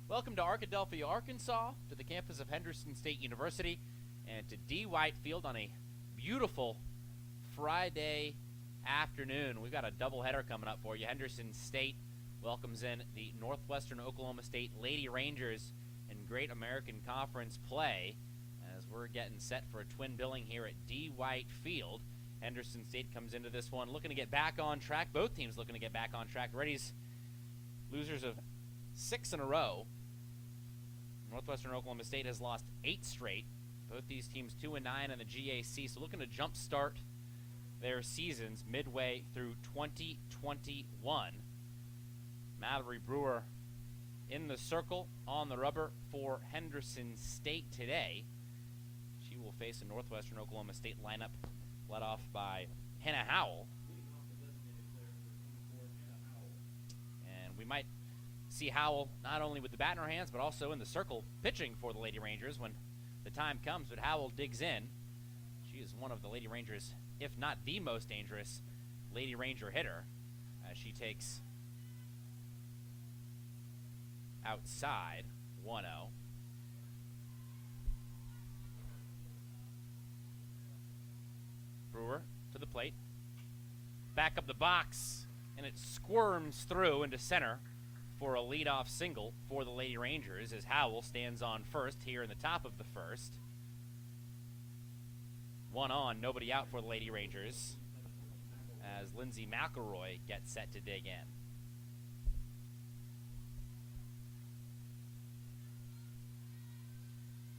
Welcome to Arkadelphia, Arkansas, to the campus of Henderson State University, and to D. White Field on a beautiful Friday afternoon. We've got a doubleheader coming up for you. Henderson State welcomes in the Northwestern Oklahoma State Lady Rangers in Great American Conference play as we're getting set for a twin billing here at D. White Field. Henderson State comes into this one looking to get back on track. Both teams looking to get back on track. Reddies, losers of 6 in a row. Northwestern Oklahoma State has lost 8 straight. Both these teams 2-9 in the GAC, so looking to jumpstart their seasons midway through 2021. Mallory Brewer in the circle on the rubber for Henderson State today. She will face a Northwestern Oklahoma State lineup led off by Hannah Howell. And we might see Howell not only with the bat in her hands, but also in the circle pitching for the Lady Rangers when the time comes. But Howell digs in. She is one of the Lady Rangers, if not the most dangerous Lady Ranger hitter, as she takes outside 1-0. Brewer to the plate. Back up the box, and it squirms through into center for a leadoff single for the Lady Rangers as Howell stands on first here in the top of the first. 1 on, nobody out for the Lady Rangers as Lindsay McElroy gets set to dig in.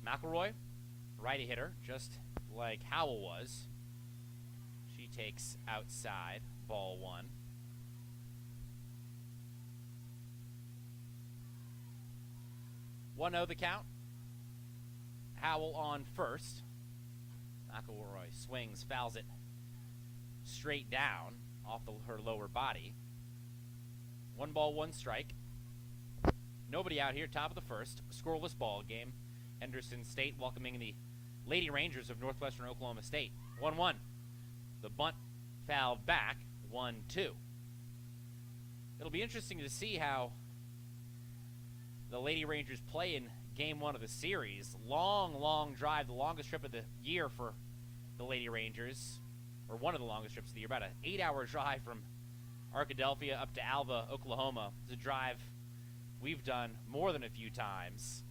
McElroy, righty hitter, just like Howell was. She takes outside, ball 1. 1-0 the count. Howell on first. McElroy swings, fouls it straight down off her lower body. 1 ball, 1 strike. Nobody out here, top of the first. Scoreless ball game. Henderson State welcoming the Lady Rangers of Northwestern Oklahoma State. 1-1. The bunt fouled back. 1-2. It'll be interesting to see how the Lady Rangers play in game 1 of the series. Long drive, the longest trip of the year for the Lady Rangers, or one of the longest trips of the year, about an 8-hour drive from Arkadelphia up to Alva, Oklahoma. It's a drive we've done more than a few times.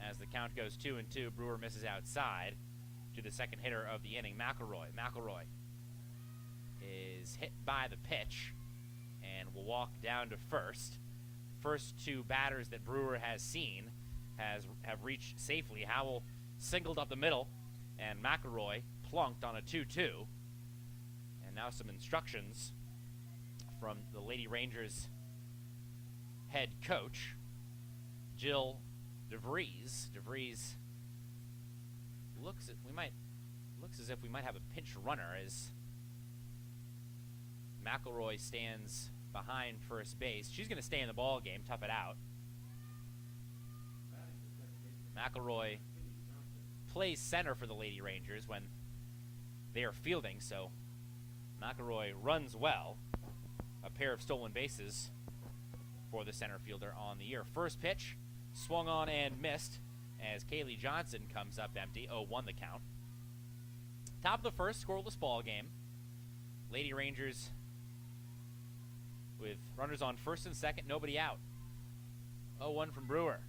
As the count goes 2-2, Brewer misses outside to the second hitter of the inning, McElroy. McElroy is hit by the pitch and will walk down to first. First 2 batters that Brewer has seen have reached safely. Howell singled up the middle, and McElroy plunked on a 2-2. And now some instructions from the Lady Rangers head coach, Jill DeVries. DeVries looks as if we might have a pinch runner as McElroy stands behind first base. She's going to stay in the ball game, tough it out. McElroy plays center for the Lady Rangers when they are fielding, so McElroy runs well. A pair of stolen bases for the center fielder on the year. First pitch, swung on and missed as Kaylee Johnson comes up empty. 0-1 the count. Top of the first, scoreless ball game. Lady Rangers with runners on first and second, nobody out. 0-1 from Brewer.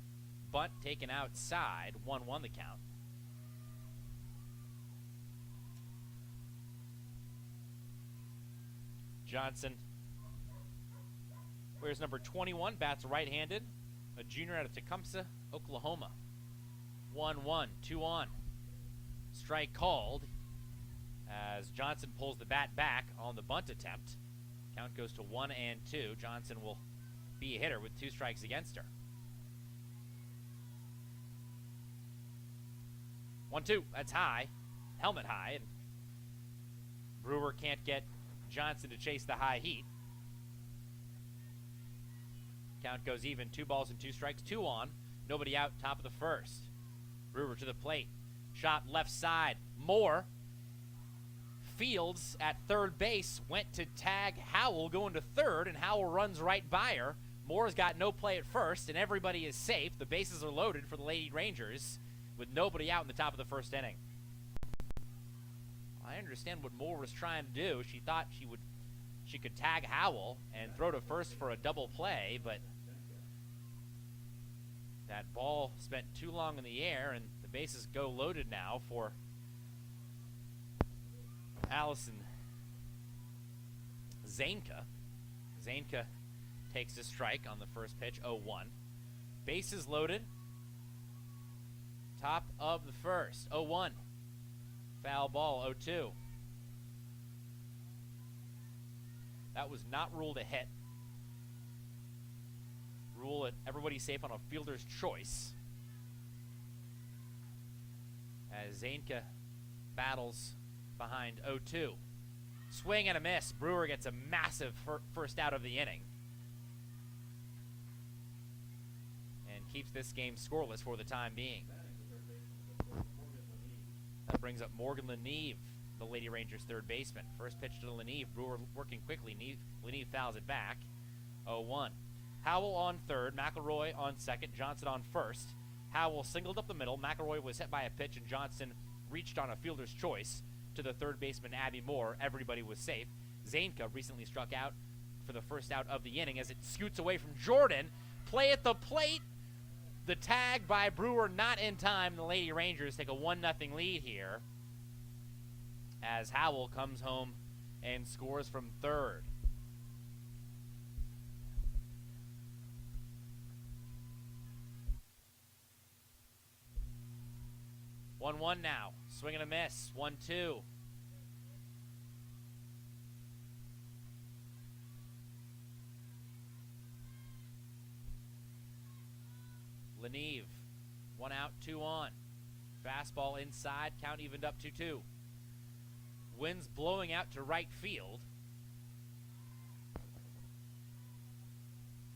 Bunt taken outside, 1-1 the count. Johnson wears number 21, bats right-handed, a junior out of Tecumseh, Oklahoma. 1-1, 2 on. Strike called as Johnson pulls the bat back on the bunt attempt. Count goes to 1-2. Johnson will be a hitter with 2 strikes against her. 1-2, that's high, helmet high, and Brewer can't get Johnson to chase the high heat. Count goes even, 2 balls and 2 strikes, 2 on, nobody out, top of the first. Brewer to the plate, shot left side, Moore. Fields at third base went to tag Howell going to third, and Howell runs right by her Moore's got no play at first, and everybody is safe. The bases are loaded for the Lady Rangers with nobody out in the top of the first inning. I understand what Moore was trying to do. She thought she could tag Howell and throw to first for a double play, but that ball spent too long in the air, and the bases go loaded now for Allison Zainka. Zainka takes a strike on the first pitch, 0-1. Bases loaded. Top of the first, 0-1. Foul ball, 0-2. That was not ruled a hit. Rule it, everybody's safe on a fielder's choice. As Zainka battles behind 0-2. Swing and a miss. Brewer gets a massive first out of the inning. And keeps this game scoreless for the time being. That brings up Morgan Leneve, the Lady Rangers' third baseman. First pitch to Leneve. Brewer working quickly. Leneve fouls it back. 0-1. Howell on third. McElroy on second. Johnson on first. Howell singled up the middle. McElroy was hit by a pitch, and Johnson reached on a fielder's choice to the third baseman, Abby Moore. Everybody was safe. Zainka recently struck out for the first out of the inning as it scoots away from Jordan. Play at the plate. The tag by Brewer not in time. The Lady Rangers take a 1-0 lead here as Howell comes home and scores from third. One now. Swing and a miss. 1-2. Leneve, 1 out, 2 on. Fastball inside, count evened up 2-2. Wind's blowing out to right field.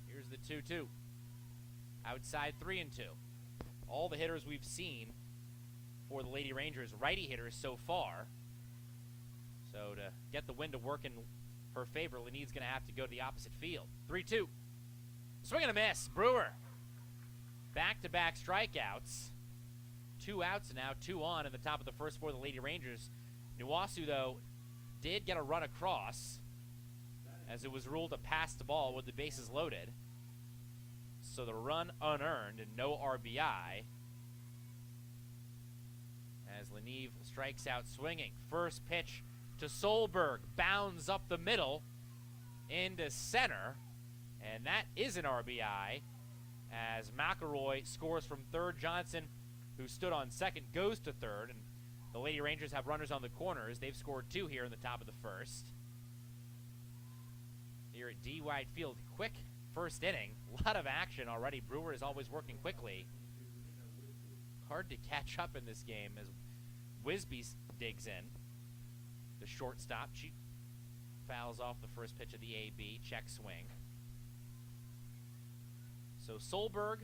Here's the 2-2. Outside 3-2. All the hitters we've seen for the Lady Rangers, righty hitters so far. So to get the wind to work in her favor, Leneve's going to have to go to the opposite field. 3-2. Swing and a miss. Brewer. Back-to-back strikeouts. 2 outs now, 2 on in the top of the first for the Lady Rangers. NWOSU, though, did get a run across as it was ruled a passed ball with the bases loaded. So the run unearned and no RBI as Leneve strikes out swinging. First pitch to Solberg. Bounds up the middle into center. And that is an RBI as McElroy scores from third. Johnson, who stood on second, goes to third. And the Lady Rangers have runners on the corners. They've scored 2 here in the top of the first. Here at D. White Field. Quick first inning. A lot of action already. Brewer is always working quickly. Hard to catch up in this game as Wisby digs in. The shortstop. She fouls off the first pitch of the AB. Check swing. So Solberg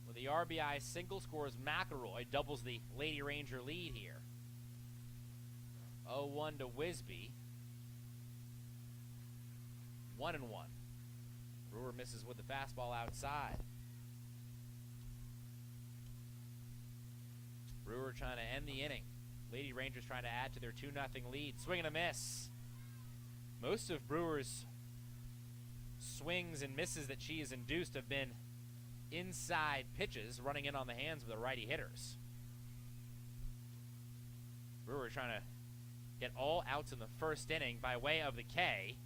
with the RBI single scores McElroy. Doubles the Lady Ranger lead here. 0-1 to Wisby. 1-1. Brewer misses with the fastball outside. Brewer trying to end the inning. Lady Rangers trying to add to their 2-0 lead. Swing and a miss. Most of Brewer's swings and misses that she has induced have been inside pitches, running in on the hands of the righty hitters. Brewer trying to get all outs in the first inning by way of the K.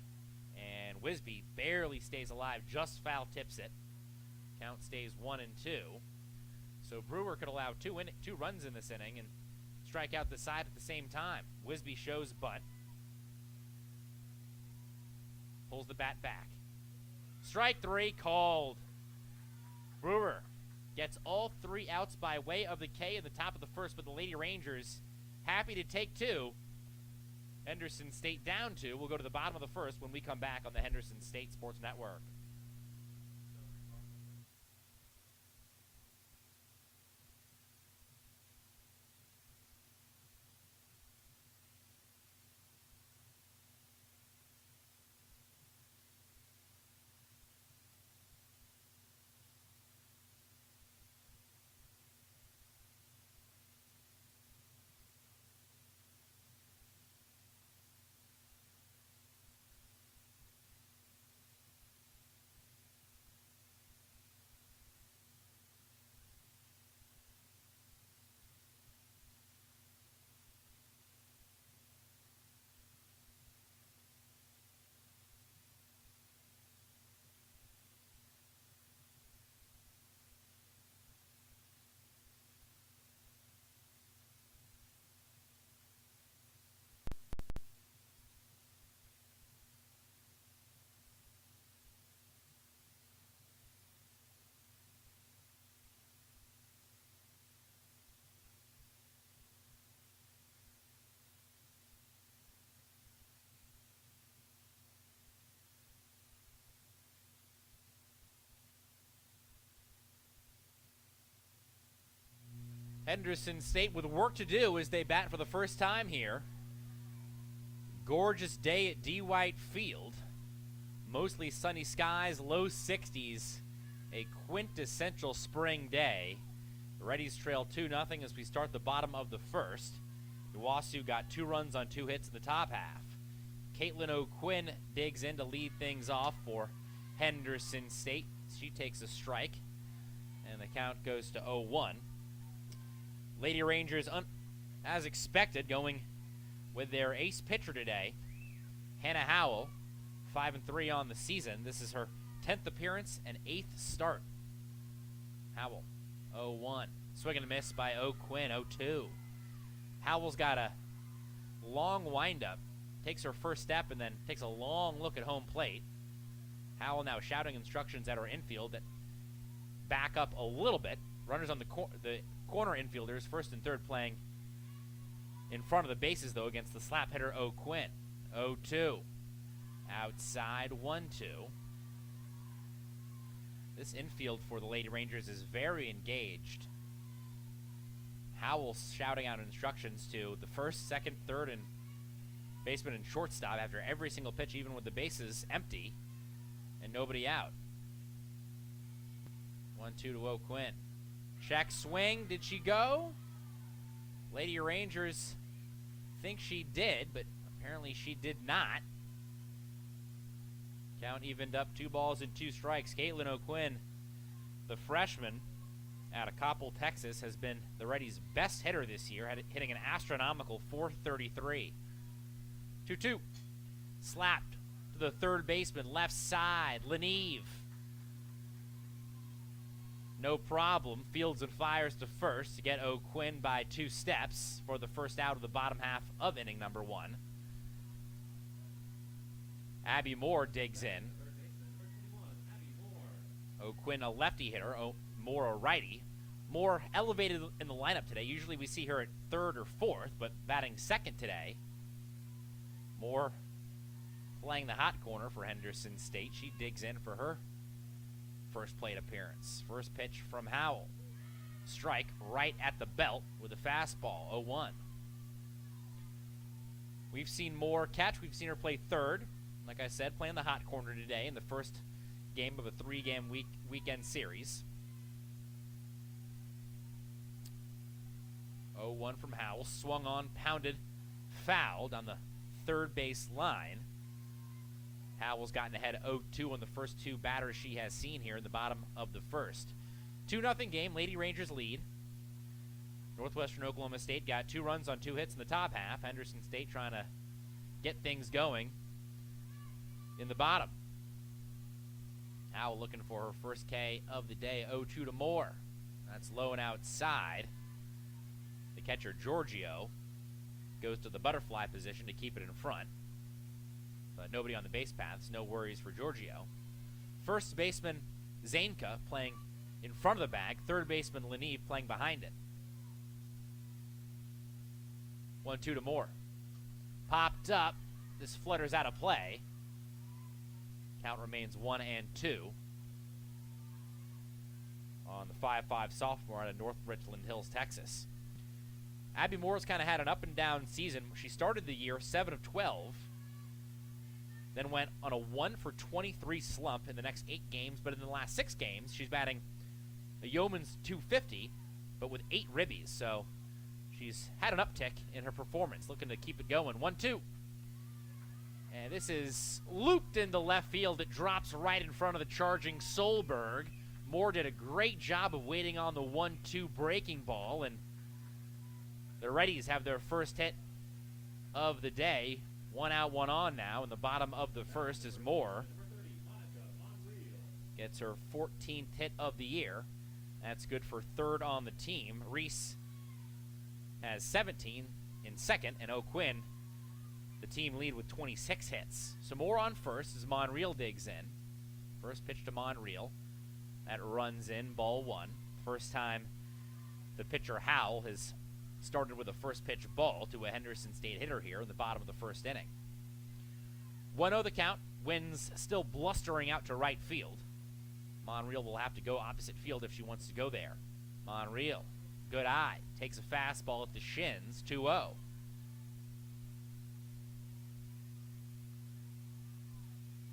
And Wisby barely stays alive, just foul tips it. Count stays 1-2. So Brewer could allow 2 runs in this inning and strike out the side at the same time. Wisby shows bunt. Pulls the bat back. Strike 3 called. Brewer gets all 3 outs by way of the K in the top of the first, but the Lady Rangers happy to take 2. Henderson State down 2. We'll go to the bottom of the first when we come back on the Henderson State Sports Network. Henderson State with work to do as they bat for the first time here. Gorgeous day at D. White Field. Mostly sunny skies, low 60s. A quintessential spring day. The Reddies trail 2-0 as we start the bottom of the first. NWOSU got 2 runs on 2 hits in the top half. Caitlin O'Quinn digs in to lead things off for Henderson State. She takes a strike, and the count goes to 0-1. Lady Rangers, as expected, going with their ace pitcher today, Hannah Howell, 5-3 on the season. This is her 10th appearance and 8th start. Howell, 0-1. Swing and a miss by O'Quinn, 0-2. Howell's got a long windup, takes her first step, and then takes a long look at home plate. Howell now shouting instructions at her infield that back up a little bit. Runners on the corner infielders, first and third, playing in front of the bases, though, against the slap hitter O'Quinn. 0-2. Outside, 1-2. This infield for the Lady Rangers is very engaged. Howell shouting out instructions to the first, second, third, and baseman and shortstop after every single pitch, even with the bases empty and nobody out. 1-2 to O'Quinn. Check swing. Did she go? Lady Rangers think she did, but apparently she did not. Count evened up, 2 balls and 2 strikes. Caitlin O'Quinn, the freshman out of Coppell, Texas, has been the Reddies' best hitter this year, hitting an astronomical .433. 2-2. Slapped to the third baseman, left side, Leneve. No problem. Fields and fires to first to get O'Quinn by 2 steps for the first out of the bottom half of inning number 1. Abby Moore digs in. O'Quinn, a lefty hitter. Moore, a righty. Moore elevated in the lineup today. Usually we see her at third or fourth, but batting second today. Moore playing the hot corner for Henderson State. She digs in for her first plate appearance. First pitch from Howell. Strike right at the belt with a fastball, 0-1. We've seen Moore catch. We've seen her play third. Like I said, playing the hot corner today in the first game of a 3-game weekend series. 0-1 from Howell. Swung on, pounded, fouled on the third base line. Howell's gotten ahead 0-2 on the first 2 batters she has seen here in the bottom of the first. 2-0 game. Lady Rangers lead. Northwestern Oklahoma State got 2 runs on 2 hits in the top half. Henderson State trying to get things going in the bottom. Howell looking for her first K of the day, 0-2 to Moore. That's low and outside. The catcher, Giorgio, goes to the butterfly position to keep it in front. But nobody on the base paths, no worries for Giorgio. First baseman, Zainka, playing in front of the bag. Third baseman, Leneve, playing behind it. 1-2 to Moore. Popped up. This flutters out of play. Count remains 1-2 on the 5'5" sophomore out of North Richland Hills, Texas. Abby Moore's kind of had an up-and-down season. She started the year 7 of 12, then went on a 1-for-23 slump in the next 8 games, but in the last 6 games, she's batting a yeoman's .250, but with 8 ribbies, so she's had an uptick in her performance, looking to keep it going. 1-2. And this is looped into left field. It drops right in front of the charging Solberg. Moore did a great job of waiting on the 1-2 breaking ball, and the Reddies have their first hit of the day. 1 out, 1 on now in the bottom of the first as Moore gets her 14th hit of the year. That's good for third on the team. Reese has 17 in second, and O'Quinn, the team lead with 26 hits. So Moore on first as Monreal digs in. First pitch to Monreal. That runs in, ball 1. First time the pitcher Howell has started with a first pitch ball to a Henderson State hitter here in the bottom of the first inning. 1-0 the count. Winds still blustering out to right field. Monreal will have to go opposite field if she wants to go there. Monreal good eye. Takes a fastball at the shins, 2-0.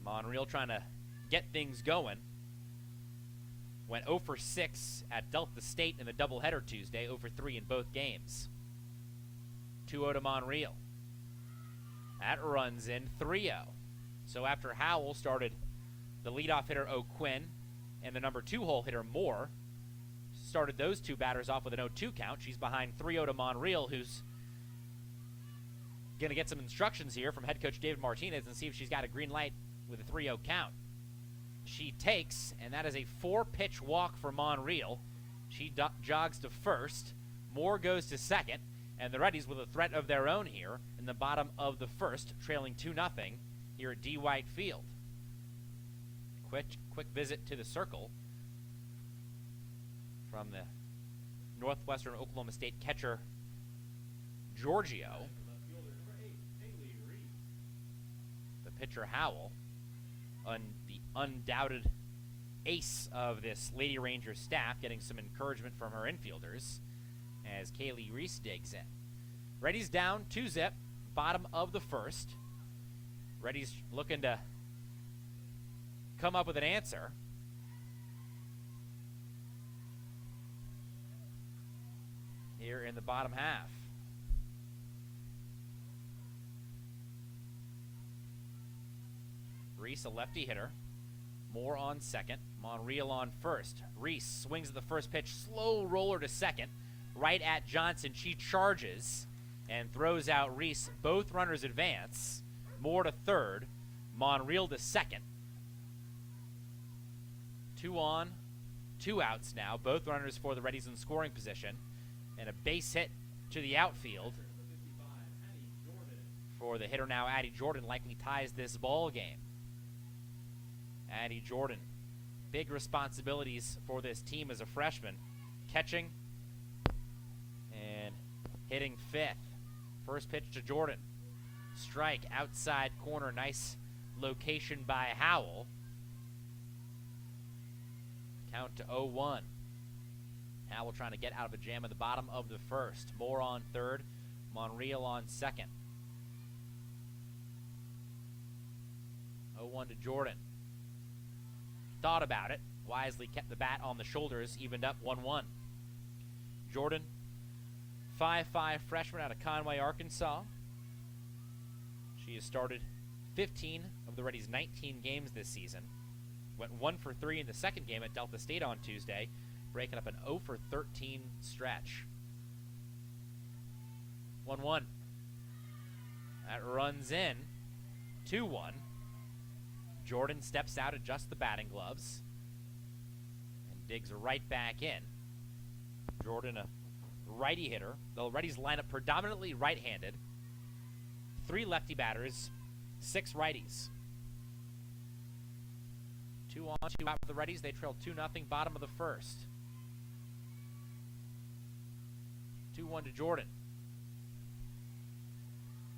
Monreal trying to get things going. Went 0 for 6 at Delta State in the doubleheader Tuesday, 0 for 3 in both games. 2-0 to Monreal. That runs in 3-0. So after Howell started the leadoff hitter O'Quinn and the number 2 hole hitter Moore, started those two batters off with an 0-2 count. She's behind 3-0 to Monreal, who's going to get some instructions here from head coach David Martinez and see if she's got a green light with a 3-0 count. She takes, and that is a 4-pitch walk for Monreal. She jogs to first. Moore goes to second, and the Reddies with a threat of their own here in the bottom of the first, trailing 2-0 here at D. White Field. Quick visit to the circle from the Northwestern Oklahoma State catcher Giorgio. The pitcher Howell, the undoubted ace of this Lady Ranger staff, getting some encouragement from her infielders as Kaylee Reese digs in. Reddies down 2-0, bottom of the first. Reddies looking to come up with an answer. Here in the bottom half. Reese, a lefty hitter. Moore on second. Monreal on first. Reese swings at the first pitch. Slow roller to second. Right at Johnson. She charges and throws out Reese. Both runners advance. Moore to third. Monreal to second. 2 on, 2 outs now. Both runners for the Reddies in scoring position. And a base hit to the outfield for the hitter now, Addie Jordan, likely ties this ball game. Addie Jordan, big responsibilities for this team as a freshman. Catching and hitting fifth. First pitch to Jordan. Strike, outside corner, nice location by Howell. Count to 0-1. Howell trying to get out of a jam in the bottom of the first. Moore on third, Monreal on second. 0-1 to Jordan. Thought about it, wisely kept the bat on the shoulders, evened up 1-1. Jordan, 5'5" freshman out of Conway, Arkansas. She has started 15 of the Reddies' 19 games this season. Went 1 for 3 in the second game at Delta State on Tuesday, breaking up an 0 for 13 stretch. 1-1. That runs in 2-1. Jordan steps out, adjusts the batting gloves, and digs right back in. Jordan, a righty hitter. The Reddies line up predominantly right-handed. 3 lefty batters, 6 righties. 2 on, 2 out for the Reddies. They trail 2-0, bottom of the first. 2-1 to Jordan.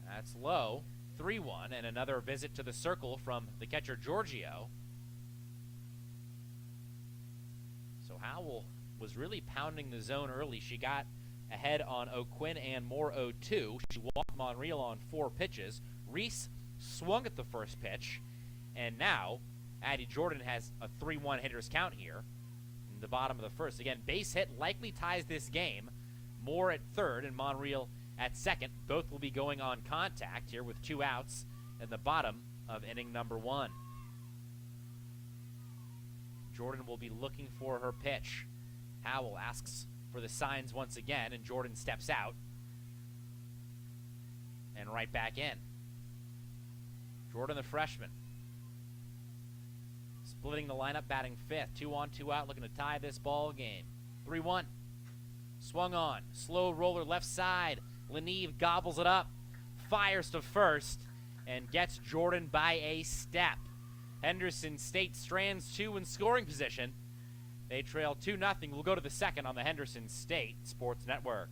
That's low. 3-1, and another visit to the circle from the catcher Giorgio. So Howell was really pounding the zone early. She got ahead on O'Quinn and Moore 0-2. She walked Monreal on 4 pitches. Reese swung at the first pitch, and now Addie Jordan has a 3-1 hitter's count here in the bottom of the first. Again, base hit likely ties this game. Moore at third and Monreal at second. Both will be going on contact here with 2 outs in the bottom of inning number 1. Jordan will be looking for her pitch. Howell asks for the signs once again, and Jordan steps out and right back in. Jordan, the freshman, splitting the lineup, batting fifth. 2 on, 2 out, looking to tie this ball game. 3-1. Swung on. Slow roller left side. Leneve gobbles it up. Fires to first and gets Jordan by a step. Henderson State strands 2 in scoring position. They trail 2-0. We'll go to the second on the Henderson State Sports Network.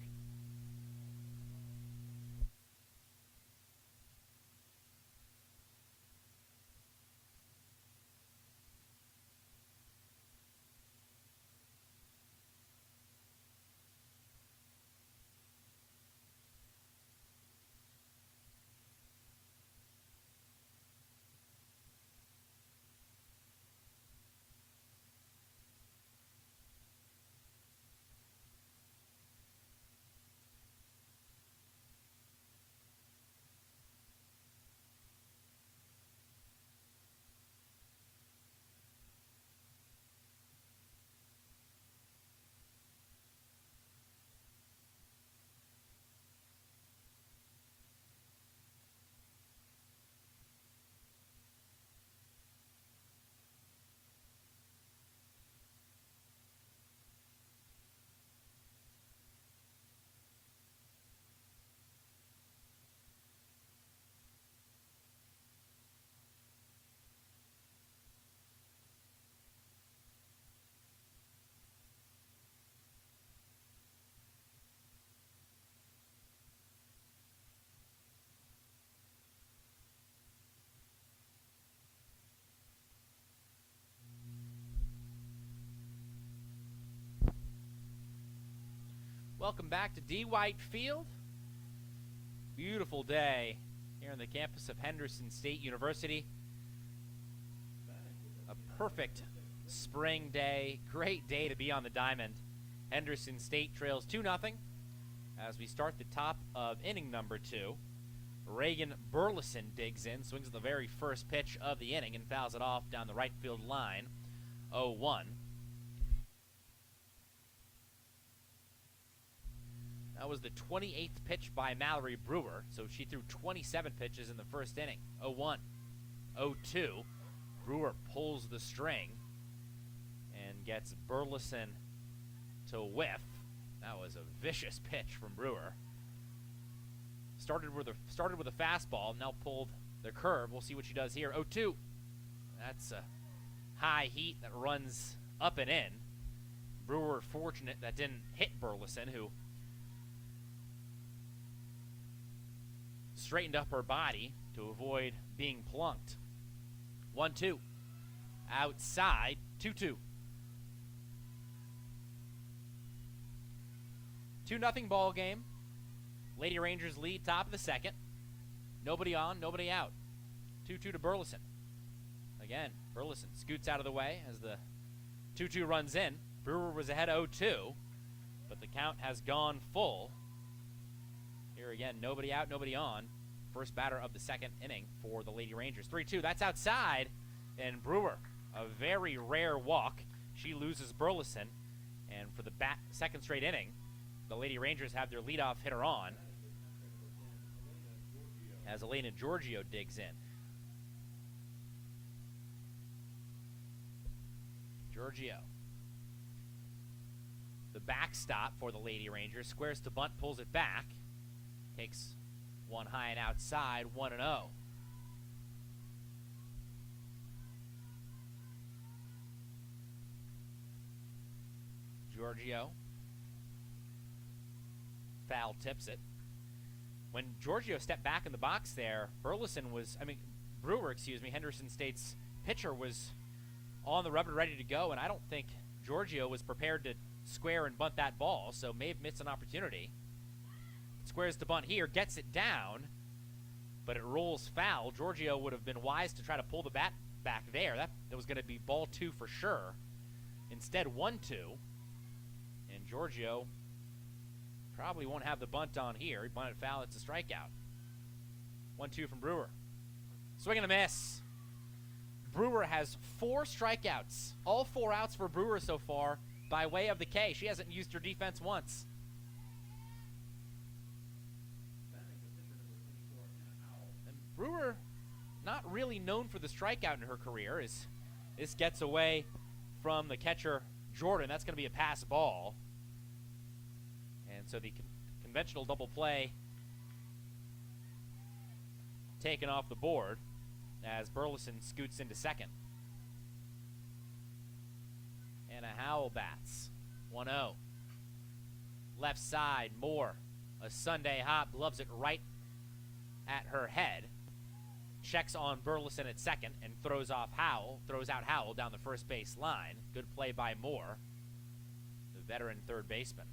Welcome back to D. White Field. Beautiful day here on the campus of Henderson State University. A perfect spring day. Great day to be on the diamond. Henderson State trails 2-0 as we start the top of inning number 2. Reagan Burleson digs in, swings at the very first pitch of the inning and fouls it off down the right field line. 0-1. That was the 28th pitch by Mallory Brewer, so she threw 27 pitches in the first inning. 0-1. 0-2. Brewer pulls the string and gets Burleson to whiff. That was a vicious pitch from Brewer. Started with a fastball, now pulled the curve. We'll see what she does here. 0-2. That's a high heat that runs up and in. Brewer fortunate that didn't hit Burleson, who straightened up her body to avoid being plunked. 1-2. Outside. 2-2. 2-0 ball game. Lady Rangers lead top of the second. Nobody on, nobody out. 2-2 to Burleson. Again, Burleson scoots out of the way as the 2-2 runs in. Brewer was ahead 0-2, but the count has gone full. Here again, nobody out, nobody on. First batter of the second inning for the Lady Rangers. 3-2, that's outside. And Brewer, a very rare walk. She loses Burleson. And for the second straight inning, the Lady Rangers have their leadoff hitter on as Elena Giorgio digs in. Giorgio. The backstop for the Lady Rangers. Squares to bunt, pulls it back. Takes one high and outside, 1-0. Giorgio. Foul tips it. When Giorgio stepped back in the box there, Brewer, Henderson State's pitcher was on the rubber ready to go, and I don't think Giorgio was prepared to square and bunt that ball, so may have missed an opportunity. Squares to bunt here, gets it down, but it rolls foul. Giorgio would have been wise to try to pull the bat back there. That was going to be ball 2 for sure. Instead, 1-2, and Giorgio probably won't have the bunt on here. He bunted foul, it's a strikeout. 1-2 from Brewer. Swing and a miss. Brewer has 4 strikeouts. All 4 outs for Brewer so far by way of the K. She hasn't used her defense once. And Brewer, not really known for the strikeout in her career, as this gets away from the catcher, Jordan. That's going to be a pass ball. And so the conventional double play taken off the board as Burleson scoots into second. And a Howell bats. 1-0. Left side, Moore. A Sunday hop, gloves it right at her head. Checks on Burleson at second and throws out Howell down the first base line. Good play by Moore, the veteran third baseman.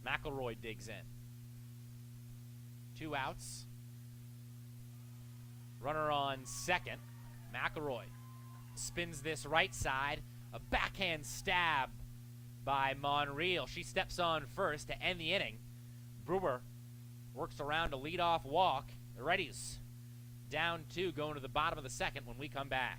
McElroy digs in. 2 outs. Runner on second. McElroy spins this right side. A backhand stab by Monreal. She steps on first to end the inning. Brewer works around a leadoff walk. The Reddies down 2 going to the bottom of the second when we come back.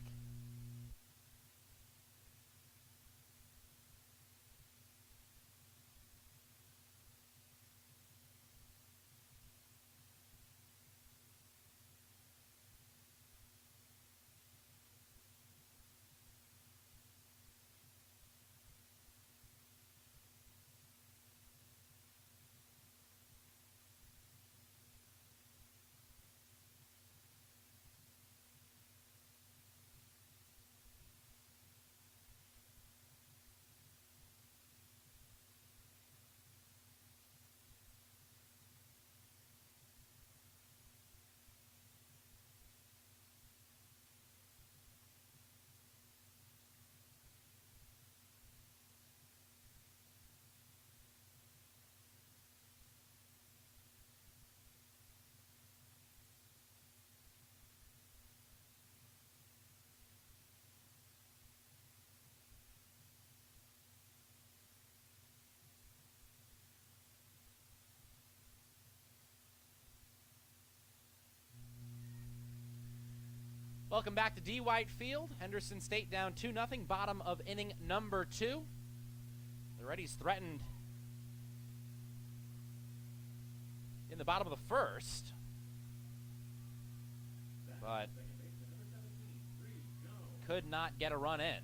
Welcome back to D. White Field. Henderson State down 2-0, bottom of inning number 2. The Reddies threatened in the bottom of the first, but could not get a run in.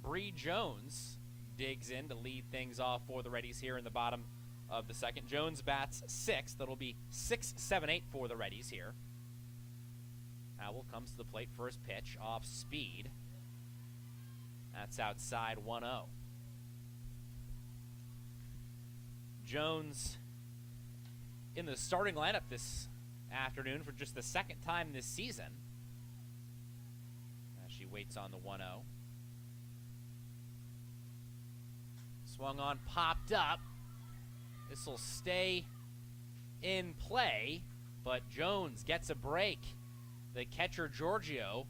Bree Jones digs in to lead things off for the Reddies here in the bottom of the second. Jones bats 6th. That'll be 6-7-8 for the Reddies here. Howell comes to the plate, first pitch, off speed. That's outside 1-0. Jones in the starting lineup this afternoon for just the second time this season, as she waits on the 1-0. Swung on, popped up. This will stay in play, but Jones gets a break. The catcher, Giorgio,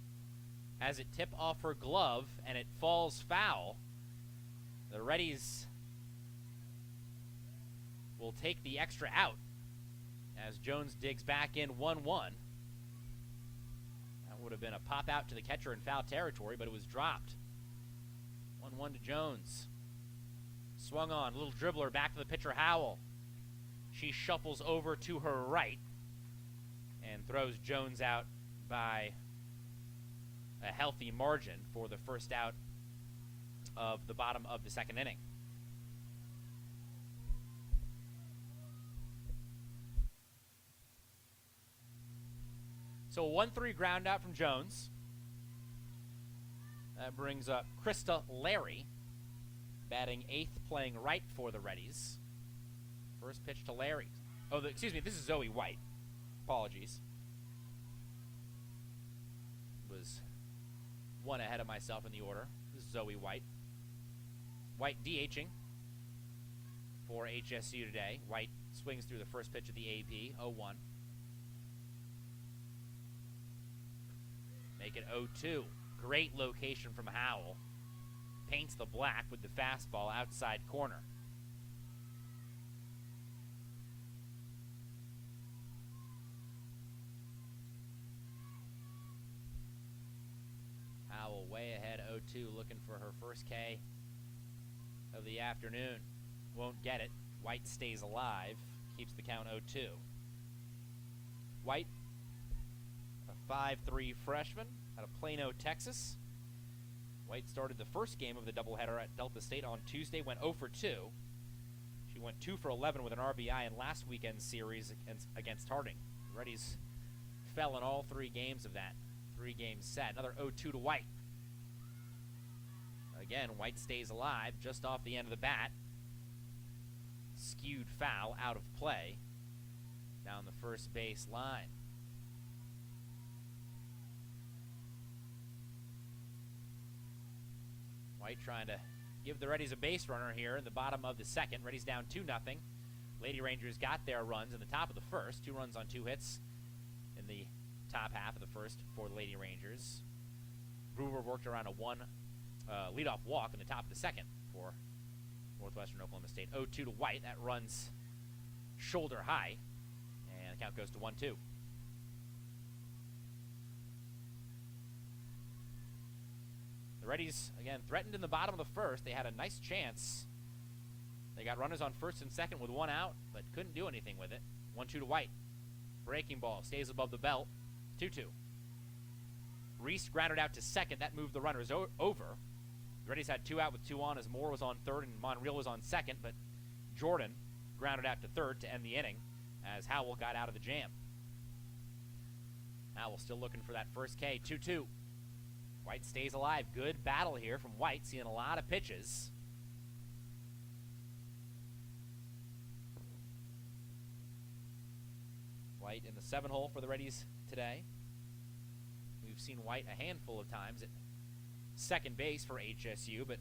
has it tip off her glove, and it falls foul. The Reddies will take the extra out as Jones digs back in 1-1. That would have been a pop out to the catcher in foul territory, but it was dropped. 1-1 to Jones. Swung on, little dribbler back to the pitcher, Howell. She shuffles over to her right and throws Jones out by a healthy margin for the first out of the bottom of the second inning. So a 1-3 ground out from Jones. That brings up Krista Larry, batting 8th, playing right for the Reddies. First pitch to Larry. Oh, excuse me, this is Zoe White. Apologies. Was one ahead of myself in the order. This is Zoe White. White DHing for HSU today. White swings through the first pitch of the AP, 0-1. Make it 0-2. Great location from Howell. Paints the black with the fastball outside corner. Howell way ahead, 0-2, looking for her first K of the afternoon. Won't get it. White stays alive, keeps the count 0-2. White, a 5'3" freshman out of Plano, Texas. White started the first game of the doubleheader at Delta State on Tuesday, went 0 for 2. She went 2 for 11 with an RBI in last weekend's series against Harding. The Reddies fell in all 3 games of that 3-game set. Another 0-2 to White. Again, White stays alive just off the end of the bat. Skewed foul out of play down the first base line. White trying to give the Reddies a base runner here in the bottom of the second. Reddies down 2-0. Lady Rangers got their runs in the top of the first. 2 runs on 2 hits in the top half of the first for the Lady Rangers. Brewer worked around a 1 leadoff walk in the top of the second for Northwestern Oklahoma State. 0-2 to White. That runs shoulder high, and the count goes to 1-2. The Reddies, again, threatened in the bottom of the first. They had a nice chance. They got runners on first and second with 1 out, but couldn't do anything with it. 1-2 to White. Breaking ball stays above the belt. 2-2. Reese grounded out to second. That moved the runners over. The Reddies had 2 out with 2 on as Moore was on third and Monreal was on second, but Jordan grounded out to third to end the inning as Howell got out of the jam. Howell still looking for that first K. 2-2. White stays alive. Good battle here from White, seeing a lot of pitches. White in the 7-hole for the Reddies today. We've seen White a handful of times at second base for HSU, but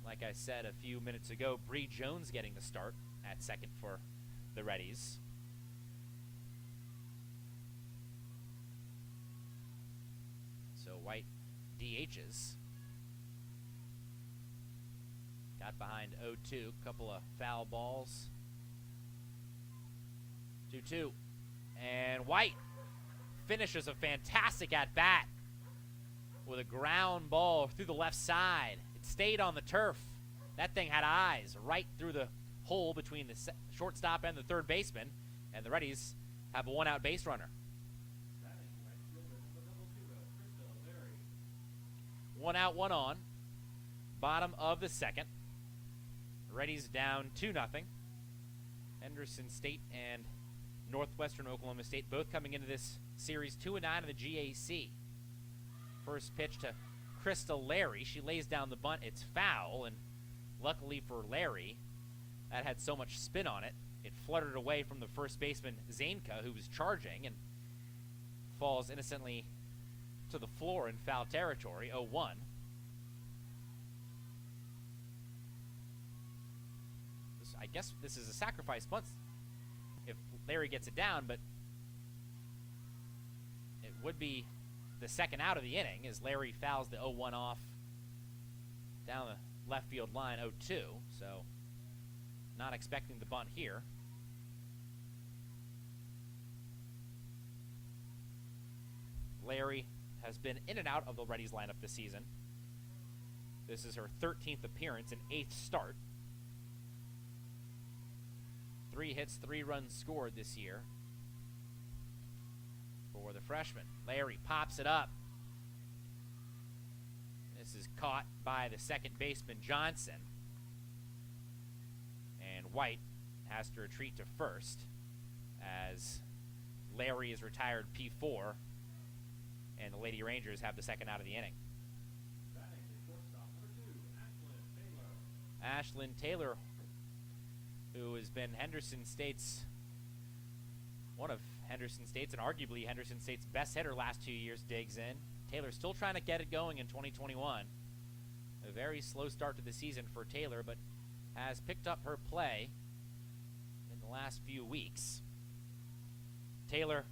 like I said a few minutes ago, Bree Jones getting the start at second for the Reddies. So White DHs. Got behind 0-2, couple of foul balls. 2-2. And White finishes a fantastic at-bat with a ground ball through the left side. It stayed on the turf. That thing had eyes right through the hole between the shortstop and the third baseman, and the Reddies have a one-out base runner. 1 out, 1 on. Bottom of the second. Reddies down 2-0. Henderson State and Northwestern Oklahoma State both coming into this series 2-9 in the GAC. First pitch to Krista Larry. She lays down the bunt. It's foul, and luckily for Larry, that had so much spin on it, it fluttered away from the first baseman, Zainka, who was charging, and falls innocently to the floor in foul territory, 0-1. I guess this is a sacrifice bunt if Larry gets it down, but it would be the second out of the inning as Larry fouls the 0-1 off down the left field line, 0-2, so not expecting the bunt here. Larry has been in and out of the Reddies lineup this season. This is her 13th appearance and 8th start. 3 hits, 3 runs scored this year for the freshman. Larry pops it up. This is caught by the second baseman, Johnson. And White has to retreat to first as Larry is retired P4, and the Lady Rangers have the second out of the inning. Ashlyn Taylor, who has been Henderson State's, one of Henderson State's and arguably Henderson State's best hitter last 2 years, digs in. Taylor still trying to get it going in 2021. A very slow start to the season for Taylor, but has picked up her play in the last few weeks. Taylor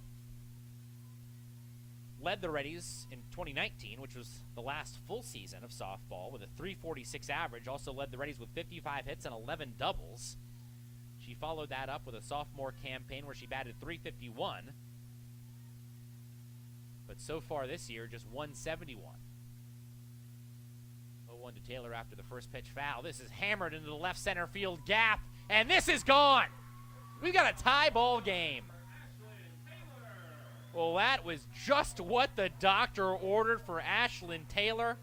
led the Reddies in 2019, which was the last full season of softball, with a .346 average. Also led the Reddies with 55 hits and 11 doubles. She followed that up with a sophomore campaign where she batted .351. But so far this year, just .171. 0-1 to Taylor after the first pitch foul. This is hammered into the left center field gap, and this is gone. We've got a tie ball game. Well, that was just what the doctor ordered for Ashlyn Taylor.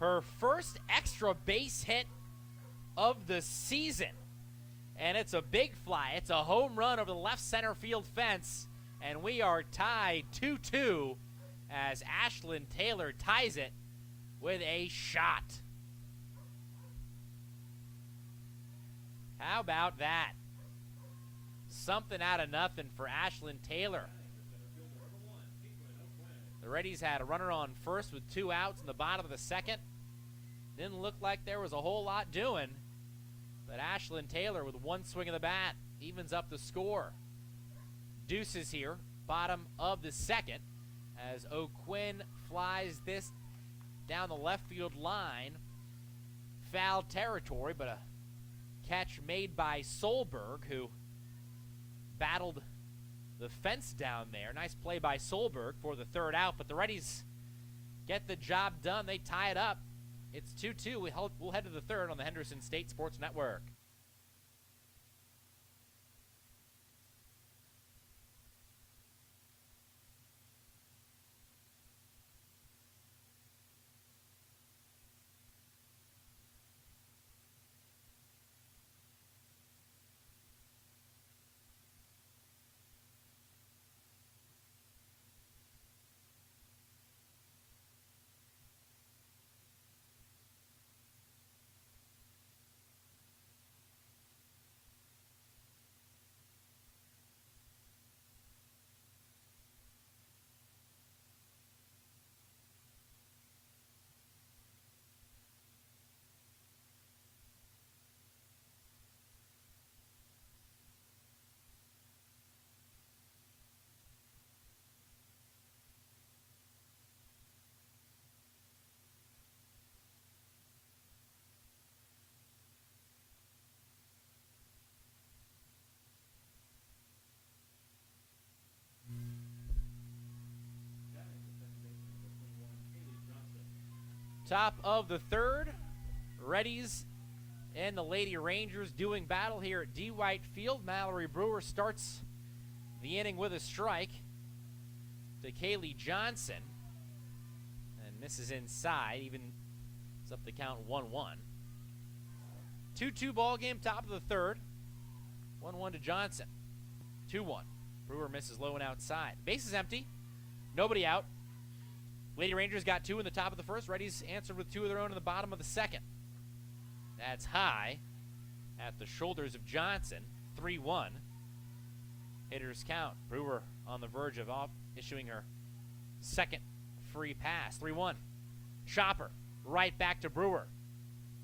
Her first extra base hit of the season. And it's a big fly. It's a home run over the left center field fence. And we are tied 2-2 as Ashlyn Taylor ties it with a shot. How about that? Something out of nothing for Ashlyn Taylor. The Reddies had a runner on first with 2 outs in the bottom of the second. Didn't look like there was a whole lot doing, but Ashlyn Taylor with 1 swing of the bat evens up the score. Deuces here, bottom of the second, as O'Quinn flies this down the left field line. Foul territory, but a catch made by Solberg, who battled the fence down there. Nice play by Solberg for the third out, but the Reddies get the job done. They tie it up. It's 2-2. We'll head to the third on the Henderson State Sports Network. Top of the third, Reddies and the Lady Rangers doing battle here at D. White Field. Mallory Brewer starts the inning with a strike to Kaylee Johnson, and misses inside, even it's up the count 1-1. 2-2 ball game, top of the third. 1-1 to Johnson. 2-1. Brewer misses low and outside. Base is empty. Nobody out. Lady Rangers got 2 in the top of the first. Reddies answered with 2 of their own in the bottom of the second. That's high at the shoulders of Johnson. 3-1. Hitters count. Brewer on the verge of issuing her second free pass. 3-1. Chopper right back to Brewer.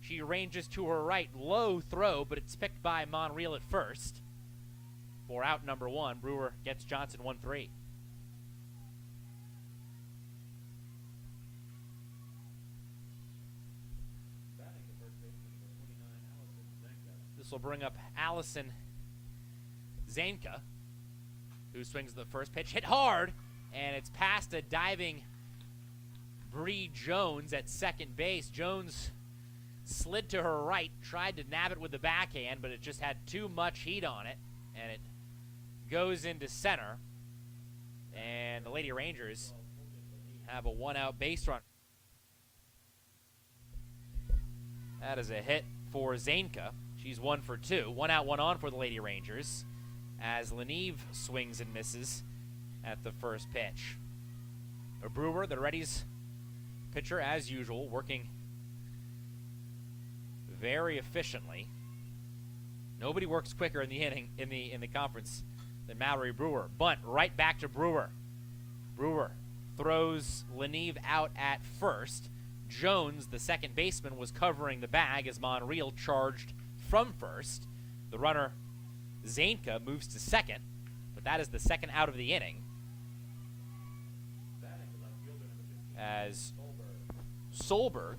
She ranges to her right. Low throw, but it's picked by Monreal at first. For out number 1, Brewer gets Johnson 1-3. This will bring up Allison Zanka, who swings the first pitch. Hit hard, and it's past a diving Bree Jones at second base. Jones slid to her right, tried to nab it with the backhand, but it just had too much heat on it, and it goes into center. And the Lady Rangers have a 1-out base run. That is a hit for Zanka. She's 1 for 2. 1 out, 1 on for the Lady Rangers as Leneve swings and misses at the first pitch. A Brewer, the Reddies pitcher, as usual, working very efficiently. Nobody works quicker in the inning in the conference than Mallory Brewer. Bunt right back to Brewer. Brewer throws Leneve out at first. Jones, the second baseman, was covering the bag as Monreal charged from first. The runner, Zanka, moves to second, but that is the second out of the inning. As Solberg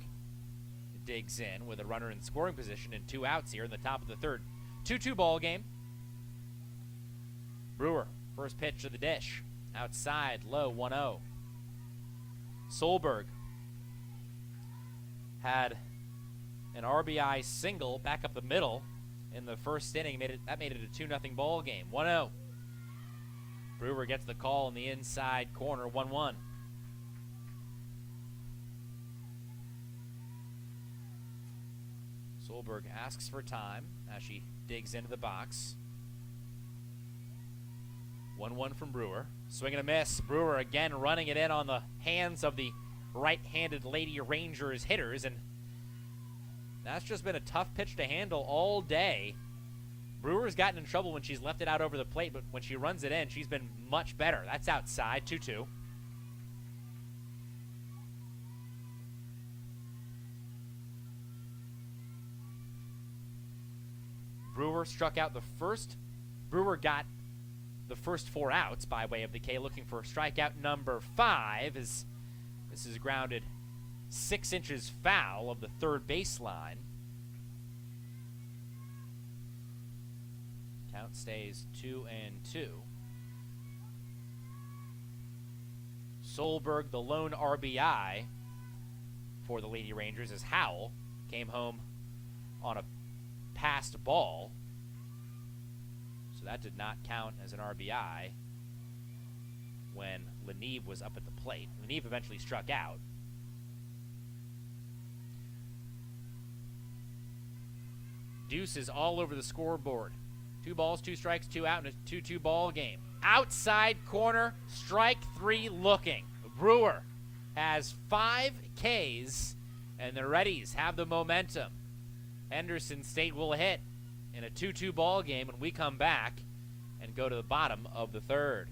digs in with a runner in scoring position and 2 outs here in the top of the third. 2-2 ball game. Brewer, first pitch to the dish. Outside, low, 1-0. Solberg had an RBI single back up the middle in the first inning. That made it a 2-0 ball game. 1-0. Brewer gets the call in the inside corner. 1-1. Solberg asks for time as she digs into the box. 1-1 from Brewer. Swing and a miss. Brewer again running it in on the hands of the right-handed Lady Rangers hitters, and that's just been a tough pitch to handle all day. Brewer's gotten in trouble when she's left it out over the plate, but when she runs it in, she's been much better. That's outside, 2-2. Brewer struck out the first. Brewer got the first 4 outs by way of the K, looking for strikeout number 5 as this is grounded 6 inches foul of the third baseline. Count stays 2-2. Solberg, the lone RBI for the Lady Rangers, as Howell came home on a passed ball. So that did not count as an RBI when Leneve was up at the plate. Leneve eventually struck out. Deuce is all over the scoreboard. 2 balls, 2 strikes, 2 out in a 2-2 ball game. Outside corner, strike 3 looking. Brewer has 5 Ks, and the Reddies have the momentum. Henderson State will hit in a 2-2 ball game when we come back and go to the bottom of the third.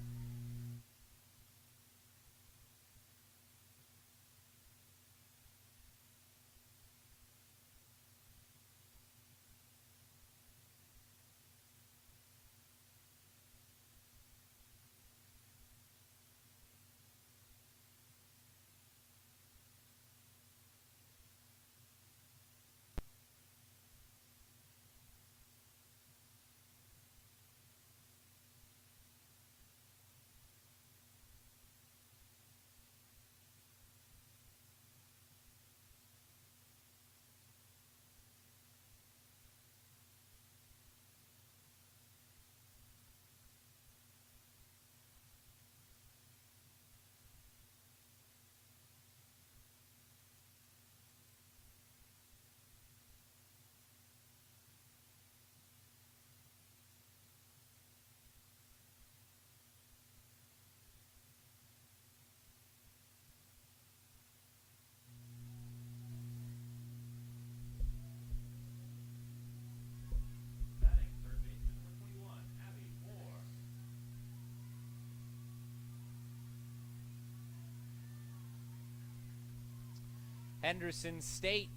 Henderson State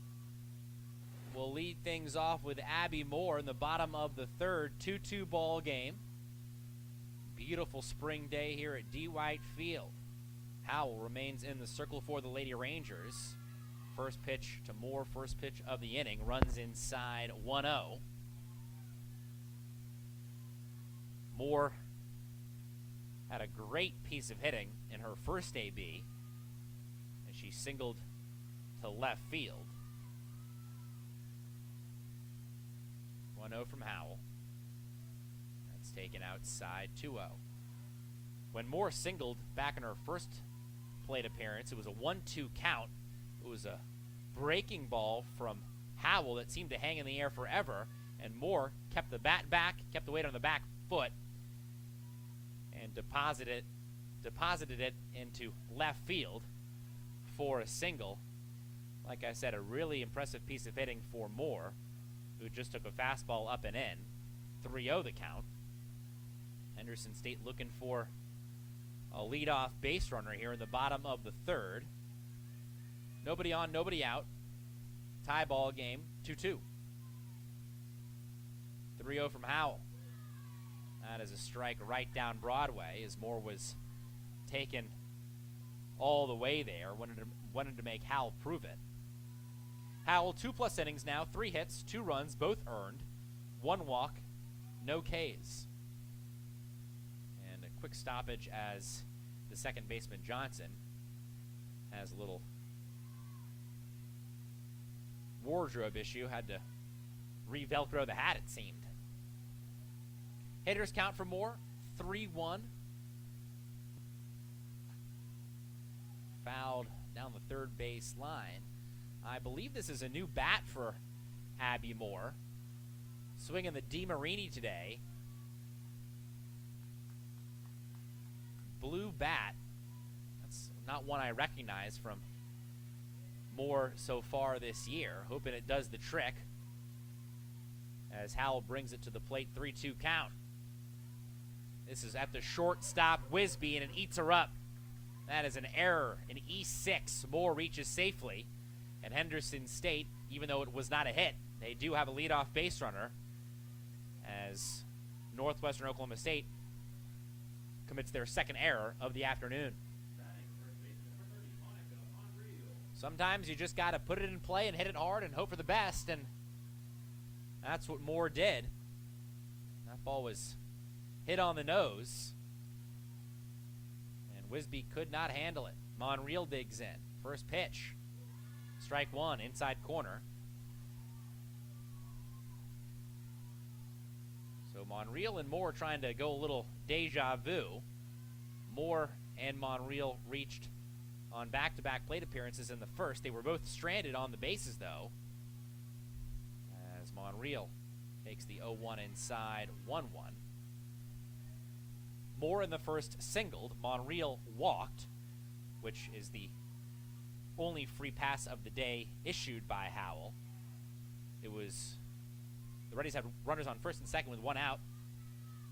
will lead things off with Abby Moore in the bottom of the third. 2-2 ball game. Beautiful spring day here at D. White Field. Howell remains in the circle for the Lady Rangers. First pitch to Moore, first pitch of the inning. Runs inside 1-0. Moore had a great piece of hitting in her first AB, and she singled to left field. 1-0 from Howell. That's taken outside 2-0. When Moore singled back in her first plate appearance, it was a 1-2 count. It was a breaking ball from Howell that seemed to hang in the air forever, and Moore kept the bat back, kept the weight on the back foot, and deposited it into left field for a single. Like I said, a really impressive piece of hitting for Moore, who just took a fastball up and in. 3-0 the count. Henderson State looking for a leadoff base runner here in the bottom of the third. Nobody on, nobody out. Tie ball game, 2-2. 3-0 from Howell. That is a strike right down Broadway, as Moore was taken all the way there. Wanted to make Howell prove it. Howell, 2+ innings now, 3 hits, 2 runs, both earned, 1 walk, no Ks. And a quick stoppage as the second baseman Johnson has a little wardrobe issue, had to re-Velcro the hat, it seemed. Hitters count for Moore, 3-1. Fouled down the third base line. I believe this is a new bat for Abby Moore. Swinging the DeMarini today. Blue bat. That's not one I recognize from Moore so far this year. Hoping it does the trick as Howell brings it to the plate. 3-2 count. This is at the shortstop, Wisby, and it eats her up. That is an error in E6. Moore reaches safely. And Henderson State, even though it was not a hit, they do have a leadoff base runner as Northwestern Oklahoma State commits their second error of the afternoon. Sometimes you just got to put it in play and hit it hard and hope for the best, and that's what Moore did. That ball was hit on the nose, and Wisby could not handle it. Monreal digs in. First pitch. Strike one, inside corner. So Monreal and Moore trying to go a little deja vu. Moore and Monreal reached on back-to-back plate appearances in the first. They were both stranded on the bases, though, as Monreal takes the 0-1 inside, 1-1. Moore in the first singled. Monreal walked, which is the only free pass of the day issued by Howell. It was, the Reddies had runners on first and second with 1 out.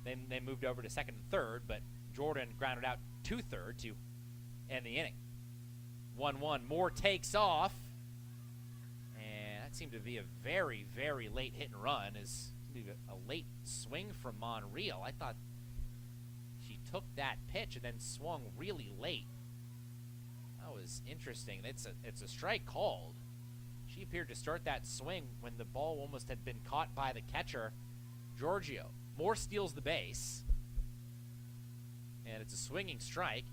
Then they moved over to second and third, but Jordan grounded out to third to end the inning. 1-1. Moore takes off, and that seemed to be a very, very late hit and run. Is a late swing from Monreal. I thought she took that pitch and then swung really late. That was interesting. It's a strike called. She appeared to start that swing when the ball almost had been caught by the catcher, Giorgio. Moore steals the base, and it's a swinging strike.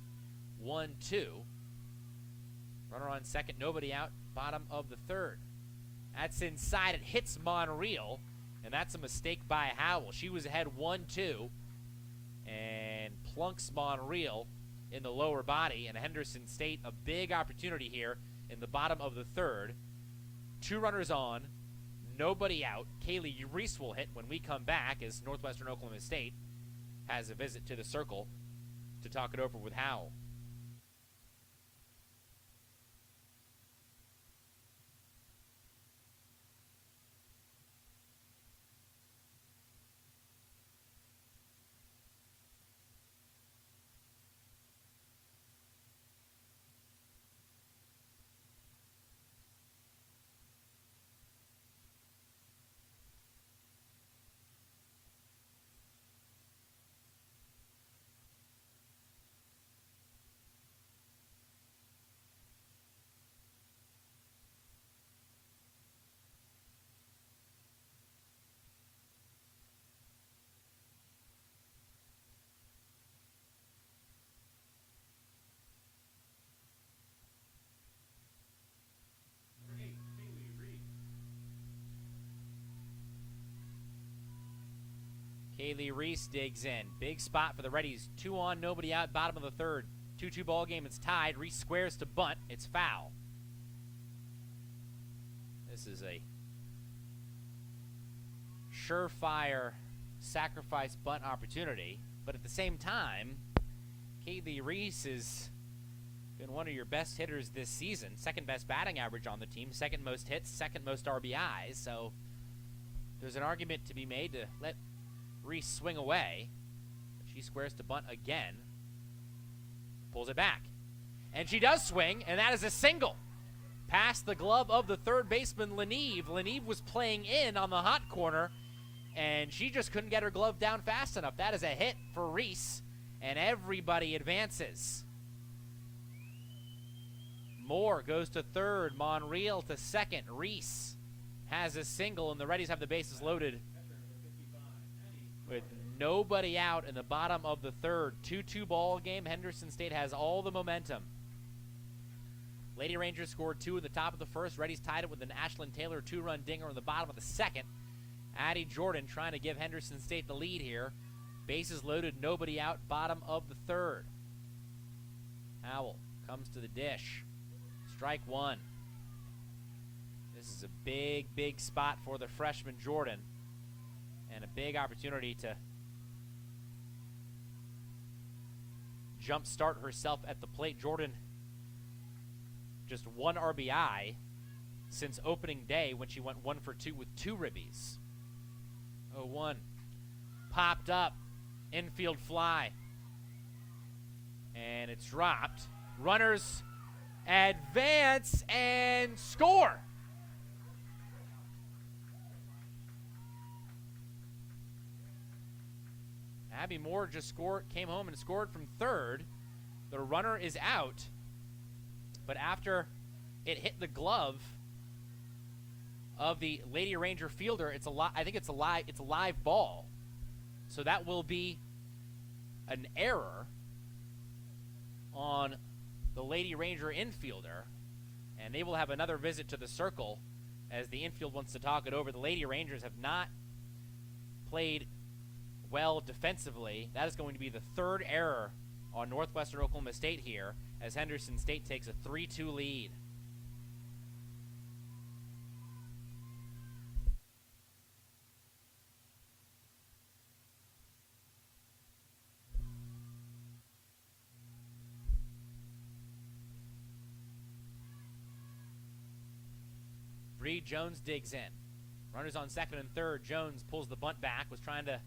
1-2. Runner on second, nobody out, bottom of the third. That's inside. It hits Monreal, and that's a mistake by Howell. She was ahead 1-2 and plunks Monreal in the lower body, and Henderson State a big opportunity here in the bottom of the third. 2 runners on, nobody out. Kaylee Reese will hit when we come back as Northwestern Oklahoma State has a visit to the circle to talk it over with Howell. Kaylee Reese digs in. Big spot for the Reddies. 2 on, nobody out, bottom of the third. 2-2 ball game. It's tied. Reese squares to bunt. It's foul. This is a surefire sacrifice bunt opportunity. But at the same time, Kaylee Reese has been one of your best hitters this season. Second best batting average on the team. Second most hits. Second most RBIs. So there's an argument to be made to let Reese swing away. She squares to bunt again. Pulls it back. And she does swing, and that is a single. Past the glove of the third baseman, Leneve. Leneve was playing in on the hot corner, and she just couldn't get her glove down fast enough. That is a hit for Reese, and everybody advances. Moore goes to third. Monreal to second. Reese has a single, and the Reddies have the bases loaded with nobody out in the bottom of the third. 2-2 ball game. Henderson State has all the momentum. Lady Rangers scored 2 in the top of the first. Reddies tied it with an Ashlyn Taylor 2-run dinger in the bottom of the second. Addie Jordan trying to give Henderson State the lead here. Bases loaded, nobody out, bottom of the third. Howell comes to the dish. Strike one. This is a big, big spot for the freshman Jordan, and a big opportunity to jumpstart herself at the plate. Jordan, just 1 RBI since opening day when she went 1 for 2 with 2 ribbies. 0-1. Popped up. Infield fly. And it's dropped. Runners advance and score. Abby Moore just came home and scored from third. The runner is out, but after it hit the glove of the Lady Ranger fielder, I think it's a live ball. So that will be an error on the Lady Ranger infielder, and they will have another visit to the circle as the infield wants to talk it over. The Lady Rangers have not played well defensively. That is going to be the 3rd error on Northwestern Oklahoma State here as Henderson State takes a 3-2 lead. Bree Jones digs in. Runners on second and third. Jones pulls the bunt back, was trying to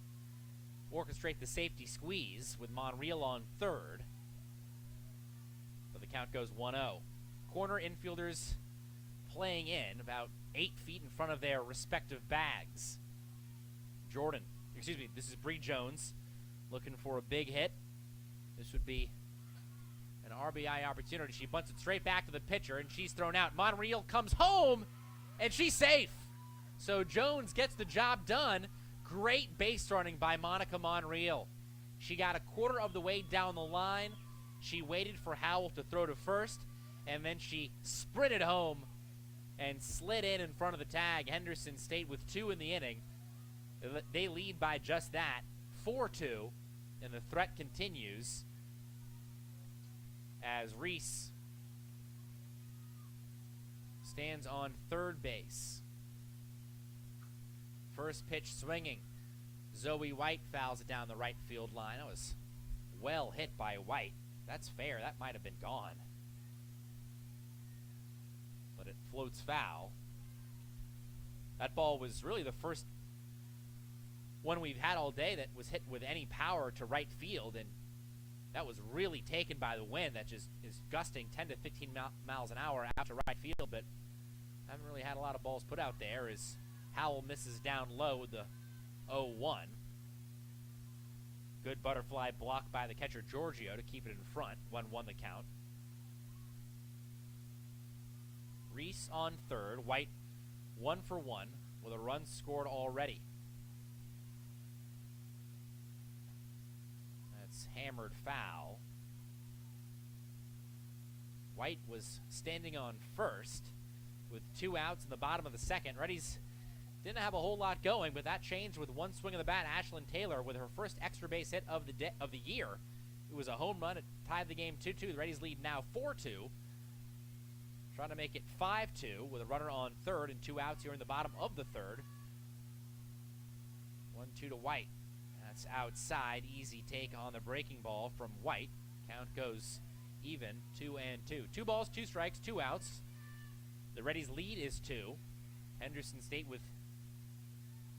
orchestrate the safety squeeze with Monreal on third. But the count goes 1-0. Corner infielders playing in about 8 feet in front of their respective bags. This is Bree Jones looking for a big hit. This would be an RBI opportunity. She bunts it straight back to the pitcher, and she's thrown out. Monreal comes home, and she's safe. So Jones gets the job done. Great base running by Monica Monreal. She got a quarter of the way down the line. She waited for Howell to throw to first, and then she sprinted home and slid in front of the tag. Henderson State with 2 in the inning. They lead by just that, 4-2, and the threat continues as Reese stands on third base. First pitch swinging. Zoe White fouls it down the right field line. That was well hit by White. That's fair. That might have been gone. But it floats foul. That ball was really the first one we've had all day that was hit with any power to right field, and that was really taken by the wind that just is gusting 10 to 15 miles an hour out to right field, but haven't really had a lot of balls put out there as Howell misses down low with the 0-1. Good butterfly block by the catcher Giorgio to keep it in front. 1-1 the count. Reese on third. White 1 for 1 with a run scored already. That's hammered foul. White was standing on first with 2 outs in the bottom of the second. Reddies Didn't have a whole lot going, but that changed with one swing of the bat. Ashlyn Taylor with her first extra base hit of the year. It was a home run. It tied the game 2-2. The Reddies lead now 4-2. Trying to make it 5-2 with a runner on third and 2 outs here in the bottom of the third. 1-2 to White. That's outside. Easy take on the breaking ball from White. Count goes even, 2-2. 2 balls, 2 strikes, 2 outs. The Reddies lead is 2. Henderson State with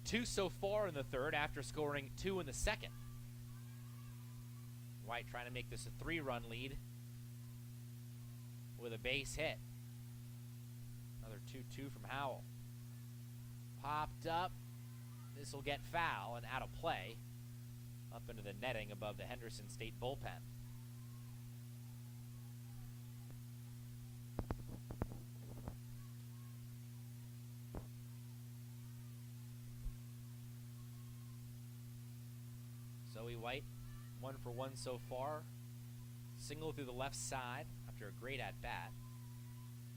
2 so far in the third after scoring 2 in the second. White trying to make this a 3-run lead with a base hit. Another 2-2 from Howell. Popped up. This will get foul and out of play. Up into the netting above the Henderson State bullpen. Zoe White, 1 for 1 so far. Single through the left side after a great at-bat.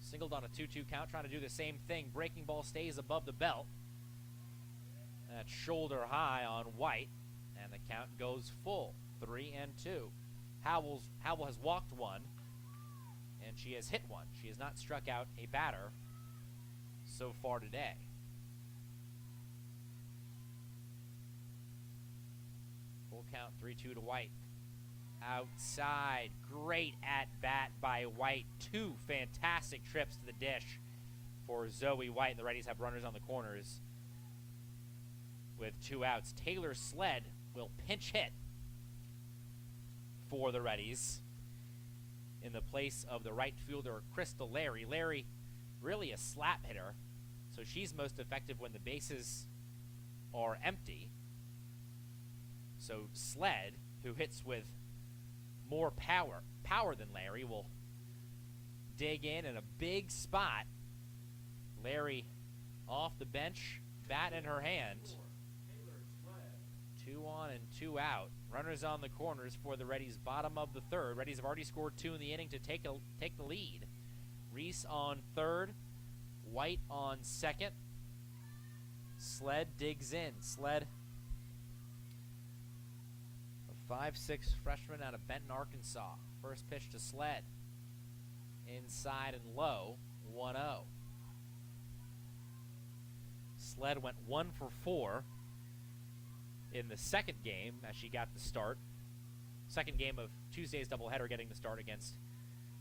Singled on a 2-2 count, trying to do the same thing. Breaking ball stays above the belt. That's shoulder high on White, and the count goes full, 3-2. Howell has walked 1, and she has hit 1. She has not struck out a batter so far today. Full count, 3-2 to White. Outside, great at-bat by White. 2 fantastic trips to the dish for Zoe White. The Reddies have runners on the corners with 2 outs. Taylor Sled will pinch hit for the Reddies in the place of the right fielder, Crystal Larry. Larry, really a slap hitter, so she's most effective when the bases are empty. So Sled, who hits with more power than Larry, will dig in a big spot. Larry off the bench, bat in her hand. 2 on and 2 out. Runners on the corners for the Reddies, bottom of the third. Reddies have already scored 2 in the inning to take the lead. Reese on third, White on second. Sled digs in. Sled, a 5'6" freshman out of Benton, Arkansas. First pitch to Sled. Inside and low, 1-0. Sled went 1 for 4 in the second game as she got the start. Second game of Tuesday's doubleheader, getting the start against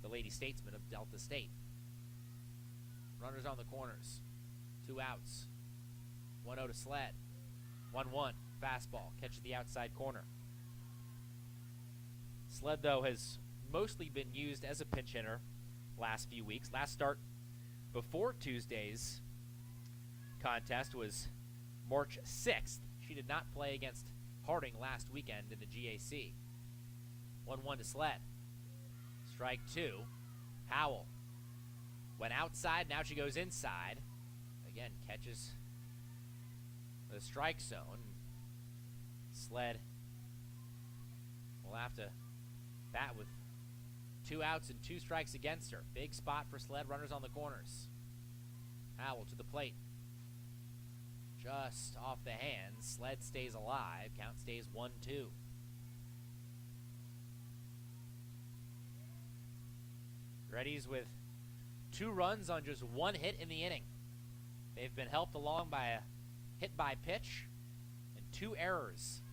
the Lady Statesmen of Delta State. Runners on the corners. 2 outs. 1-0 to Sled. 1-1. Fastball. Catch at the outside corner. Sled, though, has mostly been used as a pinch hitter last few weeks. Last start before Tuesday's contest was March 6th. She did not play against Harding last weekend in the GAC. 1-1 to Sled. Strike 2. Howell went outside. Now she goes inside. Again, catches the strike zone. Sled will have to bat with 2 outs and 2 strikes against her. Big spot for Sled. Runners on the corners. Howell to the plate. Just off the hands. Sled stays alive. Count stays 1-2. Reddies with 2 runs on just 1 hit in the inning. They've been helped along by a hit by pitch and 2 errors.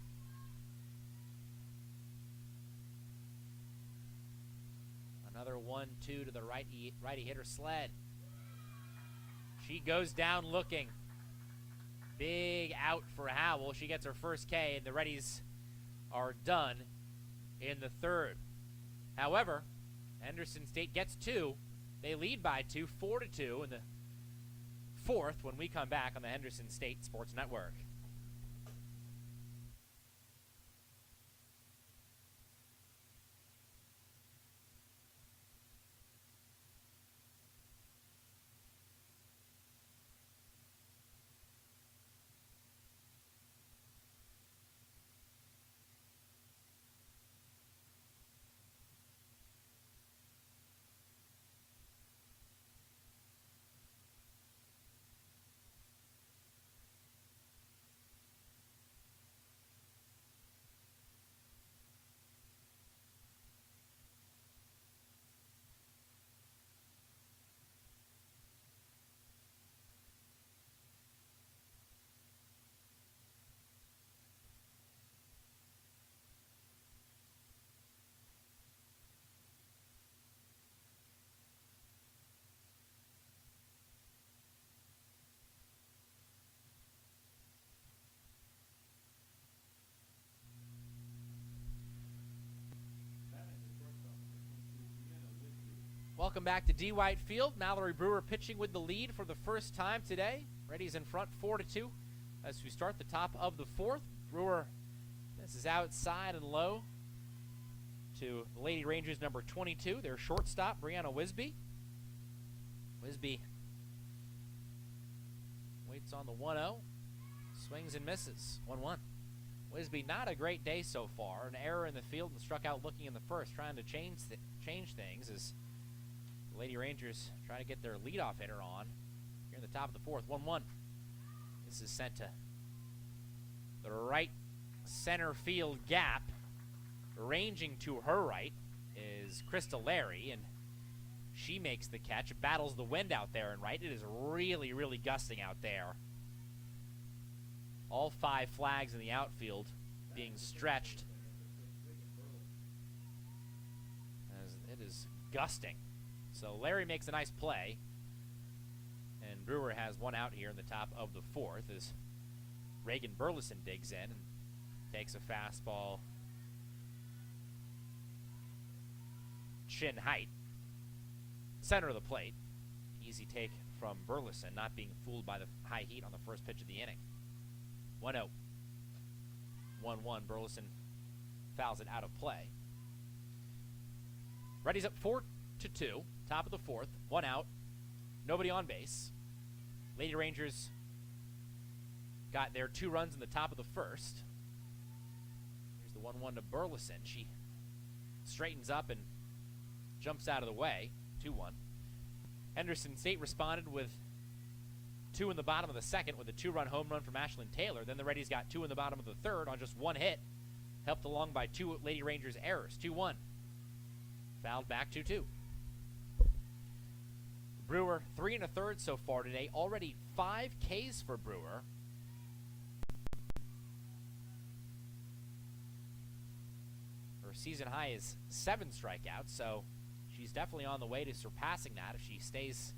Another 1-2 to the righty hitter Sled. She goes down looking. Big out for Howell. She gets her first K, and the Reddies are done in the third. However, Henderson State gets 2. They lead by 2, 4-2 in the fourth when we come back on the Henderson State Sports Network. Welcome back to D. White Field. Mallory Brewer pitching with the lead for the first time today. Reddies in front 4-2 as we start the top of the fourth. Brewer, this is outside and low to the Lady Rangers number 22, their shortstop, Brianna Wisby. Wisby waits on the 1-0, swings and misses, 1-1. Wisby, not a great day so far. An error in the field and struck out looking in the first, trying to change things as the Lady Rangers try to get their leadoff hitter on here in the top of the fourth. 1-1. This is sent to the right center field gap. Ranging to her right is Krista Larry, and she makes the catch, battles the wind out there and right. It is really, really gusting out there. All 5 flags in the outfield being stretched as it is gusting. So Larry makes a nice play, and Brewer has one out here in the top of the fourth as Reagan Burleson digs in and takes a fastball chin height, center of the plate. Easy take from Burleson, not being fooled by the high heat on the first pitch of the inning. 1-0. 1-1. Burleson fouls it out of play. Reddies up 4-2. Top of the fourth. 1 out. Nobody on base. Lady Rangers got their 2 runs in the top of the first. Here's the 1-1 to Burleson. She straightens up and jumps out of the way. 2-1. Henderson State responded with 2 in the bottom of the second with a 2-run home run from Ashlyn Taylor. Then the Reddies got 2 in the bottom of the third on just 1 hit, helped along by 2 Lady Rangers errors. 2-1. Fouled back 2-2. Brewer 3 1/3 so far today. Already 5 Ks for Brewer. Her season high is 7 strikeouts, so she's definitely on the way to surpassing that if she stays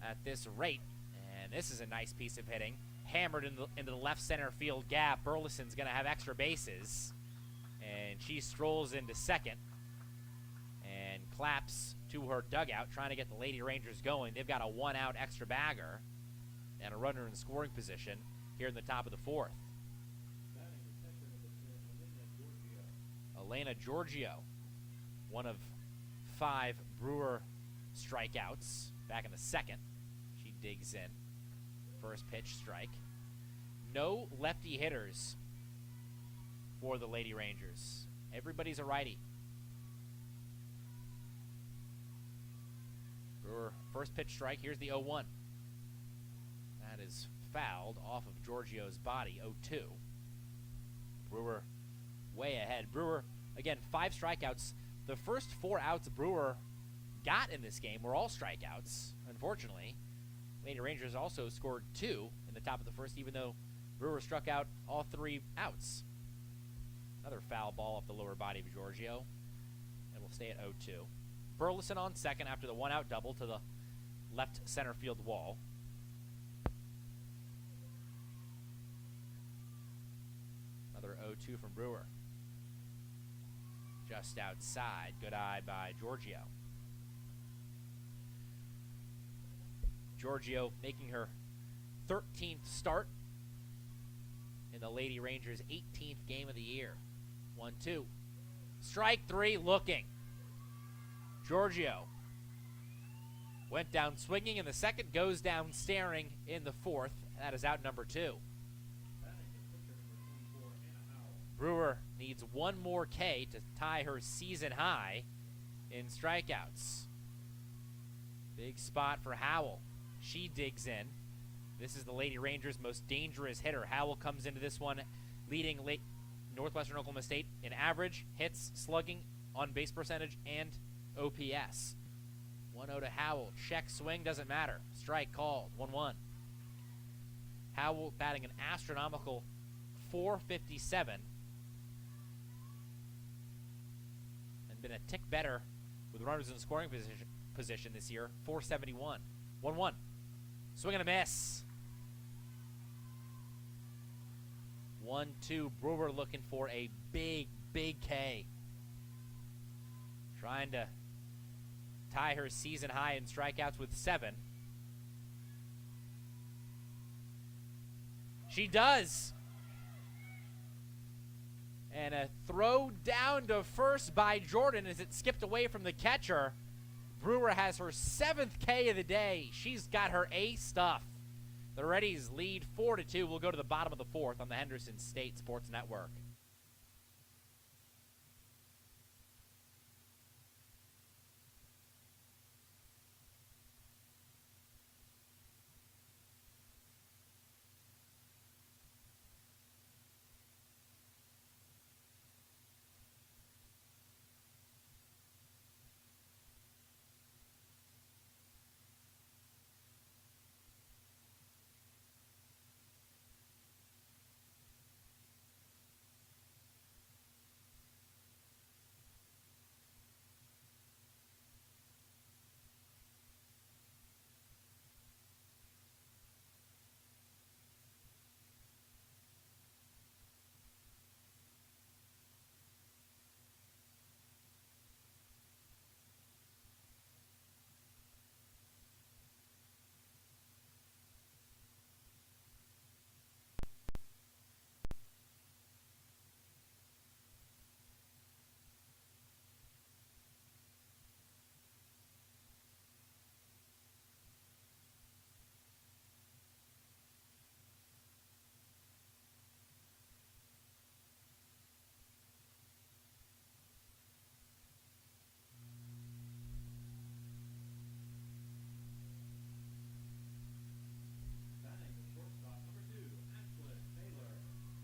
at this rate. And this is a nice piece of hitting. Hammered into the left center field gap. Burleson's going to have extra bases. And she strolls into second and claps to her dugout, trying to get the Lady Rangers going. They've got a 1-out extra bagger and a runner in scoring position here in the top of the fourth. Elena Giorgio, one of 5 Brewer strikeouts back in the second. She digs in. First pitch strike. No lefty hitters for the Lady Rangers. Everybody's a righty. Brewer, first pitch strike. Here's the 0-1. That is fouled off of Giorgio's body. 0-2. Brewer way ahead. Brewer, again, 5 strikeouts. The first 4 outs Brewer got in this game were all strikeouts, unfortunately. Lady Rangers also scored 2 in the top of the first, even though Brewer struck out all 3 outs. Another foul ball off the lower body of Giorgio, and we'll stay at 0-2. Burleson on second after the 1-out double to the left center field wall. Another 0-2 from Brewer. Just outside. Good eye by Giorgio. Giorgio making her 13th start in the Lady Rangers' 18th game of the year. 1-2. Strike 3 looking. Giorgio went down swinging in the second, goes down staring in the fourth. That is out number 2. Brewer needs 1 more K to tie her season high in strikeouts. Big spot for Howell. She digs in. This is the Lady Rangers' most dangerous hitter. Howell comes into this one leading Northwestern Oklahoma State in average, hits, slugging, on-base percentage, and OPS. 1-0 to Howell. Check swing, doesn't matter. Strike called. 1-1. Howell batting an astronomical .457 and been a tick better with runners in scoring position this year. .471. 1-1. Swing and a miss. 1-2. Brewer looking for a big, big K. Trying to tie her season high in strikeouts with 7. She does. And a throw down to first by Jordan as it skipped away from the catcher. Brewer has her 7th K of the day. She's got her A stuff. The Reddies lead 4-2. We'll go to the bottom of the 4th on the Henderson State Sports Network.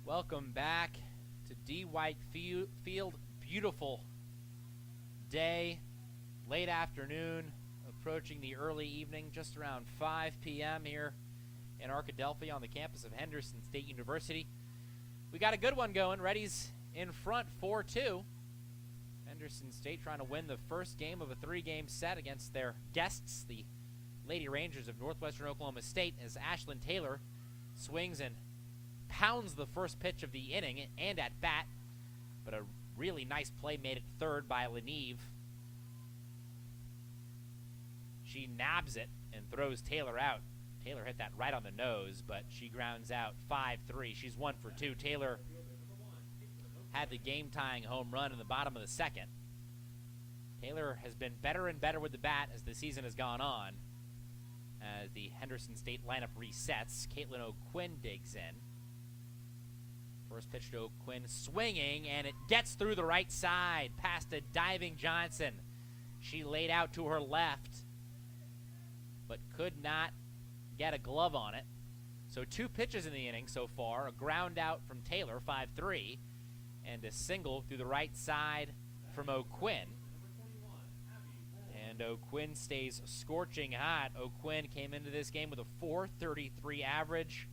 Welcome back to D. White Field. Beautiful day, late afternoon, approaching the early evening, just around 5 p.m. here in Arkadelphia on the campus of Henderson State University. We got a good one going. Reddies in front 4-2. Henderson State trying to win the first game of a 3-game set against their guests, the Lady Rangers of Northwestern Oklahoma State, as Ashlyn Taylor swings and pounds the first pitch of the inning and at bat, but a really nice play made at third by Leneve. She nabs it and throws Taylor out. Taylor hit that right on the nose, but she grounds out 5-3. She's 1 for 2. Taylor had the game-tying home run in the bottom of the second. Taylor has been better and better with the bat as the season has gone on. As the Henderson State lineup resets, Caitlin O'Quinn digs in. First pitch to O'Quinn, swinging, and it gets through the right side, past a diving Johnson. She laid out to her left, but could not get a glove on it. So 2 pitches in the inning so far, a ground out from Taylor, 5-3, and a single through the right side from O'Quinn. And O'Quinn stays scorching hot. O'Quinn came into this game with a .433 average,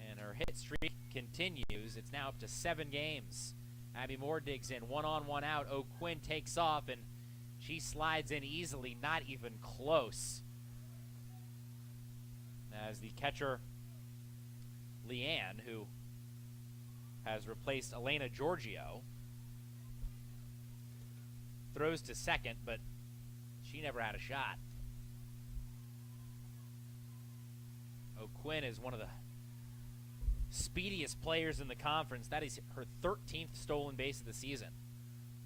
and her hit streak continues. It's now up to 7 games. Abby Moore digs in, 1 on, 1 out. O'Quinn takes off, and she slides in easily, not even close. As the catcher, Leanne, who has replaced Elena Giorgio, throws to second, but she never had a shot. O'Quinn is one of the speediest players in the conference. That is her 13th stolen base of the season.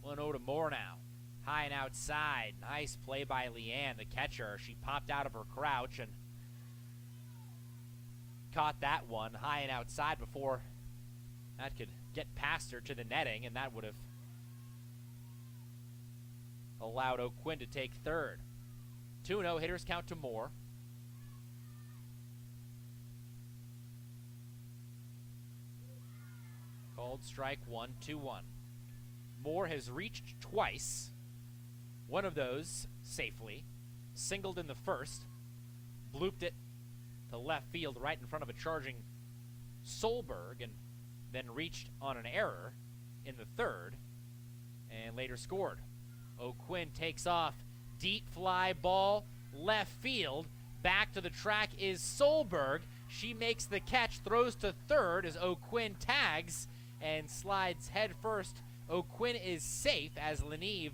1-0 to Moore now. High and outside. Nice play by Leanne, the catcher. She popped out of her crouch and caught that one high and outside before that could get past her to the netting, and that would have allowed O'Quinn to take third. 2-0, hitters count to Moore. Called strike 1, 2-1. Moore has reached twice. One of those safely. Singled in the first. Blooped it to left field right in front of a charging Solberg, and then reached on an error in the third and later scored. O'Quinn takes off. Deep fly ball, left field. Back to the track is Solberg. She makes the catch, throws to third as O'Quinn tags and slides head first. O'Quinn is safe as Leneve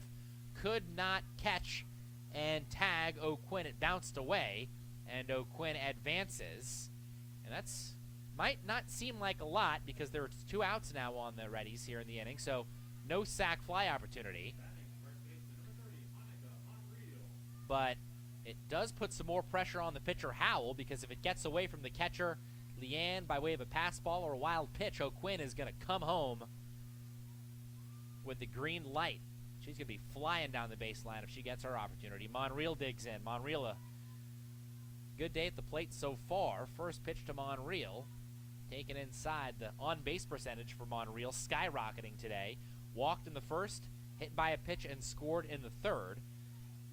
could not catch and tag O'Quinn. It bounced away, and O'Quinn advances. And that's might not seem like a lot because there are 2 outs now on the Reddies here in the inning, so no sac fly opportunity. But it does put some more pressure on the pitcher, Howell, because if it gets away from the catcher, Leanne, by way of a pass ball or a wild pitch, O'Quinn is going to come home with the green light. She's going to be flying down the baseline if she gets her opportunity. Monreal digs in. Monreal, a good day at the plate so far. First pitch to Monreal. Taken inside. The on-base percentage for Monreal skyrocketing today. Walked in the first, hit by a pitch, and scored in the third.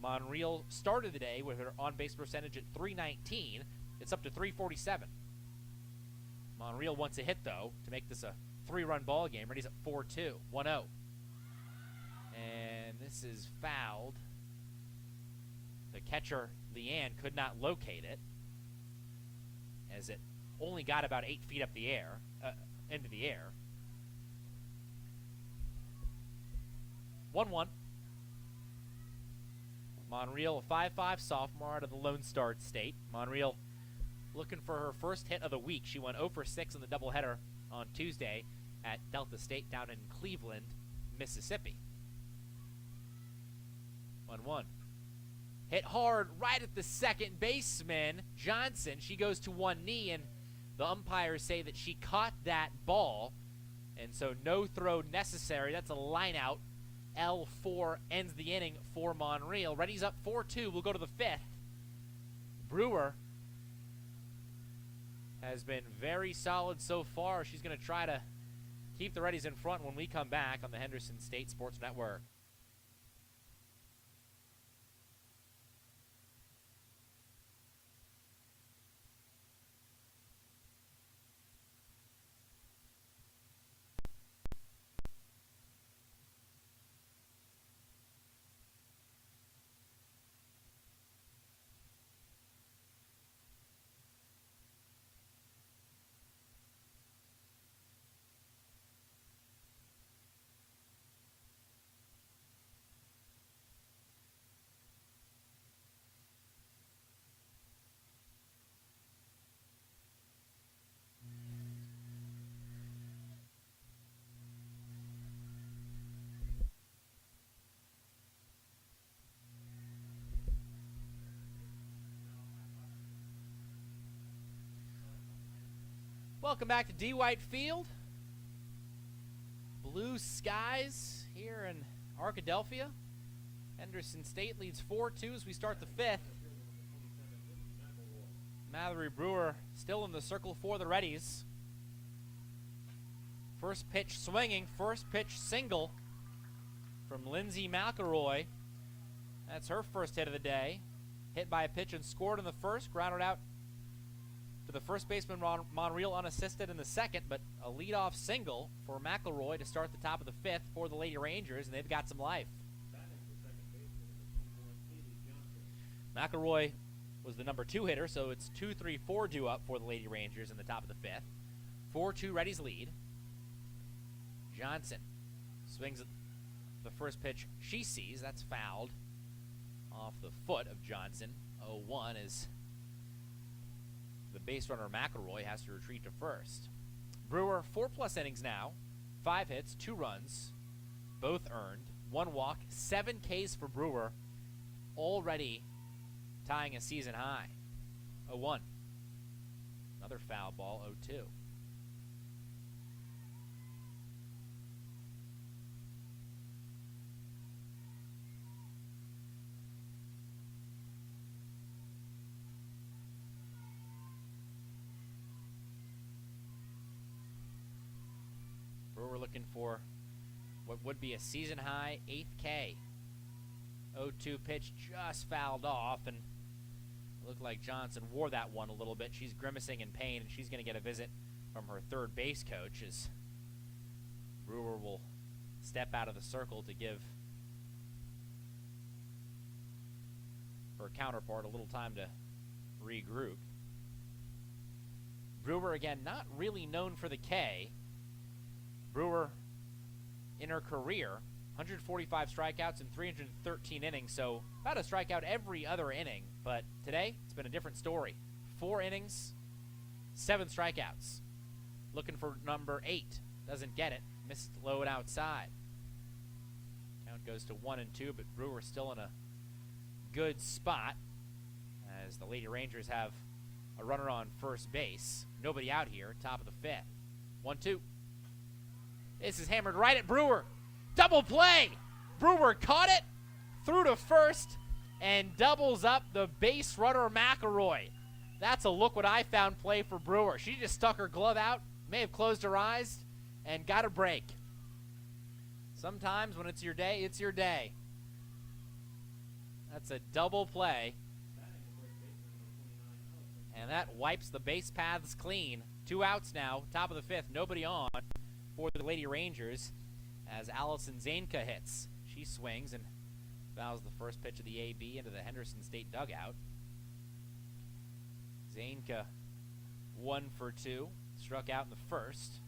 Monreal started the day with her on-base percentage at .319. It's up to .347. Monreal wants a hit, though, to make this a 3-run ball game. Reddies at 4-2, 1-0. And this is fouled. The catcher, Leanne, could not locate it, as it only got about 8 feet up the air, into the air. 1-1. Monreal, a 5'5" sophomore out of the Lone Star State. Monreal looking for her first hit of the week. She went 0 for 6 in the doubleheader on Tuesday at Delta State down in Cleveland, Mississippi. 1-1. Hit hard right at the second baseman, Johnson. She goes to one knee, and the umpires say that she caught that ball, and so no throw necessary. That's a line out. L4 ends the inning for Monreal. Reddies up 4-2. We'll go to the 5th. Brewer has been very solid so far. She's going to try to keep the Reddies in front when we come back on the Henderson State Sports Network. Welcome back to D. White Field. Blue skies here in Arkadelphia. Henderson State leads 4-2 as we start the 5th. Mallory Brewer still in the circle for the Reddies. First pitch swinging, first pitch single from Lindsay McElroy. That's her first hit of the day. Hit by a pitch and scored in the first, grounded out to the first baseman Monreal unassisted in the second, but a leadoff single for McElroy to start the top of the 5th for the Lady Rangers, and they've got some life. McElroy was the number 2 hitter, so it's 2-3-4 due up for the Lady Rangers in the top of the 5th. 4-2 Reddies lead. Johnson swings at the first pitch she sees. That's fouled off the foot of Johnson. 0-1 is the base runner McElroy has to retreat to first. Brewer, 4+ innings now. 5 hits, 2 runs, both earned. 1 walk, 7 Ks for Brewer, already tying a season high. 0-1. Another foul ball, 0-2. Brewer looking for what would be a season-high 8th K. 0-2 pitch just fouled off, and it looked like Johnson wore that one a little bit. She's grimacing in pain, and she's going to get a visit from her third base coach as Brewer will step out of the circle to give her counterpart a little time to regroup. Brewer, again, not really known for the K. Brewer, in her career, 145 strikeouts in 313 innings, so about a strikeout every other inning. But today, it's been a different story. 4 innings, 7 strikeouts. Looking for number 8. Doesn't get it. Missed low and outside. Count goes to 1-2, but Brewer still in a good spot as the Lady Rangers have a runner on first base. Nobody out here, top of the 5th. 1-2. This is hammered right at Brewer. Double play. Brewer caught it, threw to first, and doubles up the base runner McElroy. That's a look what I found play for Brewer. She just stuck her glove out, may have closed her eyes, and got a break. Sometimes when it's your day, it's your day. That's a double play. And that wipes the base paths clean. 2 outs now, top of the 5th, nobody on for the Lady Rangers as Allison Zainka hits. She swings and fouls the first pitch of the AB into the Henderson State dugout. Zainka 1 for 2, struck out in the first,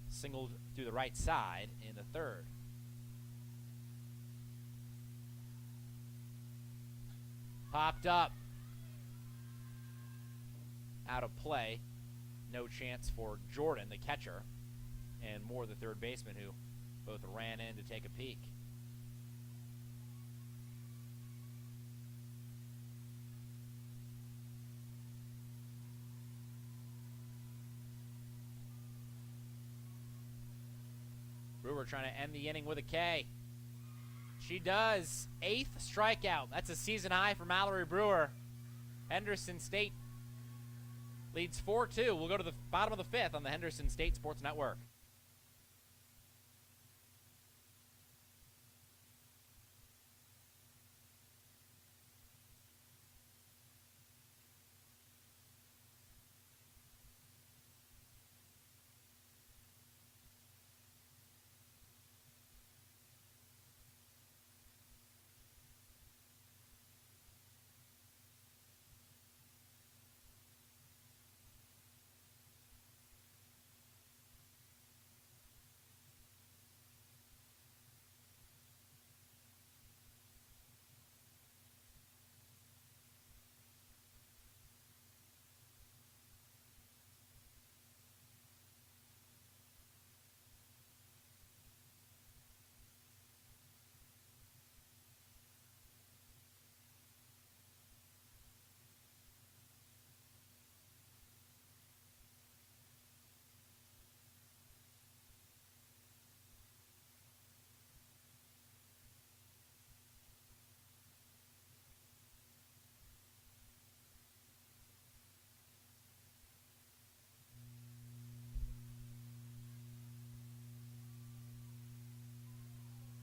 singled through the right side in the third. Popped up. Out of play. No chance for Jordan, the catcher, and Moore, the third baseman, who both ran in to take a peek. Brewer trying to end the inning with a K. She does. 8th strikeout. That's a season high for Mallory Brewer. Henderson State leads 4-2. We'll go to the bottom of the 5th on the Henderson State Sports Network.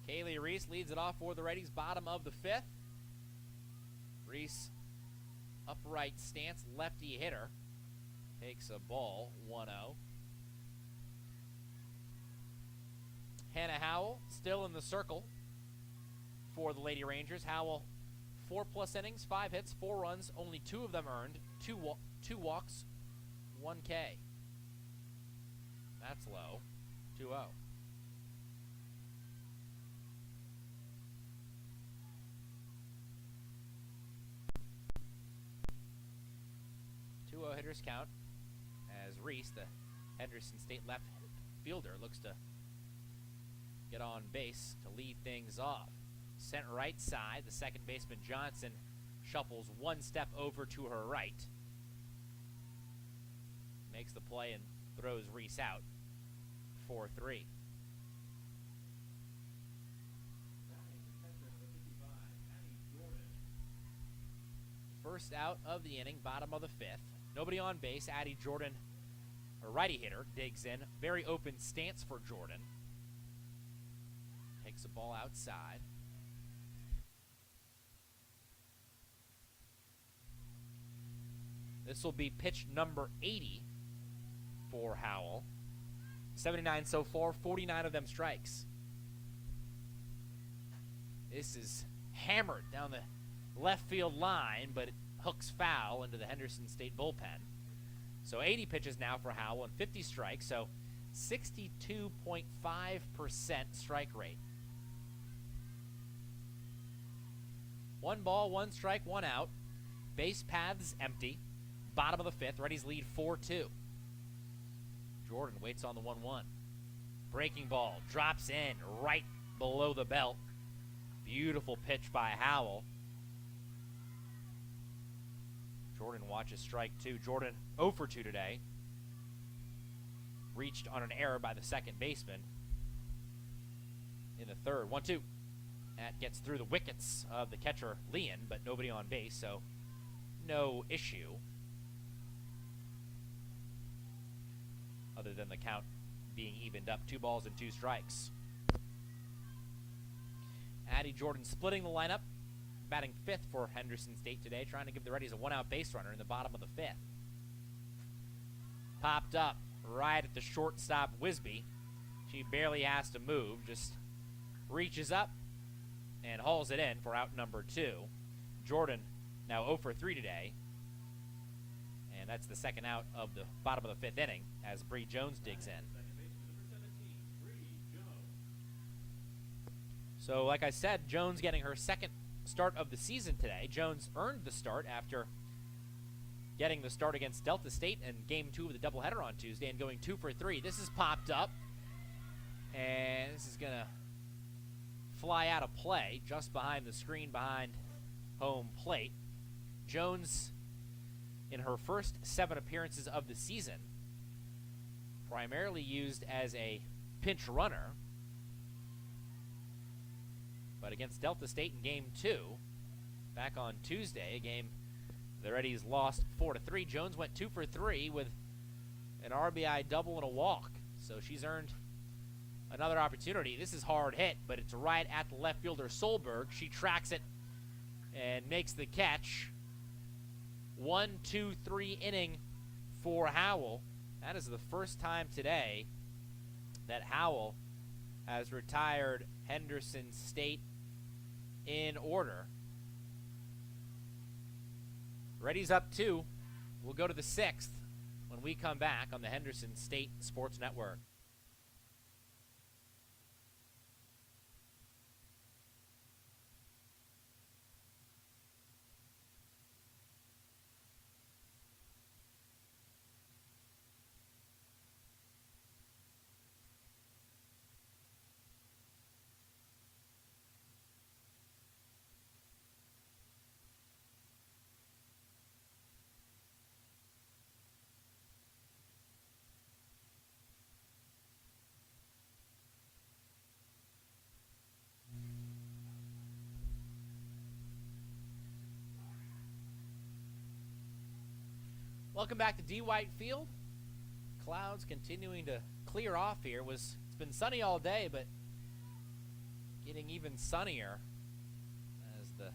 Kaylee Reese leads it off for the Reddies, bottom of the 5th. Reese, upright stance, lefty hitter. Takes a ball, 1-0. Hannah Howell still in the circle for the Lady Rangers. Howell, 4+ innings, 5 hits, 4 runs, only 2 of them earned, 2 walks, 1 K. That's low, 2-0. Hitters count as Reese, the Henderson State left fielder, looks to get on base to lead things off. Sent right side, the second baseman Johnson shuffles 1 step over to her right. Makes the play and throws Reese out. 4-3. First out of the inning, bottom of the 5th. Nobody on base. Addie Jordan, a righty hitter, digs in. Very open stance for Jordan. Takes the ball outside. This will be pitch number 80 for Howell. 79 so far, 49 of them strikes. This is hammered down the left field line, but it hooks foul into the Henderson State bullpen. So 80 pitches now for Howell and 50 strikes. So 62.5% strike rate. 1 ball, 1 strike, 1 out. Base paths empty. Bottom of the 5th. Reddies lead 4-2. Jordan waits on the 1-1. Breaking ball drops in right below the belt. Beautiful pitch by Howell. Jordan watches strike 2. Jordan 0 for 2 today. Reached on an error by the second baseman in the 3rd. 1-2. That gets through the wickets of the catcher, Leon, but nobody on base, so no issue. Other than the count being evened up. 2 balls and 2 strikes. Addie Jordan splitting the lineup. Batting 5th for Henderson State today, trying to give the Reddies a 1-out base runner in the bottom of the 5th. Popped up right at the shortstop, Wisby. She barely has to move, just reaches up and hauls it in for out number 2. Jordan now 0 for 3 today. And that's the second out of the bottom of the 5th inning as Bree Jones digs in. So, like I said, Jones getting her second start of the season today. Jones earned the start after getting the start against Delta State in Game 2 of the doubleheader on Tuesday and going 2 for 3. This is popped up, and this is going to fly out of play just behind the screen behind home plate. Jones, in her first 7 appearances of the season, primarily used as a pinch runner. But against Delta State in Game 2, back on Tuesday, a game the Reddies lost 4-3, Jones went 2 for 3 with an RBI double and a walk. So she's earned another opportunity. This is hard hit, but it's right at the left fielder, Solberg. She tracks it and makes the catch. 1-2-3 inning for Howell. That is the first time today that Howell has retired Henderson State in order. Reddies up 2. We'll go to the 6th when we come back on the Henderson State Sports Network. Welcome back to D. White Field. Clouds continuing to clear off here. It's been sunny all day, but getting even sunnier as the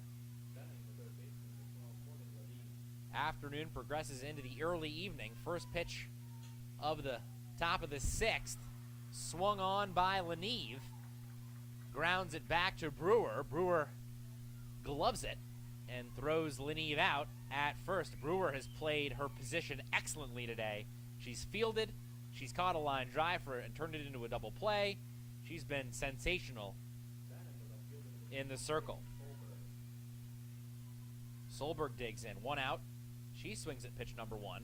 afternoon progresses into the early evening. First pitch of the top of the 6th, swung on by Leneve. Grounds it back to Brewer. Brewer gloves it and throws Leneve out at first. Brewer has played her position excellently today. She's fielded, she's caught a line drive for it and turned it into a double play. She's been sensational in the circle. Solberg digs in, 1 out. She swings at pitch number 1.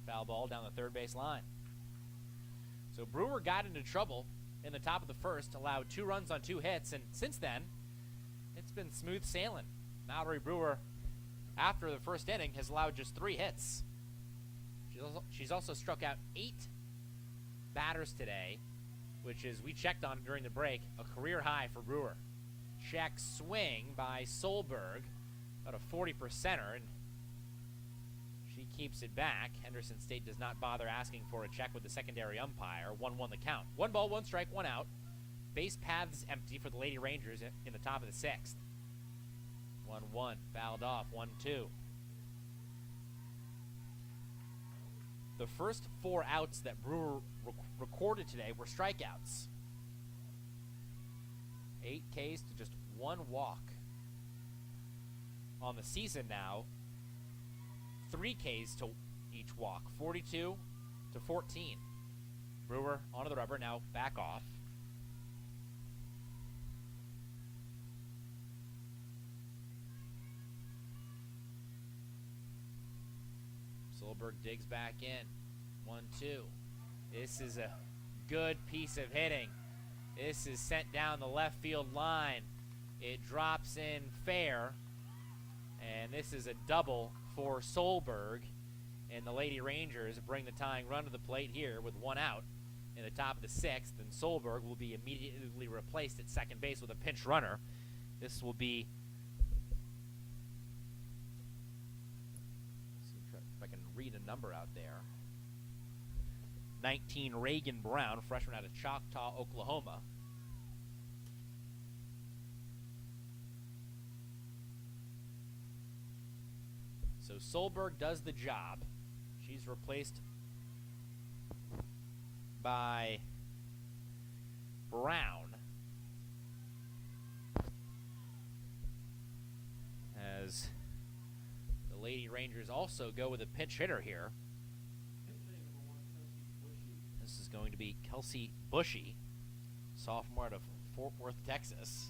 Foul ball down the third base line. So Brewer got into trouble in the top of the 1st, allowed 2 runs on 2 hits, and since then, it's been smooth sailing. Mallory Brewer, after the 1st inning, has allowed just 3 hits. She's also struck out 8 batters today, which is, we checked on it during the break, a career high for Brewer. Check swing by Solberg, about a 40%er, and she keeps it back. Henderson State does not bother asking for a check with the secondary umpire. 1-1 the count. 1 ball, 1 strike, 1 out. Base paths empty for the Lady Rangers in the top of the 6th. 1-1, fouled off, 1-2. The first 4 outs that Brewer recorded today were strikeouts. 8 Ks to just 1 walk. On the season now, 3 Ks to each walk, 42 to 14. Brewer onto the rubber, now back off. Solberg digs back in. 1-2. This is a good piece of hitting. This is sent down the left field line. It drops in fair. And this is a double for Solberg. And the Lady Rangers bring the tying run to the plate here with one out in the top of the sixth. And Solberg will be immediately replaced at second base with a pinch runner. This will be, let's see if I can read a number out there. 19, Reagan Brown, freshman out of Choctaw, Oklahoma. So Solberg does the job. She's replaced by Brown. As the Lady Rangers also go with a pinch hitter here. This is going to be Kelsey Bushy, sophomore out of Fort Worth, Texas.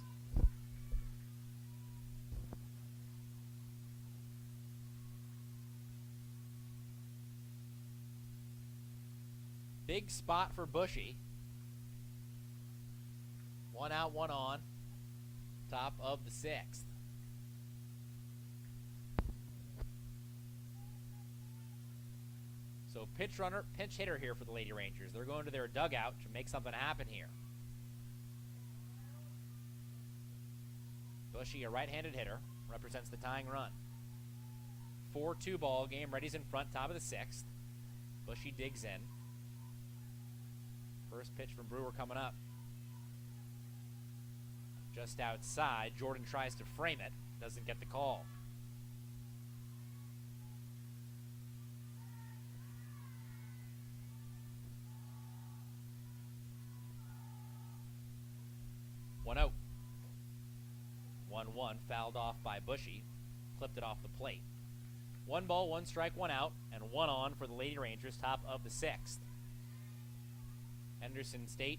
Big spot for Bushy. One out, one on. Top of the sixth. So pinch runner, pinch hitter here for the Lady Rangers. They're going to their dugout to make something happen here. Bushy, a right-handed hitter, represents the tying run. 4-2 ball game. Reddies in front, top of the sixth. Bushy digs in. First pitch from Brewer coming up. Just outside. Jordan tries to frame it. Doesn't get the call. One out. 1-1. Fouled off by Bushy. Clipped it off the plate. 1 ball, 1 strike, 1 out, and 1 on for the Lady Rangers, top of the sixth. Henderson State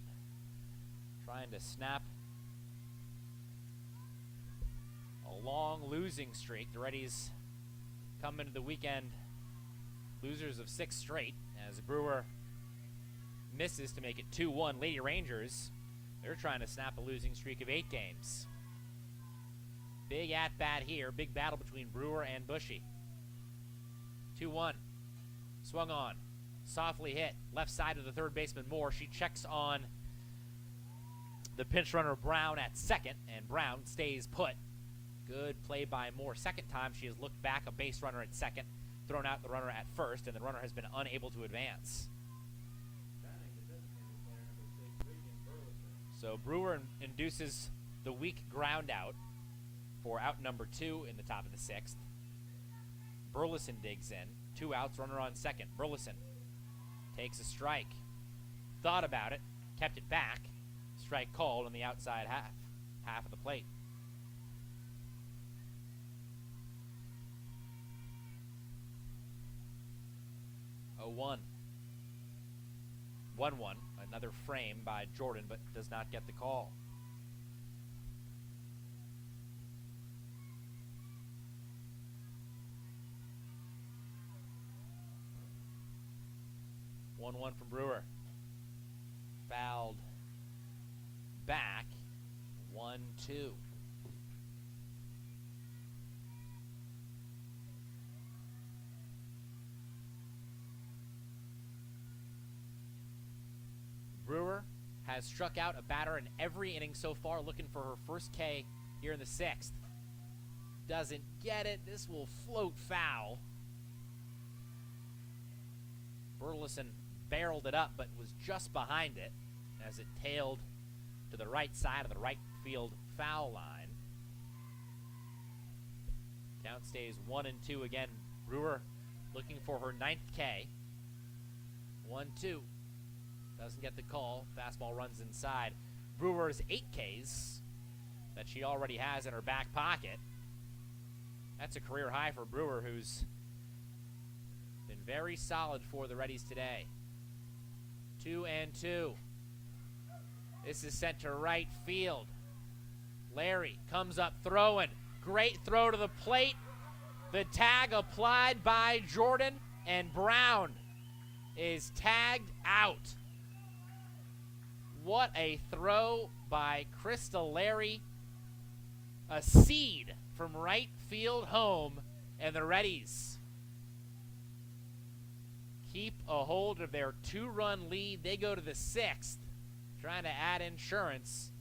trying to snap a long losing streak. The Reddies come into the weekend losers of 6 straight as Brewer misses to make it 2-1. Lady Rangers, they're trying to snap a losing streak of 8 games. Big at-bat here. Big battle between Brewer and Bushy. 2-1. Swung on. Softly hit. Left side of the third baseman Moore. She checks on the pinch runner Brown at second, and Brown stays put. Good play by Moore. Second time she has looked back, a base runner at second, thrown out the runner at first, and the runner has been unable to advance. So Brewer induces the weak ground out for out number 2 in the top of the sixth. Burleson digs in. 2 outs, runner on second. Burleson takes a strike. Thought about it, kept it back. Strike called on the outside half of the plate. Oh, 1. 1-1. Another frame by Jordan, but does not get the call. One from Brewer. Fouled back. 1-2. Brewer has struck out a batter in every inning so far, looking for her first K here in the sixth. Doesn't get it. This will float foul. Burleson barreled it up, but was just behind it as it tailed to the right side of the right field foul line. Count stays 1-2 again. Brewer looking for her 9th K. 1-2. Doesn't get the call. Fastball runs inside. Brewer's 8 Ks that she already has in her back pocket. That's a career high for Brewer, who's been very solid for the Reddies today. 2-2. This is sent to right field. Larry comes up throwing. Great throw to the plate. The tag applied by Jordan, and Brown is tagged out. What a throw by Krista Larry. A seed from right field home, and the Reddies keep a hold of their 2-run lead. They go to the 6th, trying to add insurance.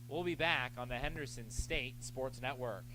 We'll be back on the Henderson State Sports Network.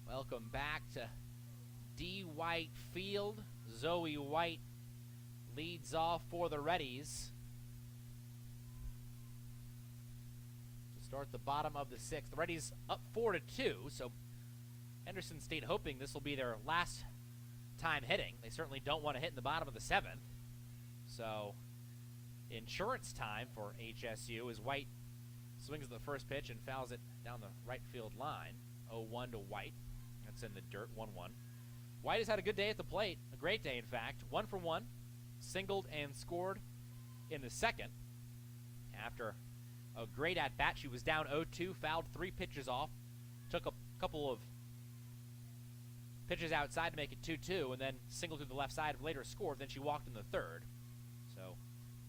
Welcome back to D. White Field. Zoe White leads off for the Reddies to start the bottom of the 6th. The Reddies up 4-2, so Henderson State hoping this will be their last time hitting. They certainly don't want to hit in the bottom of the 7th. So insurance time for HSU as White swings the first pitch and fouls it down the right field line. 0-1 to White. That's in the dirt, 1-1. White has had a good day at the plate, a great day, in fact. 1 for 1, singled and scored in the 2nd. After a great at-bat, she was down 0-2, fouled 3 pitches off, took a couple of pitches outside to make it 2-2, and then singled to the left side, later scored, then she walked in the 3rd. So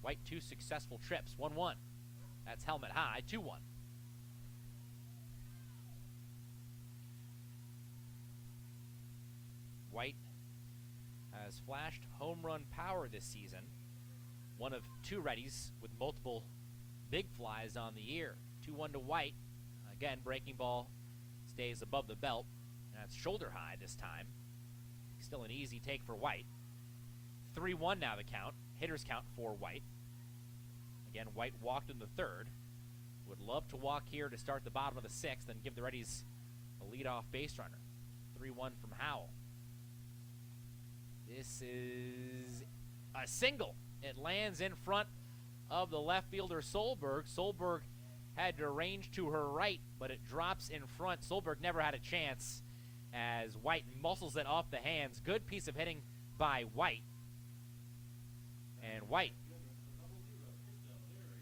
White 2 successful trips, 1-1. That's helmet high, 2-1. White has flashed home run power this season. One of 2 Reddies with multiple big flies on the year. 2-1 to White. Again, breaking ball stays above the belt. And that's shoulder high this time. Still an easy take for White. 3-1 now the count. Hitters count for White. Again, White walked in the 3rd. Would love to walk here to start the bottom of the 6th and give the Reddies a leadoff base runner. 3-1 from Howell. This is a single. It lands in front of the left fielder, Solberg. Solberg had to range to her right, but it drops in front. Solberg never had a chance as White muscles it off the hands. Good piece of hitting by White. And White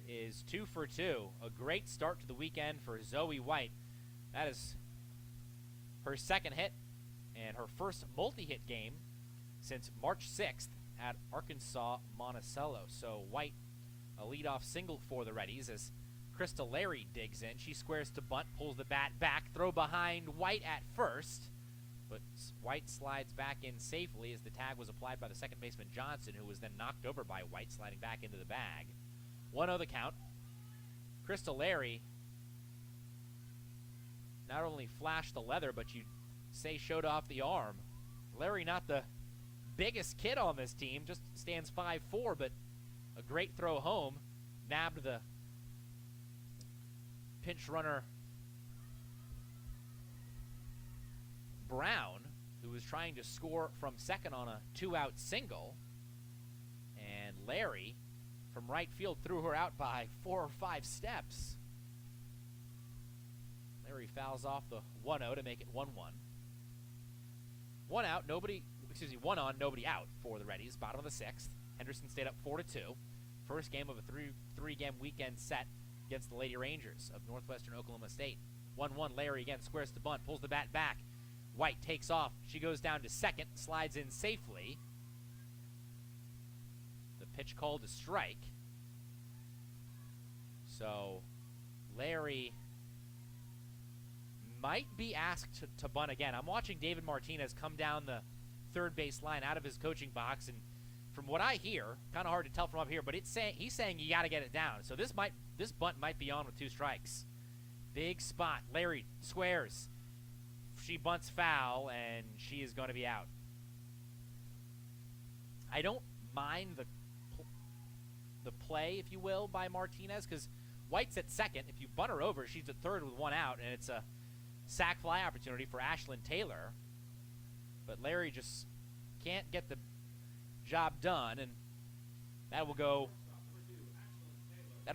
is 2 for 2. A great start to the weekend for Zoe White. That is her 2nd hit and her first multi-hit game since March 6th at Arkansas Monticello. So White, a leadoff single for the Reddies as Krista Larry digs in. She squares to bunt, pulls the bat back, throw behind White at first. But White slides back in safely as the tag was applied by the second baseman Johnson, who was then knocked over by White, sliding back into the bag. 1-0 the count. Krista Larry not only flashed the leather, but you'd say showed off the arm. Larry, not the biggest kid on this team, just stands 5'4", but a great throw home. Nabbed the pinch runner Brown, who was trying to score from second on a 2-out single. And Larry, from right field, threw her out by 4 or 5 steps. Larry fouls off the 1-0 to make it 1-1. 1 out, one on, nobody out for the Reddies. Bottom of the 6th. Henderson stayed up 4-2. First game of a three-game weekend set against the Lady Rangers of Northwestern Oklahoma State. 1-1, Larry again squares the bunt, pulls the bat back. White takes off. She goes down to second, slides in safely. The pitch called a strike. So Larry might be asked to bunt again. I'm watching David Martinez come down the third base line out of his coaching box, and from what I hear, kind of hard to tell from up here, but he's saying you got to get it down. So this bunt might be on with 2 strikes. Big spot. Larry squares. She bunts foul, and she is going to be out. I don't mind the play, if you will, by Martinez, because White's at second. If you bunt her over, she's at third with 1 out, and it's a sac fly opportunity for Ashlyn Taylor. But Larry just can't get the job done, and that'll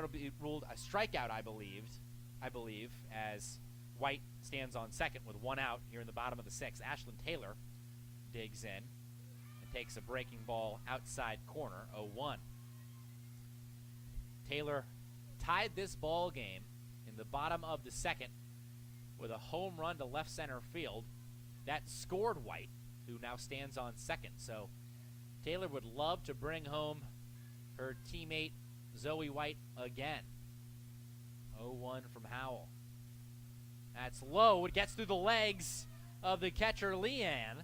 be ruled a strikeout, I believe, as White stands on second with 1 out here in the bottom of the 6th. Ashlyn Taylor digs in and takes a breaking ball outside corner, 0-1. Taylor tied this ball game in the bottom of the 2nd with a home run to left center field that scored White, who now stands on second. So Taylor would love to bring home her teammate Zoe White again. 0-1 from Howell. That's low. It gets through the legs of the catcher, Leanne,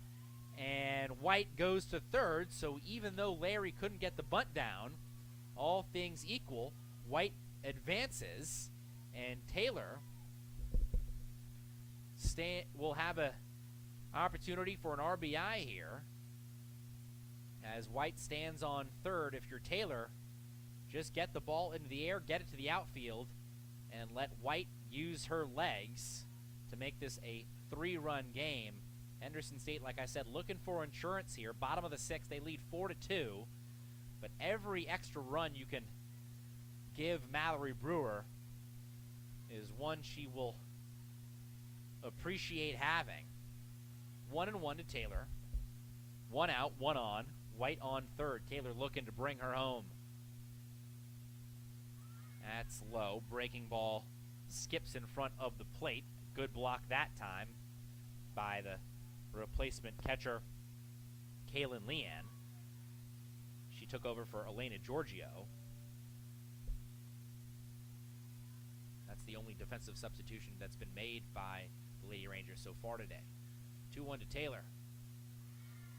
and White goes to third. So even though Larry couldn't get the bunt down, all things equal, White advances, and Taylor will have an opportunity for an RBI here as White stands on third. If you're Taylor, just get the ball into the air, get it to the outfield, and let White use her legs to make this a 3-run game. Henderson State, like I said, looking for insurance here. Bottom of the 6th, they lead 4-2. But every extra run you can give Mallory Brewer is one she will appreciate having. 1-1 to Taylor. 1 out, 1 on. White on third. Taylor looking to bring her home. That's low. Breaking ball skips in front of the plate. Good block that time by the replacement catcher, Kaylin Leanne. She took over for Elena Giorgio. That's the only defensive substitution that's been made by the Lady Rangers so far today. 2-1 to Taylor.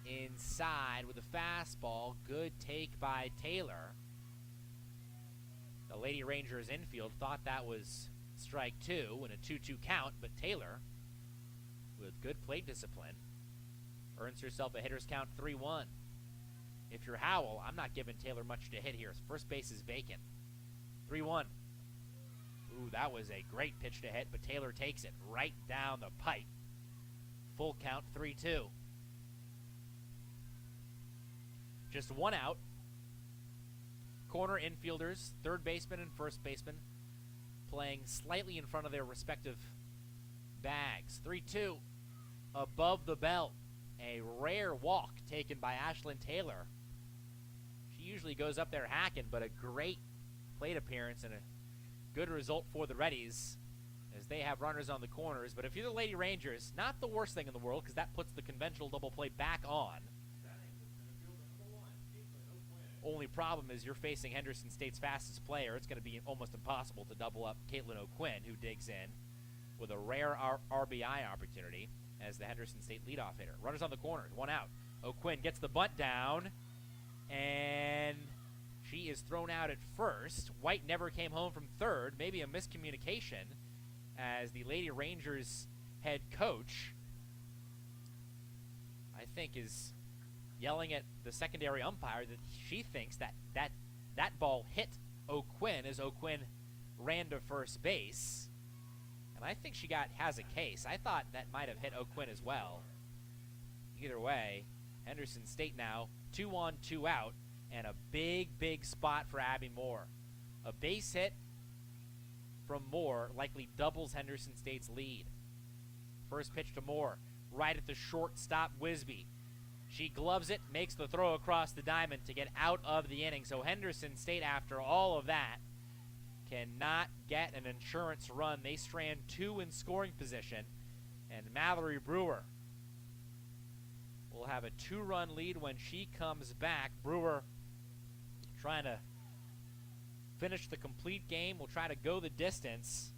Inside with a fastball. Good take by Taylor. The Lady Rangers infield thought that was strike 2 and a 2-2 count, but Taylor, with good plate discipline, earns herself a hitter's count, 3-1. If you're Howell, I'm not giving Taylor much to hit here. First base is vacant. 3-1. Ooh, that was a great pitch to hit, but Taylor takes it right down the pipe. Full count, 3-2. Just 1 out. Corner infielders, third baseman and first baseman, playing slightly in front of their respective bags. 3-2. Above the belt. A rare walk taken by Ashlyn Taylor. She usually goes up there hacking, but a great plate appearance and a good result for the Reddies as they have runners on the corners. But if you're the Lady Rangers, not the worst thing in the world, because that puts the conventional double play back on. Only problem is you're facing Henderson State's fastest player. It's going to be almost impossible to double up Caitlin O'Quinn, who digs in with a rare RBI opportunity as the Henderson State leadoff hitter. Runners on the corners, 1 out. O'Quinn gets the bunt down, and she is thrown out at first. White never came home from third. Maybe a miscommunication as the Lady Rangers head coach, I think, is yelling at the secondary umpire that she thinks that ball hit O'Quinn as O'Quinn ran to first base. And I think she has a case. I thought that might have hit O'Quinn as well. Either way, Henderson State now 2 on, 2 out, and a big, big spot for Abby Moore. A base hit from Moore likely doubles Henderson State's lead. First pitch to Moore, right at the shortstop Wisby. She gloves it, makes the throw across the diamond to get out of the inning. So Henderson State, after all of that, cannot get an insurance run. They strand 2 in scoring position, and Mallory Brewer will have a 2-run lead when she comes back. Brewer trying to finish the complete game, will try to go the distance,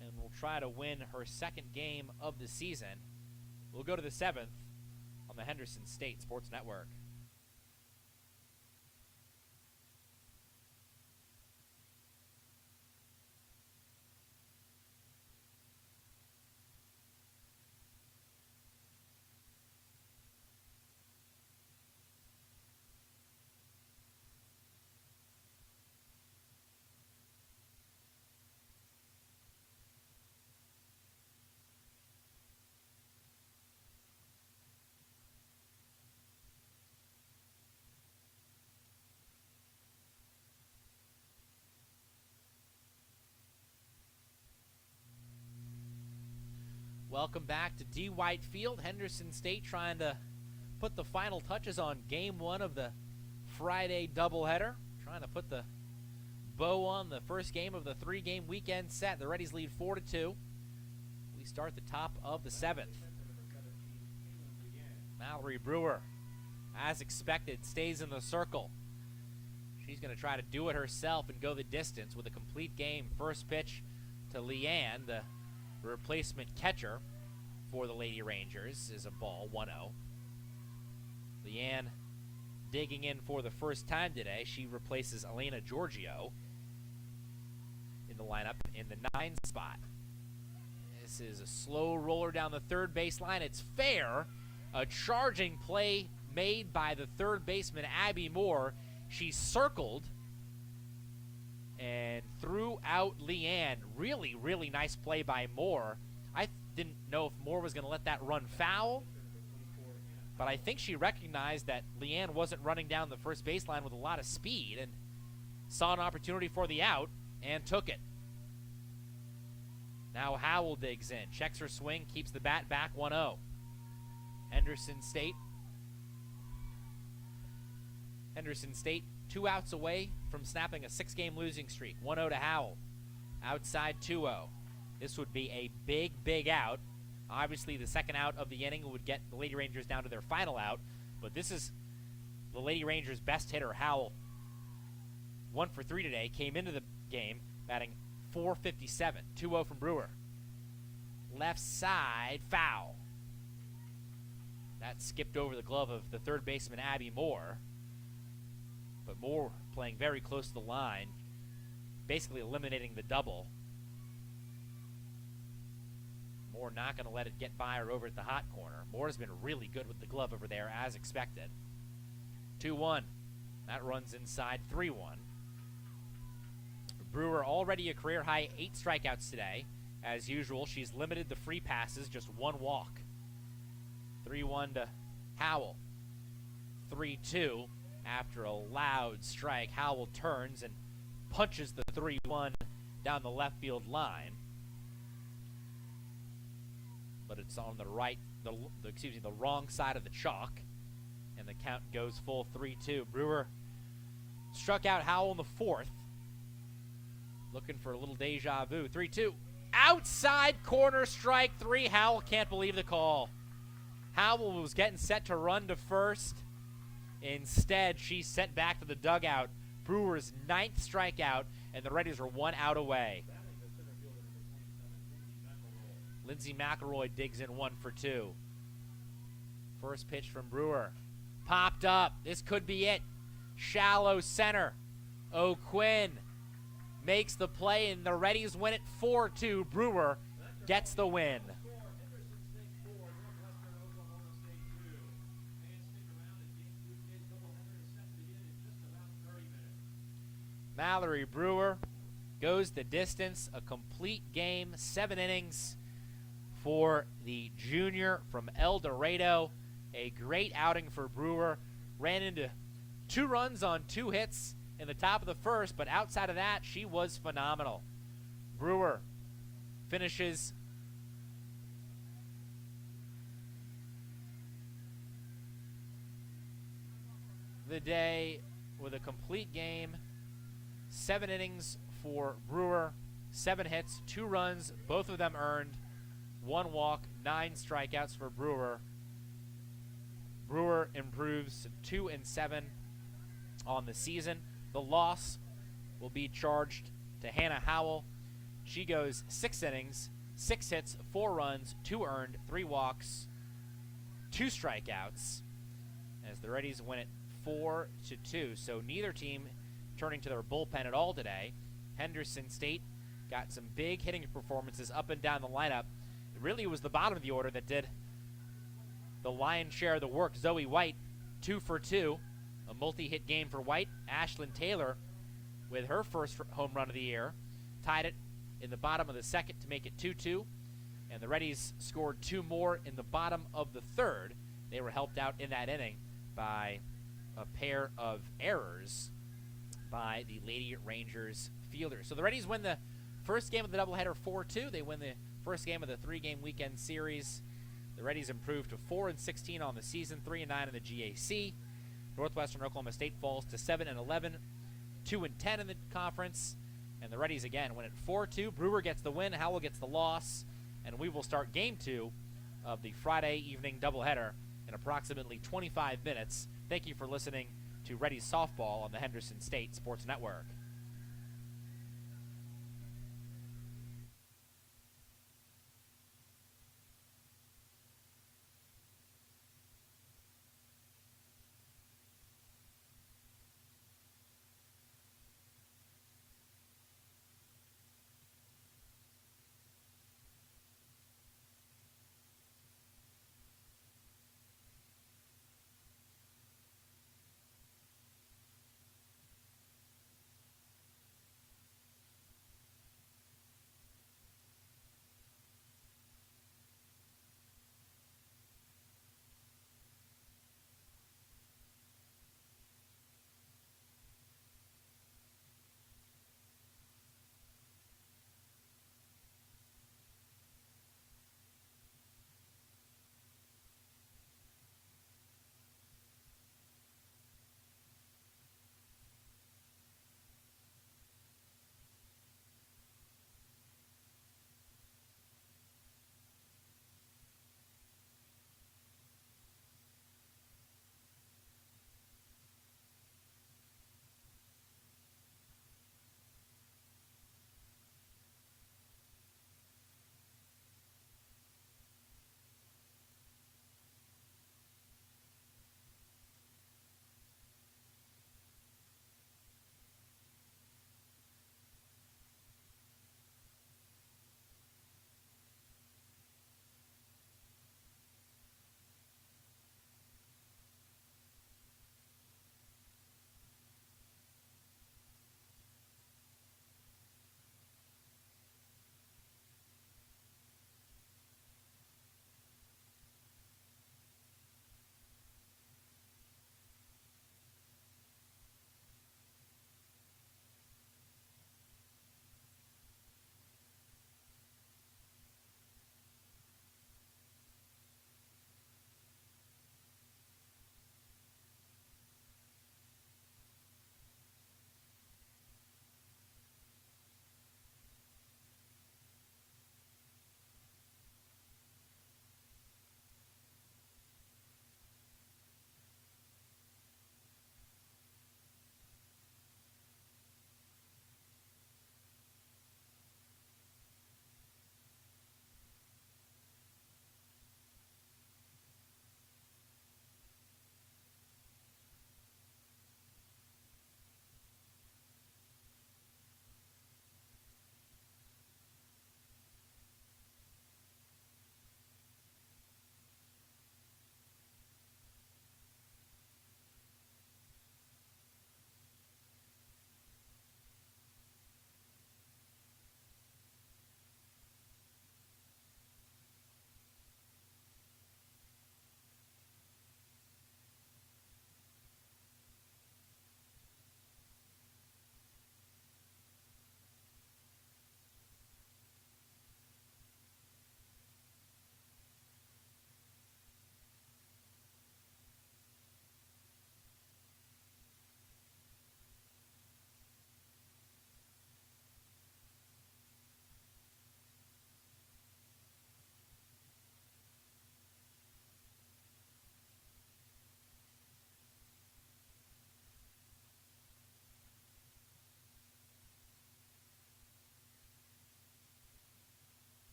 and will try to win her 2nd game of the season. We'll go to the 7th on the Henderson State Sports Network. Welcome back to D. White Field. Henderson State trying to put the final touches on Game 1 of the Friday doubleheader. Trying to put the bow on the first game of the 3-game weekend set. The Reddies lead 4-2. We start the top of the 7th. Mallory Brewer, as expected, stays in the circle. She's going to try to do it herself and go the distance with a complete game. First pitch to Leanne, the replacement catcher for the Lady Rangers, is a ball, 1-0. Leanne digging in for the first time today. She replaces Elena Giorgio in the lineup in the 9 spot. This is a slow roller down the third baseline. It's fair. A charging play made by the third baseman, Abby Moore. She circled and threw out Leanne. Really, really nice play by Moore. I didn't know if Moore was going to let that run foul, but I think she recognized that Leanne wasn't running down the first baseline with a lot of speed and saw an opportunity for the out and took it. Now Howell digs in, checks her swing, keeps the bat back, 1-0. Henderson State 2 outs away from snapping a 6-game losing streak. 1-0 to Howell. Outside 2-0. This would be a big, big out. Obviously, the second out of the inning would get the Lady Rangers down to their final out, but this is the Lady Rangers' best hitter, Howell. 1 for 3 today. Came into the game batting .457. 2-0 from Brewer. Left side, foul. That skipped over the glove of the third baseman, Abby Moore. But Moore playing very close to the line, basically eliminating the double. Moore not going to let it get by her over at the hot corner. Moore's been really good with the glove over there, as expected. 2-1. That runs inside, 3-1. Brewer already a career-high 8 strikeouts today. As usual, she's limited the free passes, just 1 walk. 3-1 to Howell. 3-2. After a loud strike, Howell turns and punches the 3-1 down the left field line. But it's on the the wrong side of the chalk, and the count goes full 3-2. Brewer struck out Howell in the 4th. Looking for a little deja vu. 3-2. Outside corner, strike 3. Howell can't believe the call. Howell was getting set to run to first. Instead, she's sent back to the dugout. Brewer's 9th strikeout, and the Reddies are 1 out away. Lindsey McElroy digs in 1 for 2. First pitch from Brewer. Popped up. This could be it. Shallow center. O'Quinn makes the play, and the Reddies win it 4-2. Brewer gets the win. Mallory Brewer goes the distance, a complete game, 7 innings for the junior from El Dorado. A great outing for Brewer. Ran into 2 runs on 2 hits in the top of the first, but outside of that, she was phenomenal. Brewer finishes the day with a complete game, 7 innings for Brewer. 7 hits, 2 runs, both of them earned. 1 walk, 9 strikeouts for Brewer. Brewer improves to 2-7 on the season. The loss will be charged to Hannah Howell. She goes 6 innings, 6 hits, 4 runs, 2 earned, 3 walks, 2 strikeouts, as the Reddies win it 4-2. So neither team turning to their bullpen at all today. Henderson State got some big hitting performances up and down the lineup. It really was the bottom of the order that did the lion's share of the work. Zoe White, 2 for 2, a multi-hit game for White. Ashlyn Taylor, with her first home run of the year, tied it in the bottom of the second to make it 2-2. And the Reddies scored 2 more in the bottom of the third. They were helped out in that inning by a pair of errors by the Lady Rangers fielders. So the Reddies win the first game of the doubleheader 4-2. They win the first game of the 3-game weekend series. The Reddies improved to 4-16 on the season, 3-9 in the GAC. Northwestern Oklahoma State falls to 7-11, 2-10 in the conference. And the Reddies again win it 4-2. Brewer gets the win, Howell gets the loss, and we will start game 2 of the Friday evening doubleheader in approximately 25 minutes. Thank you for listening to Reddies Softball on the Henderson State Sports Network.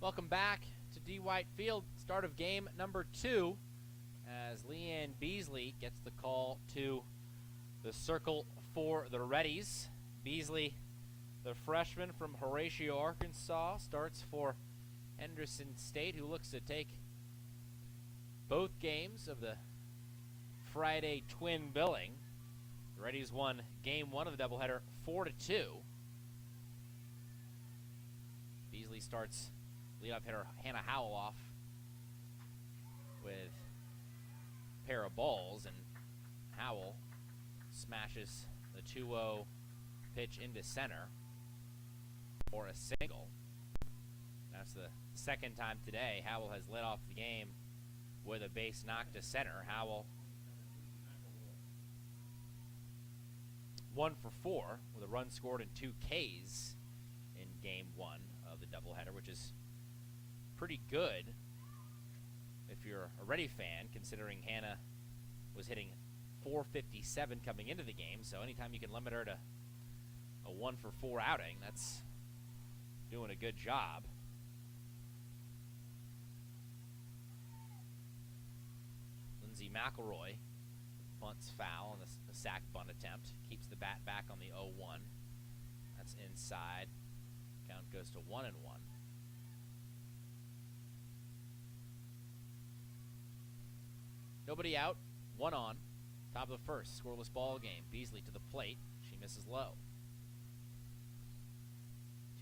Welcome back to D. White Field. Start of game number 2 as Leanne Beasley gets the call to the circle for the Reddies. Beasley, the freshman from Horatio, Arkansas, starts for Henderson State, who looks to take both games of the Friday twin billing. The Reddies won game 1 of the doubleheader 4-2. Beasley starts leadoff hitter Hannah Howell off with a pair of balls, and Howell smashes the 2-0 pitch into center for a single. That's the second time today Howell has led off the game with a base knock to center. Howell 1 for 4 with a run scored and 2 Ks in game 1 of the doubleheader, which is pretty good if you're a Reddy fan, considering Hannah was hitting .457 coming into the game. So anytime you can limit her to a 1 for 4 outing, that's doing a good job. Lindsay McElroy bunts foul on the sac bunt attempt, keeps the bat back on the 0-1. That's inside. Count goes to 1-1. Nobody out, 1 on. Top of the first, scoreless ball game. Beasley to the plate. She misses low.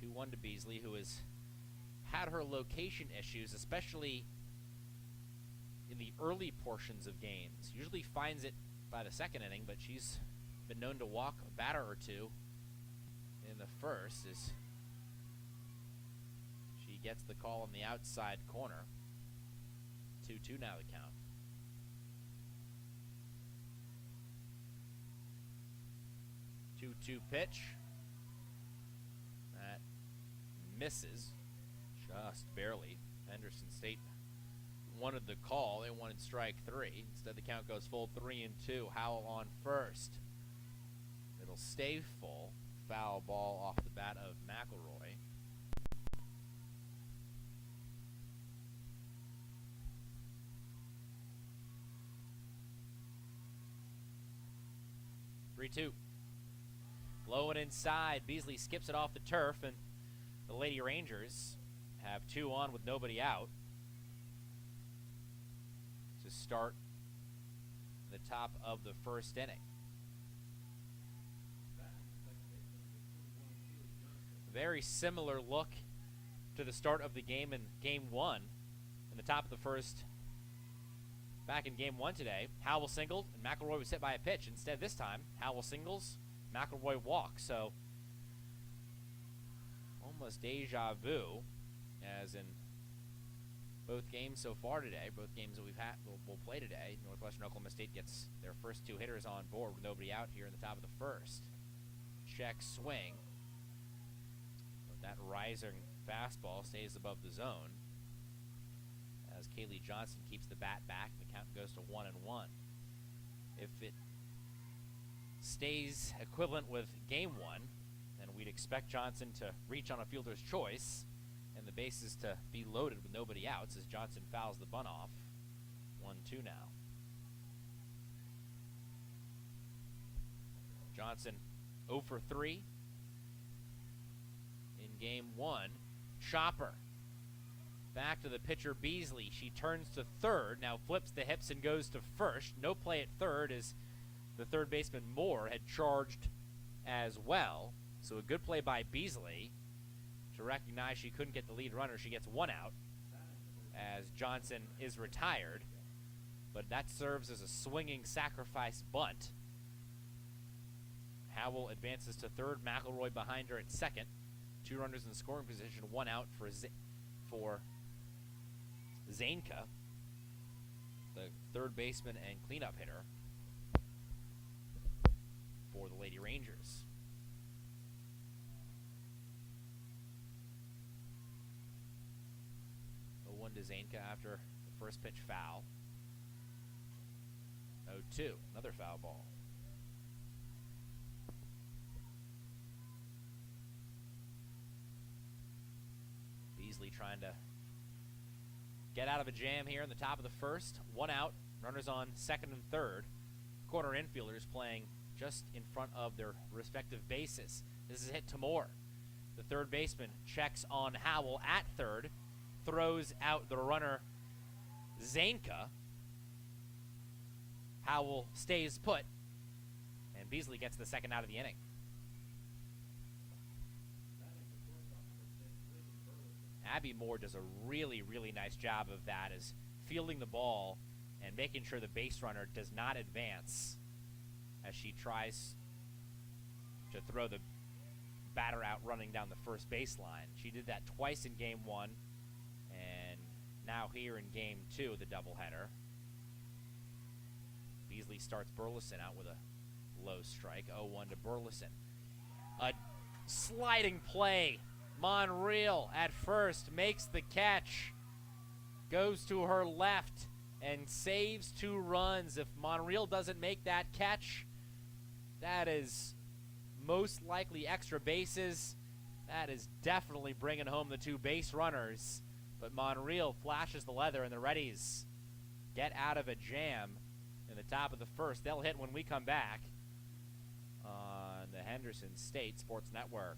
2-1 to Beasley, who has had her location issues, especially in the early portions of games. Usually finds it by the second inning, but she's been known to walk a batter or two in the first as she gets the call on the outside corner. 2-2 now the count. 2-2 pitch. That misses just barely. Henderson State wanted the call. They wanted strike 3. Instead, the count goes full 3-2. Howell on first. It'll stay full. Foul ball off the bat of McElroy. Three-two. Low and inside. Beasley skips it off the turf, and the Lady Rangers have 2 on with nobody out to start the top of the first inning. Very similar look to the start of the game in game 1. In the top of the first, back in game 1 today, Howell singled and McElroy was hit by a pitch. Instead, this time, Howell singles, McElroy walks. So almost deja vu, as in both games so far today, both games that we'll play today. Northwestern Oklahoma State gets their first 2 hitters on board with nobody out here in the top of the first. Check swing. But that rising fastball stays above the zone as Kaylee Johnson keeps the bat back, and the count goes to 1-1. If it stays equivalent with game 1, then we'd expect Johnson to reach on a fielder's choice and the bases to be loaded with nobody outs as Johnson fouls the bunt off. 1-2 now. Johnson 0 for 3 in game 1. Chopper back to the pitcher Beasley. She turns to third, now flips the hips and goes to first. No play at third as the third baseman Moore had charged as well. So a good play by Beasley to recognize she couldn't get the lead runner. She gets 1 out as Johnson is retired, but that serves as a swinging sacrifice bunt. Howell advances to third, McElroy behind her at second. 2 runners in scoring position, 1 out for Zainka, the third baseman and cleanup hitter for the Lady Rangers. 0-1 to Zainka after the first pitch foul. 0-2, another foul ball. Beasley trying to get out of a jam here in the top of the first. One out, runners on second and third. Corner infielders playing just in front of their respective bases. This is hit to Moore. The third baseman checks on Howell at third, throws out the runner Zanka. Howell stays put, and Beasley gets the second out of the inning. Abby Moore does a really, really nice job of that, is fielding the ball and making sure the base runner does not advance as she tries to throw the batter out running down the first baseline. She did that twice in game one, and now here in game two of the doubleheader. Beasley starts Burleson out with a low strike, 0-1 to Burleson. A sliding play. Monreal at first makes the catch, goes to her left and saves 2 runs. If Monreal doesn't make that catch, that is most likely extra bases. That is definitely bringing home the 2 base runners. But Monreal flashes the leather, and the Reddies get out of a jam in the top of the first. They'll hit when we come back on the Henderson State Sports Network.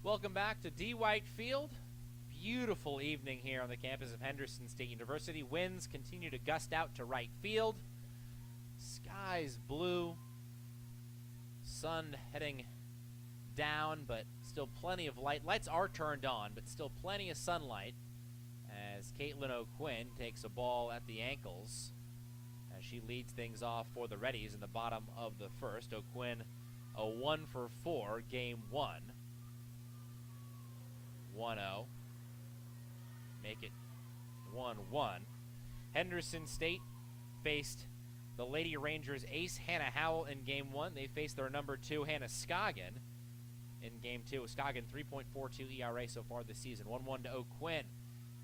Welcome back to D. White Field. Beautiful evening here on the campus of Henderson State University. Winds continue to gust out to right field. Skies blue. Sun heading down, but still plenty of light. Lights are turned on, but still plenty of sunlight as Caitlin O'Quinn takes a ball at the ankles as she leads things off for the Reddies in the bottom of the first. O'Quinn, a 1-for-4 game one. 1-0. Make it 1-1. Henderson State faced the Lady Rangers ace Hannah Howell in game one. They faced their number 2 Hannah Scoggin in game two. Scoggin 3.42 ERA so far this season. 1-1 to O'Quinn.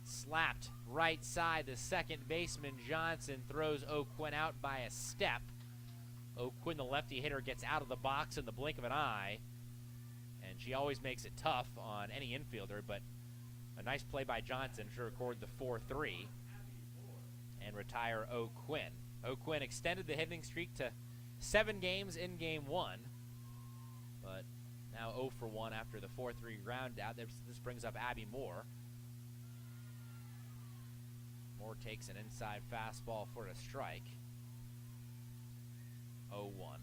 Slapped right side. The second baseman Johnson throws O'Quinn out by a step. O'Quinn, the lefty hitter, gets out of the box in the blink of an eye. And she always makes it tough on any infielder, but a nice play by Johnson to record the 4-3 and retire O'Quinn. O'Quinn extended the hitting streak to 7 games in game one, but now 0-for-1 after the 4-3 ground out. This brings up Abby Moore. Moore takes an inside fastball for a strike. 0-1.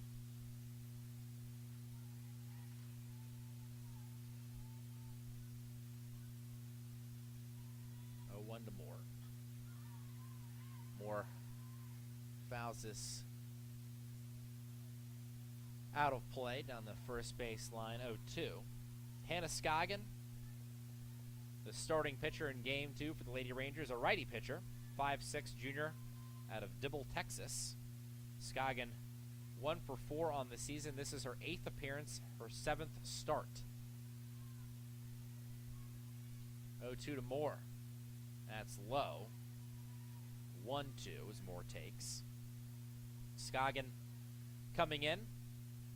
0-1 to Moore. Moore fouls this out of play down the first base line. 0-2. Hannah Scoggin, the starting pitcher in game two for the Lady Rangers, a righty pitcher, 5'6" junior out of Dibble, Texas. Scoggin 1-for-4 on the season. This is her 8th appearance, her 7th start. 0-2 to Moore. That's low. 1-2 as Moore takes. Scoggin coming in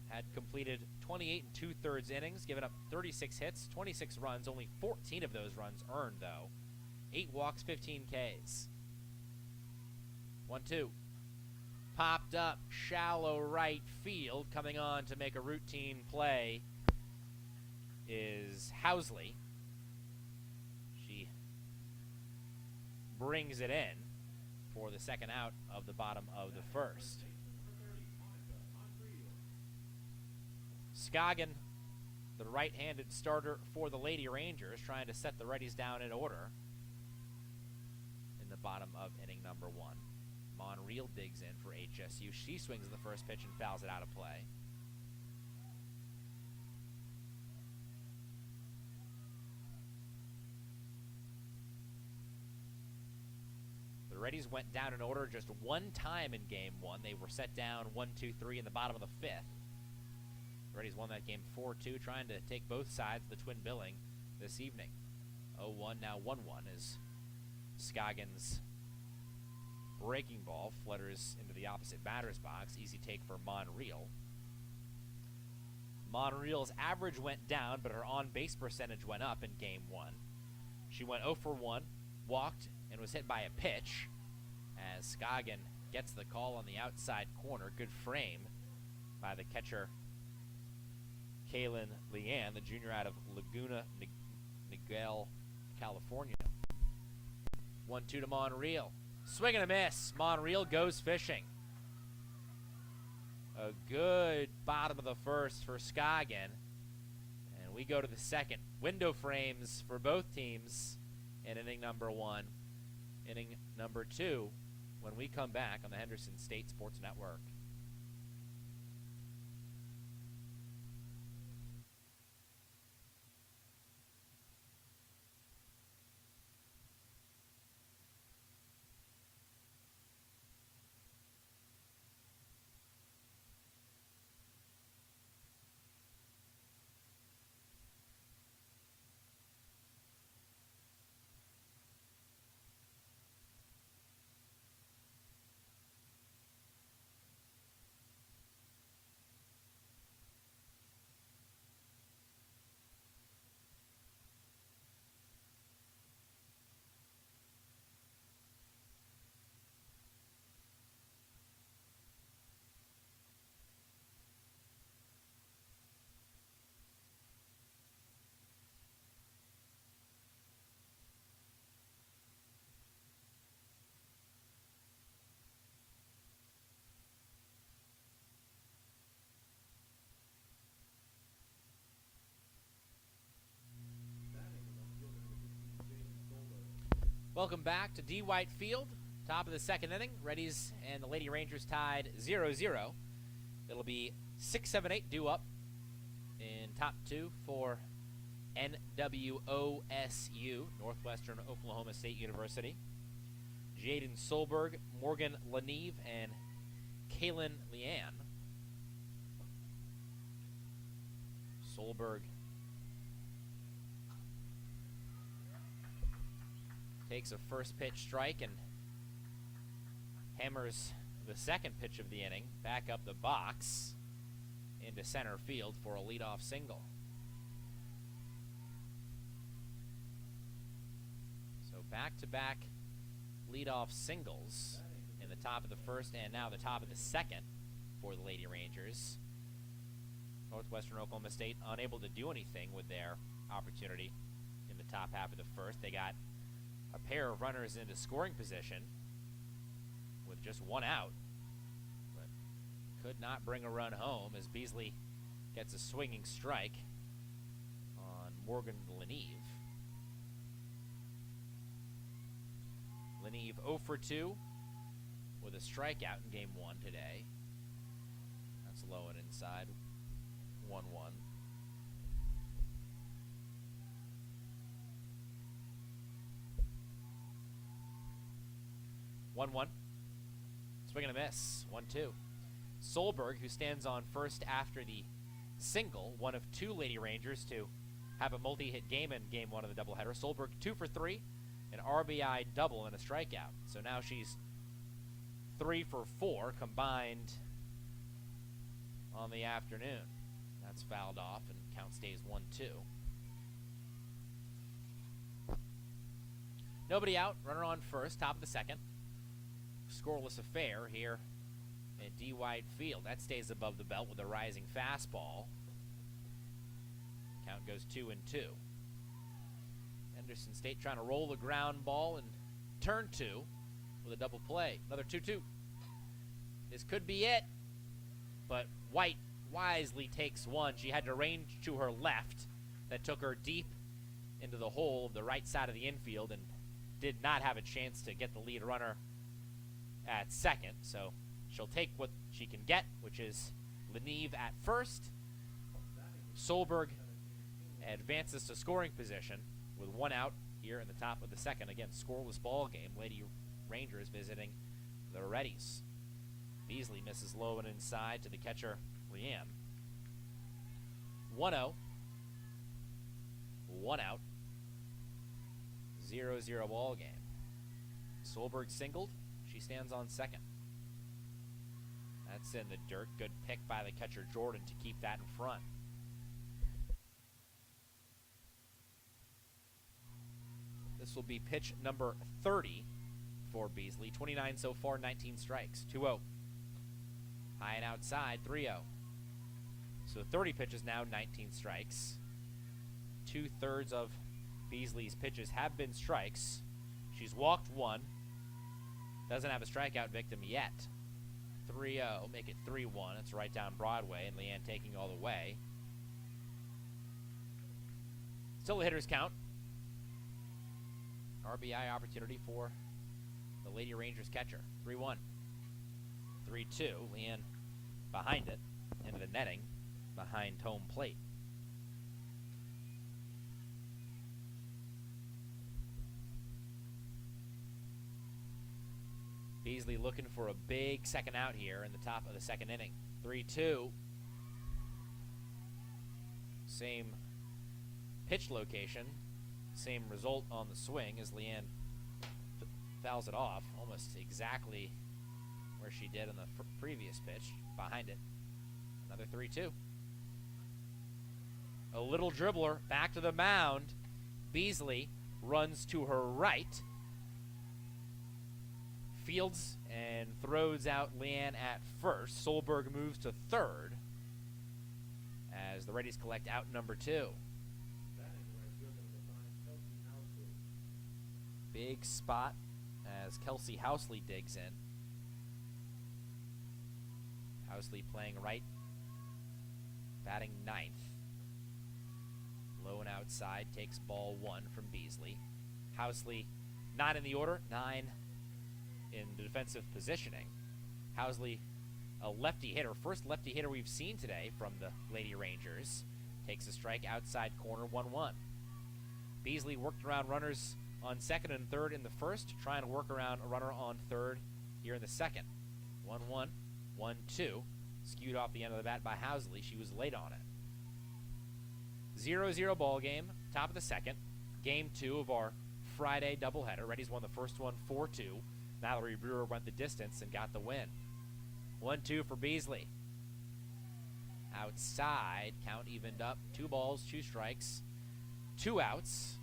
had completed 28 2/3 innings, given up 36 hits, 26 runs, only 14 of those runs earned, though. 8 walks, 15 Ks. 1-2. Popped up, shallow right field, coming on to make a routine play is Housley. She brings it in for the second out of the bottom of the first. Scoggin, the right-handed starter for the Lady Rangers, trying to set the Reddies down in order in the bottom of inning number 1. Monreal digs in for HSU. She swings the first pitch and fouls it out of play. The Reddies went down in order just one time in game 1. They were set down 1-2-3 in the bottom of the 5th. The Reddies won that game 4-2, trying to take both sides of the twin billing this evening. 0-1, now 1-1 as Scoggins' breaking ball flutters into the opposite batter's box. Easy take for Monreal. Monreal's average went down, but her on-base percentage went up in game 1. She went 0 for 1, walked, and was hit by a pitch as Scoggin gets the call on the outside corner. Good frame by the catcher, Kaylin Leanne, the junior out of Laguna Niguel, California. 1-2 to Monreal. Swing and a miss. Monreal goes fishing. A good bottom of the first for Scoggin. And we go to the second. Window frames for both teams in inning number 1. Inning number 2 when we come back on the Henderson State Sports Network. Welcome back to D. White Field. Top of the second inning. Reddies and the Lady Rangers tied 0-0. It'll be 6-7-8 due up in top 2 for NWOSU, Northwestern Oklahoma State University. Jaden Solberg, Morgan Leneve, and Kaylin Leanne. Solberg takes a first pitch strike and hammers the second pitch of the inning back up the box into center field for a leadoff single. So back-to-back leadoff singles in the top of the first and now the top of the second for the Lady Rangers. Northwestern Oklahoma State unable to do anything with their opportunity in the top half of the first. They got a pair of runners into scoring position with just one out, but could not bring a run home as Beasley gets a swinging strike on Morgan Leneve. Leneve 0 for 2 with a strikeout in game 1 today. That's low and inside. 1-1. 1-1. Swing and a miss. 1-2. Solberg, who stands on first after the single, one of 2 Lady Rangers to have a multi-hit game in game 1 of the doubleheader. Solberg 2 for 3, an RBI double and a strikeout. So now she's 3 for 4 combined on the afternoon. That's fouled off and count stays 1-2. Nobody out, runner on first, top of the second. Scoreless affair here at D. White Field. That stays above the belt with a rising fastball. Count goes goes 2-2. Henderson State trying to roll the ground ball and turn 2 with a double play. Another 2-2. This could be it, but White wisely takes one. She had to range to her left. That took her deep into the hole of the right side of the infield and did not have a chance to get the lead runner at second. So she'll take what she can get, which is Leneve at first. Solberg advances to scoring position with 1 out here in the top of the second. Again, scoreless ball game. Lady Rangers visiting the Reddies. Beasley misses low and inside to the catcher, Leanne. 1-0. 1 out. 0-0 ball game. Solberg singled. She stands on second. That's in the dirt. Good pick by the catcher, Jordan, to keep that in front. This will be pitch number 30 for Beasley. 29 so far, 19 strikes. 2-0. High and outside, 3-0. So 30 pitches now, 19 strikes. 2/3 of Beasley's pitches have been strikes. She's walked 1. Doesn't have a strikeout victim yet. 3-0, make it 3-1. It's right down Broadway, and Leanne taking all the way. Still a hitter's count. RBI opportunity for the Lady Rangers catcher. 3-1. 3-2. Leanne behind it, into the netting, behind home plate. Beasley looking for a big second out here in the top of the second inning. 3-2. Same pitch location, same result on the swing as Leanne fouls it off almost exactly where she did on the previous pitch. Behind it. Another 3-2. A little dribbler back to the mound. Beasley runs to her right. Fields and throws out Leanne at first. Solberg moves to third as the Reddies collect out number 2. Big spot as Kelsey Housley digs in. Housley playing right, batting 9th. Low and outside, takes ball 1 from Beasley. Housley not in the order, 9 in the defensive positioning. Housley, a lefty hitter, first lefty hitter we've seen today from the Lady Rangers. Takes a strike outside corner, 1-1. Beasley worked around runners on second and third in the first, trying to work around a runner on third here in the second. 1-1, 1-2, skewed off the end of the bat by Housley. She was late on it. 0-0 ball game, top of the second. Game 2 of our Friday doubleheader. Reddies won the first one 4-2. Mallory Brewer went the distance and got the win. 1-2 for Beasley. Outside, count evened up. 2 balls, 2 strikes, 2 outs.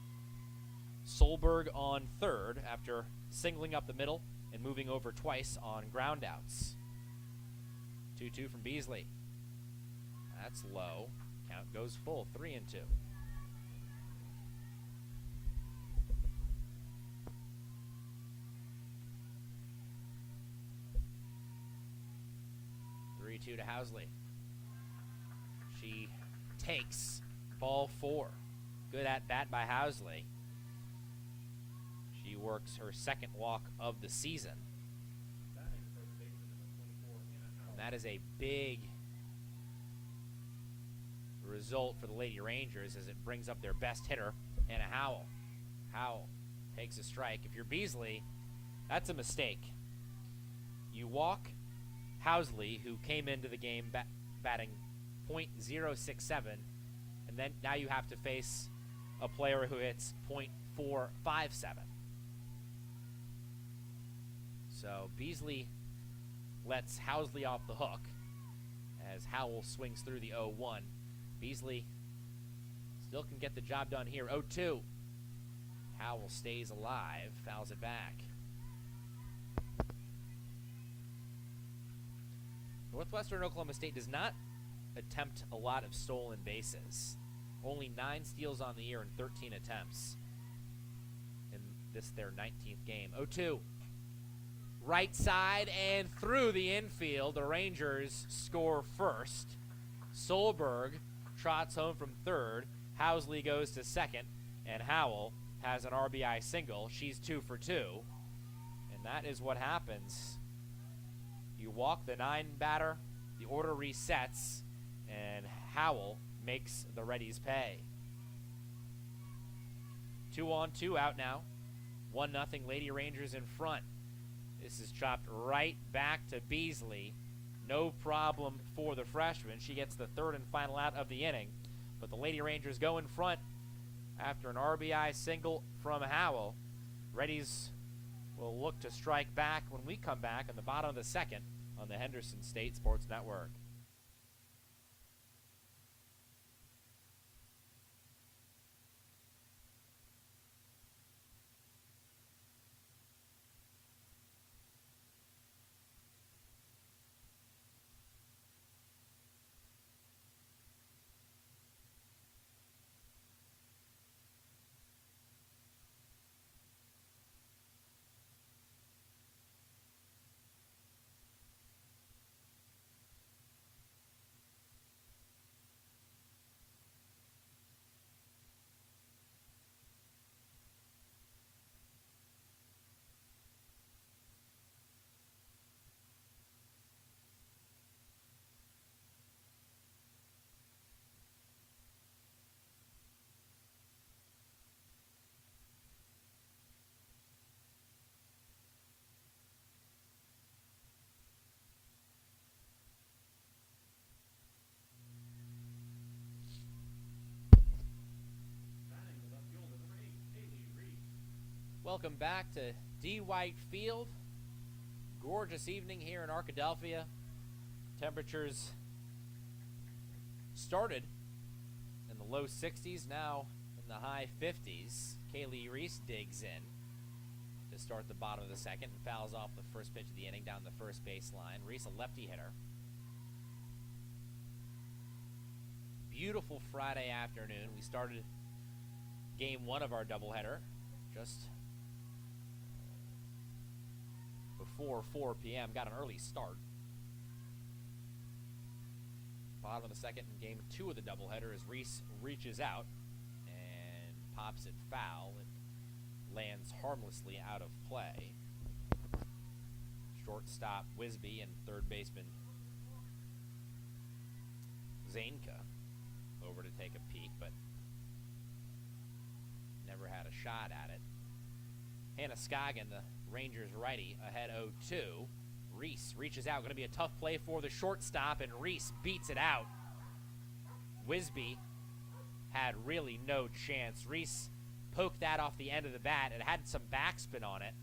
Solberg on third after singling up the middle and moving over twice on groundouts. 2-2 from Beasley. That's low. Count goes full, 3-2. To Housley. She takes ball 4. Good at bat by Housley. She works her second walk of the season. And that is a big result for the Lady Rangers as it brings up their best hitter, Hannah Howell. Howell takes a strike. If you're Beasley, that's a mistake. You walk Housley, who came into the game batting .067, and then now you have to face a player who hits .457. So Beasley lets Housley off the hook as Howell swings through the 0-1. Beasley still can get the job done here. 0-2. Howell stays alive, fouls it back. Northwestern Oklahoma State does not attempt a lot of stolen bases. Only 9 steals on the year in 13 attempts in this their 19th game. 0-2. Right side and through the infield. The Rangers score first. Solberg trots home from third. Housley goes to second. And Howell has an RBI single. She's 2 for 2. And that is what happens. You walk the 9 batter. The order resets. And Howell makes the Reddies pay. 2-on-2 out now. 1-0 Lady Rangers in front. This is chopped right back to Beasley. No problem for the freshman. She gets the third and final out of the inning. But the Lady Rangers go in front after an RBI single from Howell. Reddies will look to strike back when we come back in the bottom of the second on the Henderson State Sports Network. Welcome back to D. White Field. Gorgeous evening here in Arkadelphia. Temperatures started in the low 60s, now in the high 50s. Kaylee Reese digs in to start the bottom of the second and fouls off the first pitch of the inning down the first baseline. Reese, a lefty hitter. Beautiful Friday afternoon. We started game 1 of our doubleheader just before 4 p.m. Got an early start. Bottom of the second in game 2 of the doubleheader as Reese reaches out and pops it foul. It lands harmlessly out of play. Shortstop Wisby and third baseman Zanka over to take a peek, but never had a shot at it. Hannah Scoggin, the Rangers righty, ahead 0-2. Reese reaches out. Going to be a tough play for the shortstop, and Reese beats it out. Wisby had really no chance. Reese poked that off the end of the bat. It had some backspin on it,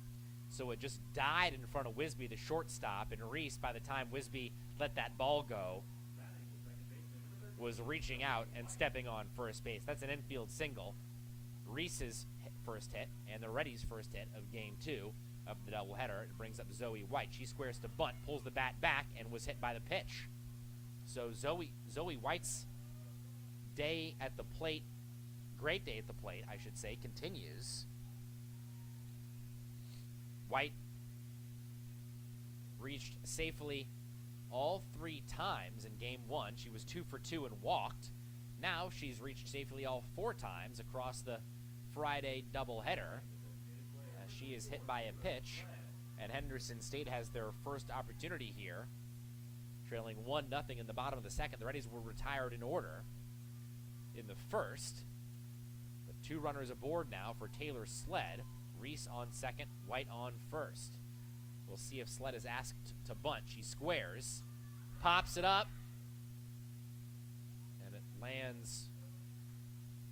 so it just died in front of Wisby, the shortstop, and Reese, by the time Wisby let that ball go, was reaching out and stepping on first base. That's an infield single. Reese's first hit and the Reddies' first hit of game 2 of the doubleheader. It brings up Zoe White. She squares to bunt, pulls the bat back, and was hit by the pitch. So Zoe White's day at the plate, great day at the plate, I should say, continues. White reached safely all 3 times in game 1. She was 2 for 2 and walked. Now she's reached safely all 4 times across the Friday doubleheader. She is hit by a pitch, and Henderson State has their first opportunity here, trailing 1-0 in the bottom of the second. The Reddies were retired in order in the first. With 2 runners aboard now for Taylor Sled. Reese on second, White on first. We'll see if Sled is asked to bunt. She squares, pops it up, and it lands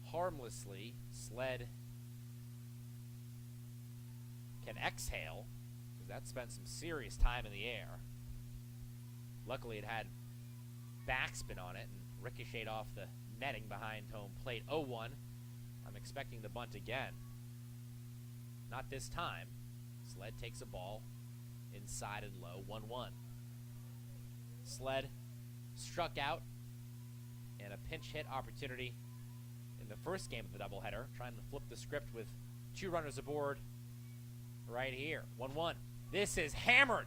harmlessly. Sled can exhale, because that spent some serious time in the air. Luckily, it had backspin on it and ricocheted off the netting behind home plate. 0-1. I'm expecting the bunt again. Not this time. Sled takes a ball inside and low. 1-1. Sled struck out, and a pinch hit opportunity in the first game of the doubleheader, trying to flip the script with 2 runners aboard right here. 1-1. This is hammered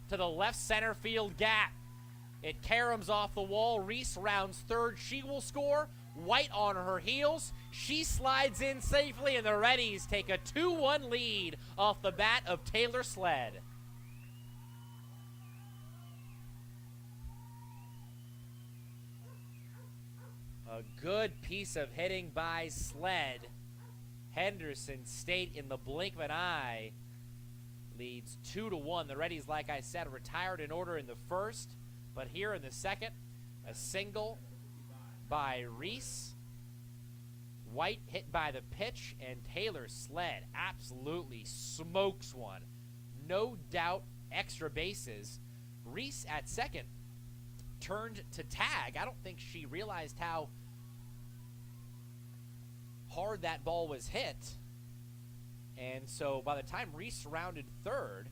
to the left center field gap. It caroms off the wall. Reese rounds third. She will score. White on her heels. She slides in safely, and the Reddies take a 2-1 lead off the bat of Taylor Sled. A good piece of hitting by Sled. Henderson State, in the blink of an eye, leads 2-1. The Reddies, like I said, retired in order in the first, but here in the second, a single by Reese. White hit by the pitch, and Taylor Sled absolutely smokes one. No doubt, extra bases. Reese at second turned to tag. I don't think she realized how hard that ball was hit. And so by the time Reese rounded third,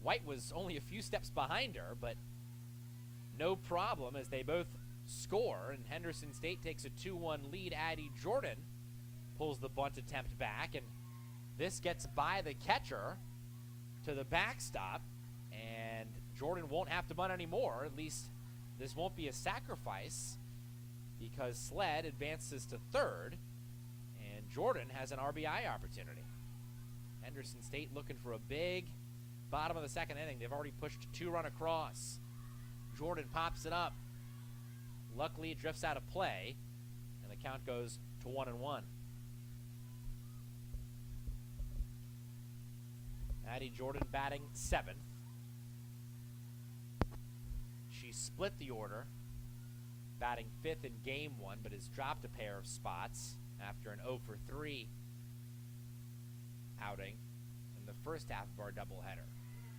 White was only a few steps behind her, but no problem as they both score, and Henderson State takes a 2-1 lead. Addie Jordan pulls the bunt attempt back, and this gets by the catcher to the backstop, and Jordan won't have to bunt anymore. At least this won't be a sacrifice, because Sled advances to third, and Jordan has an RBI opportunity. Henderson State looking for a big bottom of the second inning. They've already pushed a 2-run across. Jordan pops it up. Luckily, it drifts out of play, and the count goes to 1-1. Addie Jordan batting 7th. She split the order, batting 5th in game 1, but has dropped a pair of spots after an 0-for-3 outing in the first half of our doubleheader.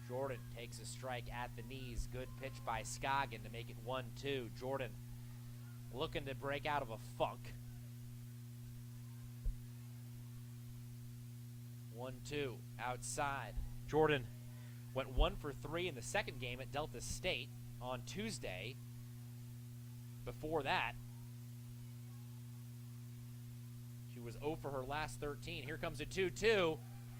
Jordan takes a strike at the knees. Good pitch by Scoggin to make it 1-2. Jordan looking to break out of a funk. 1-2 outside. Jordan went 1-for-3 in the second game at Delta State on Tuesday. Before that, she was 0 for her last 13. Here comes a 2-2.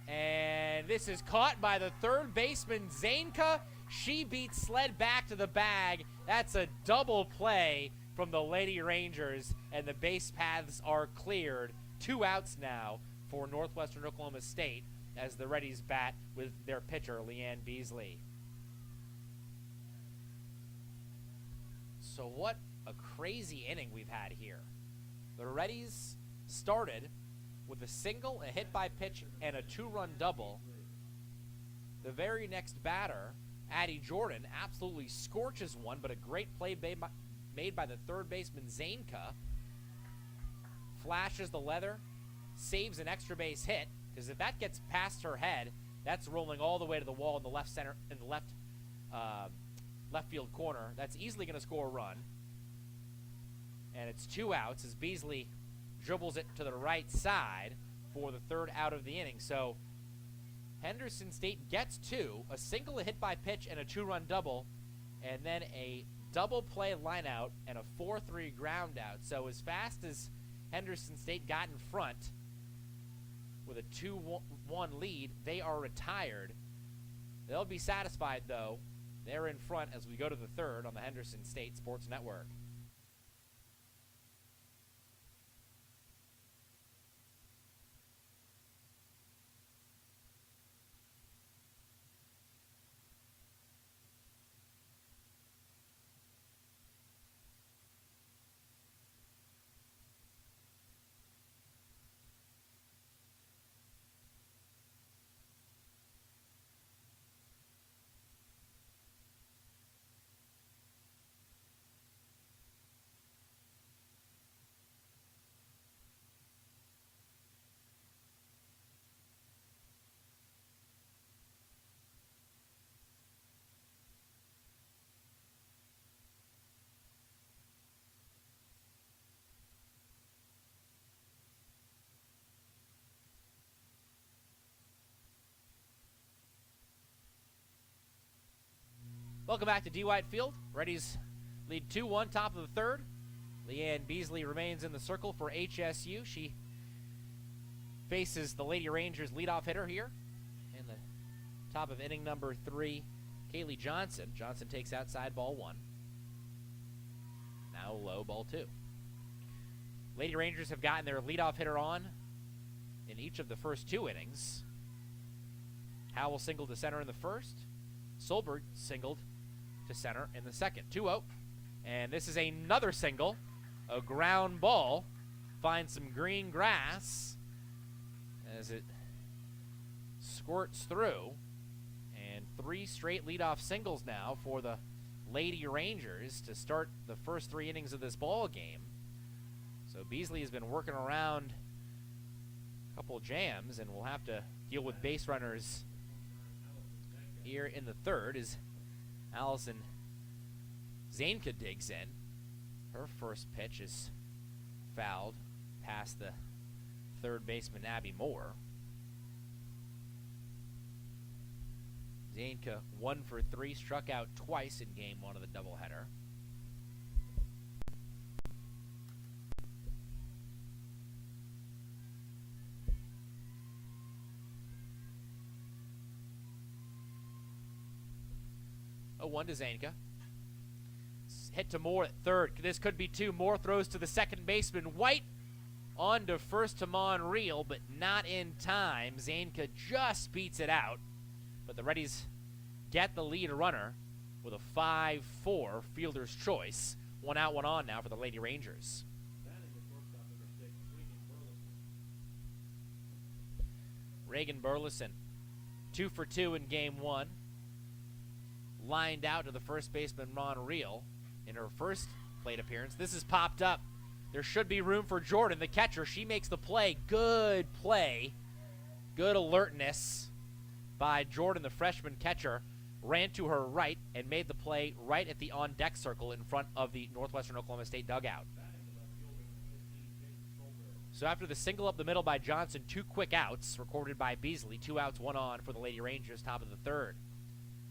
And this is caught by the third baseman, Zainka. She beats Sled back to the bag. That's a double play from the Lady Rangers, and the base paths are cleared. 2 outs now for Northwestern Oklahoma State as the Reddies bat with their pitcher, Leanne Beasley. So what a crazy inning we've had here. The Reddies started with a single, a hit by pitch, and a 2-run double. The very next batter, Addie Jordan, absolutely scorches one, but a great play made by the third baseman, Zainka. Flashes the leather, saves an extra base hit, because if that gets past her head, that's rolling all the way to the wall in the left center, in the left field corner. That's easily going to score a run. And it's 2 outs as Beasley dribbles it to the right side for the third out of the inning. So Henderson State gets 2, a single, a hit by pitch, and a 2-run double, and then a double play line out and a 4-3 ground out. So as fast as Henderson State got in front with a 2-1 lead, they are retired. They'll be satisfied, though. They're in front as we go to the third on the Henderson State Sports Network. Welcome back to D. White Field. Reddies lead 2-1, top of the third. Leanne Beasley remains in the circle for HSU. She faces the Lady Rangers leadoff hitter here in the top of inning number 3, Kaylee Johnson. Johnson takes outside ball 1. Now low, ball 2. Lady Rangers have gotten their leadoff hitter on in each of the first 2 innings. Howell singled to center in the first. Solberg singled to center in the second. 2-0. And this is another single. A ground ball. Finds some green grass as it squirts through. And 3 straight leadoff singles now for the Lady Rangers to start the first 3 innings of this ball game. So Beasley has been working around a couple jams, and we'll have to deal with base runners here in the third as Allison Zainka digs in. Her first pitch is fouled past the third baseman, Abby Moore. Zainka 1 for 3, struck out twice in game 1 of the doubleheader. A 1 to Zainka. Hit to Moore at third. This could be 2. Moore throws to the second baseman. White on to first to Monreal, but not in time. Zainka just beats it out. But the Reddies get the lead runner with a 5-4 fielder's choice. 1 out, 1 on now for the Lady Rangers. Reagan Burleson, 2 for 2 in game 1. Lined out to the first baseman, Monreal, in her first plate appearance. This is popped up. There should be room for Jordan, the catcher. She makes the play. Good play. Good alertness by Jordan, the freshman catcher. Ran to her right and made the play right at the on-deck circle in front of the Northwestern Oklahoma State dugout. So after the single up the middle by Johnson, 2 quick outs recorded by Beasley. 2 outs, 1 on for the Lady Rangers, top of the third.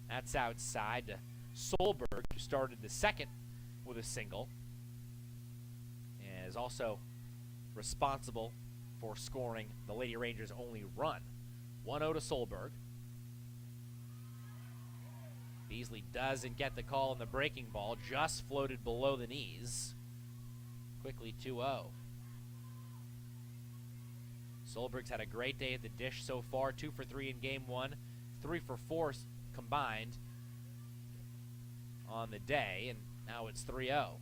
That's outside to Solberg, who started the second with a single, and is also responsible for scoring the Lady Rangers' only run. 1-0 to Solberg. Beasley doesn't get the call on the breaking ball, just floated below the knees. Quickly 2-0. Solberg's had a great day at the dish so far. 2 for 3 in game 1, 3 for 4 combined on the day, and now it's 3-0.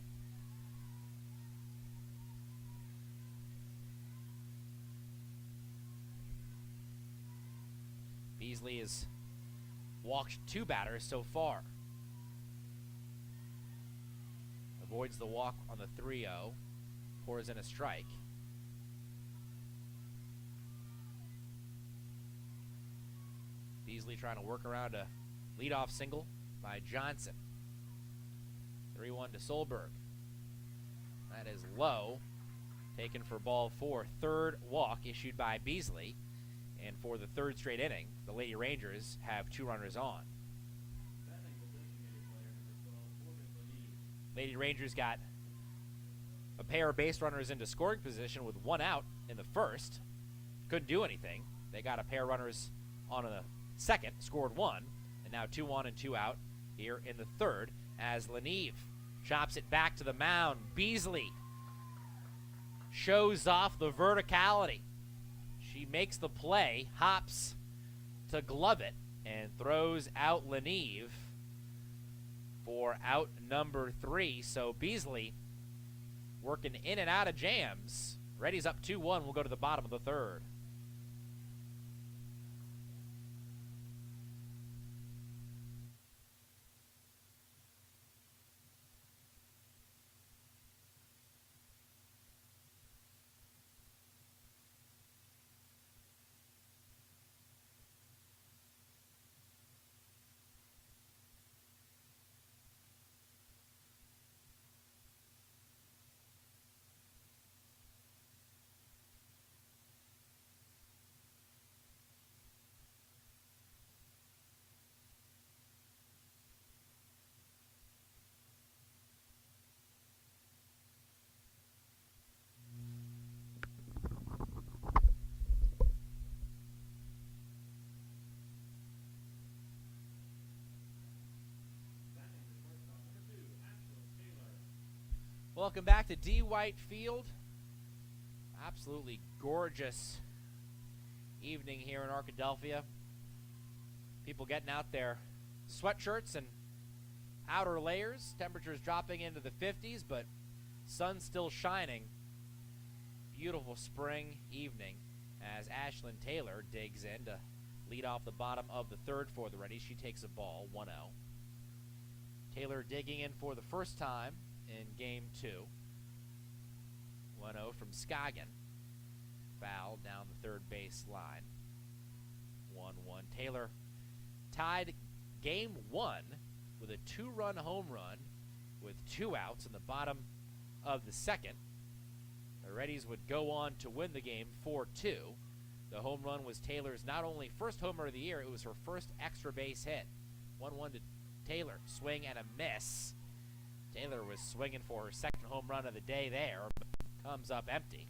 Beasley has walked 2 batters so far. Avoids the walk on the 3-0, pours in a strike. Beasley trying to work around a leadoff single by Johnson. 3-1 to Solberg. That is low. Taken for ball 4. Third walk issued by Beasley. And for the third straight inning, the Lady Rangers have 2 runners on. Lady Rangers got a pair of base runners into scoring position with 1 out in the first. Couldn't do anything. They got a pair of runners on the second, scored 1, and now 2 on and 2 out here in the third as Leneve chops it back to the mound. Beasley shows off the verticality. She makes the play, hops to glove it, and throws out Leneve for out number 3. So Beasley working in and out of jams. Reddies up 2-1. We'll go to the bottom of the third. Welcome back to D. White Field. Absolutely gorgeous evening here in Arkadelphia. People getting out their sweatshirts and outer layers. Temperatures dropping into the 50s, but sun still shining. Beautiful spring evening as Ashlyn Taylor digs in to lead off the bottom of the third for the Reddies. She takes a ball, 1-0. Taylor digging in for the first time in game 2. 1-0 from Scoggin. Foul down the third base line. 1-1. Taylor tied game 1 with a 2-run home run with 2 outs in the bottom of the second. The Reddies would go on to win the game 4-2. The home run was Taylor's not only first homer of the year, it was her first extra base hit. 1-1 to Taylor. Swing and a miss. Taylor was swinging for her second home run of the day there, but comes up empty.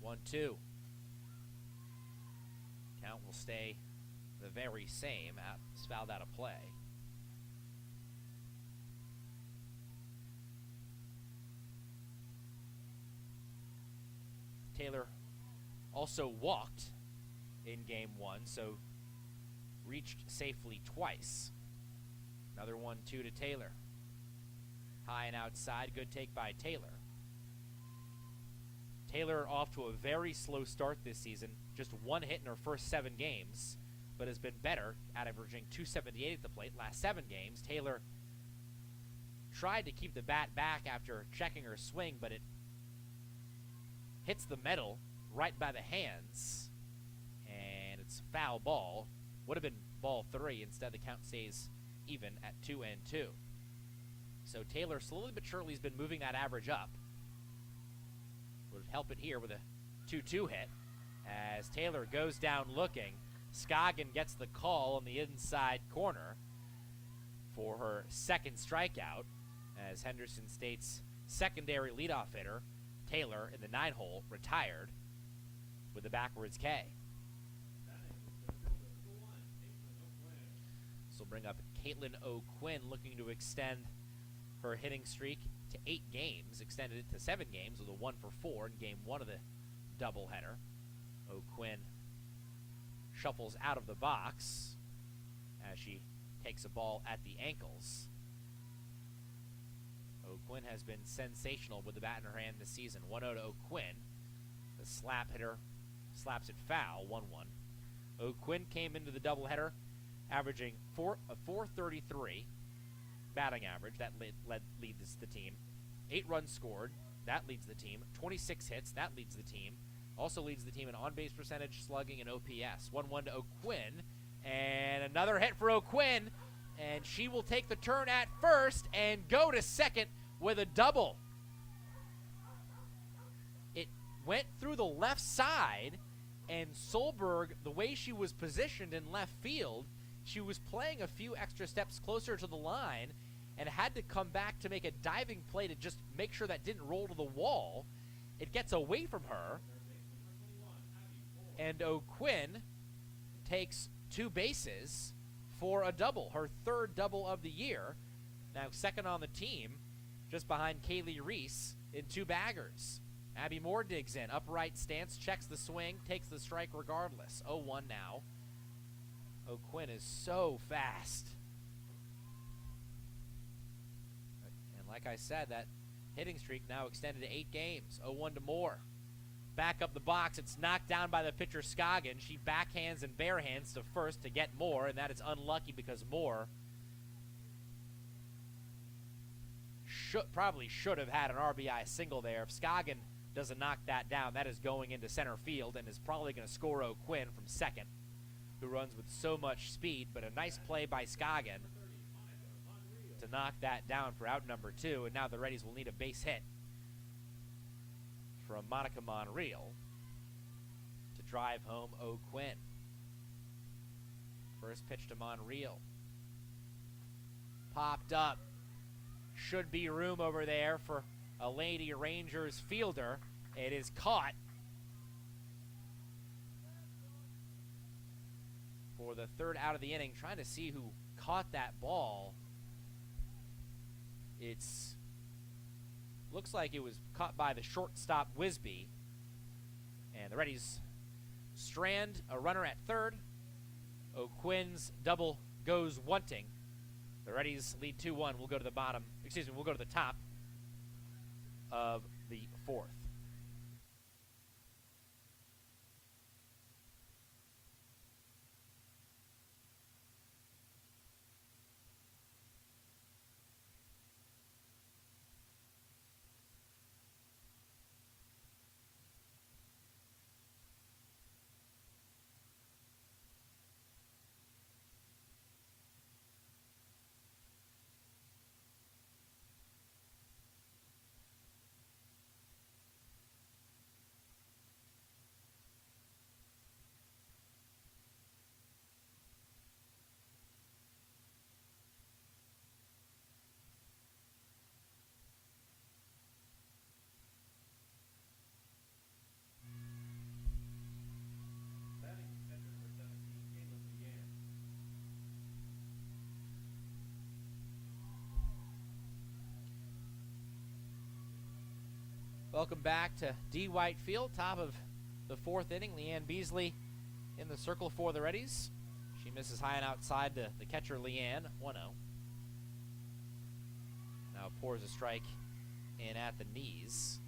One, two. Count will stay the very same. It's fouled out of play. Taylor also walked in game 1, so reached safely twice. Another 1-2 to Taylor. High and outside, good take by Taylor. Taylor off to a very slow start this season. Just 1 hit in her first 7 games, but has been better, averaging .278 at the plate. Last 7 games, Taylor tried to keep the bat back after checking her swing, but it hits the metal right by the hands, and it's foul ball. Would have been ball 3. Instead, the count stays even at 2-2. So Taylor slowly but surely has been moving that average up. Would help it here with a 2-2 hit. As Taylor goes down looking, Scoggin gets the call on the inside corner for her second strikeout, as Henderson State's secondary leadoff hitter, Taylor, in the 9-hole, retired with a backwards K. This will bring up Caitlin O'Quinn, looking to extend her hitting streak to 8 games, extended it to 7 games with a 1-for-4 in game 1 of the doubleheader. O'Quinn shuffles out of the box as she takes a ball at the ankles. O'Quinn has been sensational with the bat in her hand this season. 1-0 to O'Quinn. The slap hitter slaps it foul, 1-1. O'Quinn came into the doubleheader averaging a .433 batting average. That leads the team. 8 runs scored. That leads the team. 26 hits. That leads the team. Also leads the team in on-base percentage, slugging, and OPS. 1-1 to O'Quinn. And another hit for O'Quinn. And she will take the turn at first and go to second with a double. It went through the left side, and Solberg, the way she was positioned in left field, she was playing a few extra steps closer to the line and had to come back to make a diving play to just make sure that didn't roll to the wall. It gets away from her, and O'Quinn takes 2 bases for a double, her 3rd double of the year. Now second on the team, just behind Kaylee Reese in 2 baggers. Abby Moore digs in, upright stance, checks the swing, takes the strike regardless. 0-1 now. O'Quinn is so fast. And like I said, that hitting streak now extended to 8 games. 0-1 to Moore. Back up the box, it's knocked down by the pitcher Scoggin. She backhands and barehands to first to get Moore, and that is unlucky because Moore probably should have had an RBI single there. If Scoggin doesn't knock that down, that is going into center field and is probably going to score O'Quinn from second, who runs with so much speed, but a nice play by Scoggin to knock that down for out number 2, and now the Reddies will need a base hit from Monica Monreal to drive home O'Quinn. First pitch to Monreal. Popped up. Should be room over there for a Lady Rangers fielder. It is caught for the third out of the inning, trying to see who caught that ball. It's looks like it was caught by the shortstop Wisby. And the Reddies strand a runner at third. O'Quinn's double goes wanting. The Reddies lead 2-1. We'll go to the bottom. Excuse me, we'll go to the top of the fourth. Welcome back to D. White Field, top of the fourth inning. Leanne Beasley in the circle for the Reddies. She misses high and outside to the catcher, Leanne, 1-0. Now pours a strike in at the knees.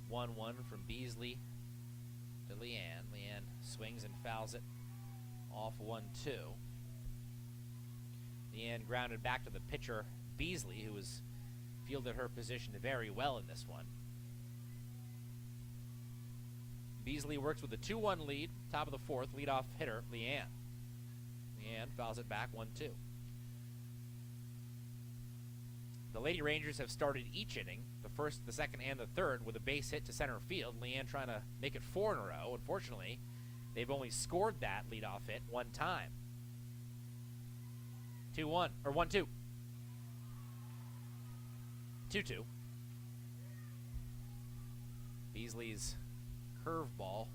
One from Beasley to Leanne. Leanne swings and fouls it off 1-2. Leanne grounded back to the pitcher, Beasley, who has fielded her position very well in this one. Beasley works with a 2-1 lead, top of the fourth, leadoff hitter, Leanne. Leanne fouls it back 1-2. The Lady Rangers have started each inning, the first, the second, and the third, with a base hit to center field. Leanne trying to make it 4 in a row. Unfortunately, they've only scored that leadoff hit one time. 2-1, or 1-2. 2-2. Beasley's curveball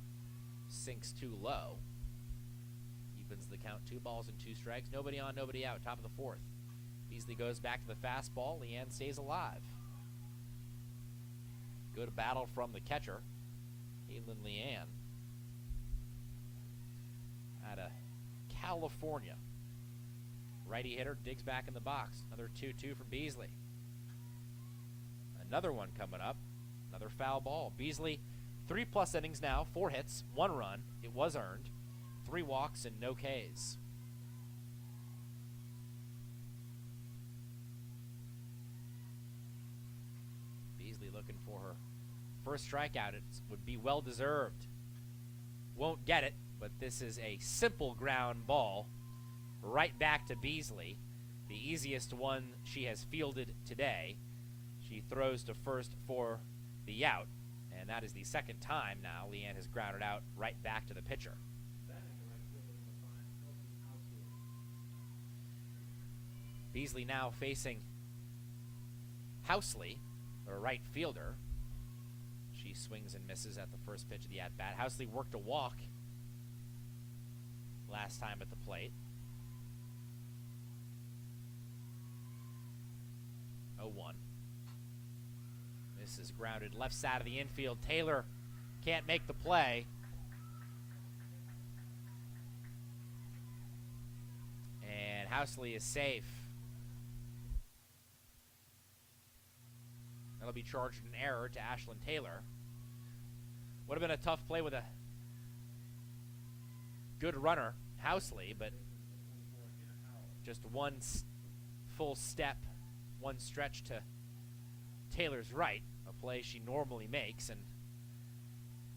sinks too low. Evens the count, 2 balls and 2 strikes. Nobody on, nobody out, top of the fourth. Beasley goes back to the fastball. Leanne stays alive. Good battle from the catcher, Caitlin Leanne, out of California. Righty hitter digs back in the box. Another 2-2 from Beasley. Another one coming up. Another foul ball. Beasley, 3+ innings now, 4 hits, 1 run. It was earned. 3 walks and no Ks. Beasley looking for her first strikeout. It would be well deserved. Won't get it, but this is a simple ground ball. Right back to Beasley, the easiest one she has fielded today. She throws to first for the out, and that is the second time now Leanne has grounded out right back to the pitcher. Beasley now facing Housley, the right fielder. She swings and misses at the first pitch of the at-bat. Housley worked a walk last time at the plate. 0-1. This is grounded left side of the infield. Taylor can't make the play. And Housley is safe. That'll be charged an error to Ashlyn Taylor. Would have been a tough play with a good runner, Housley, but just one full step, one stretch to Taylor's right, a play she normally makes, and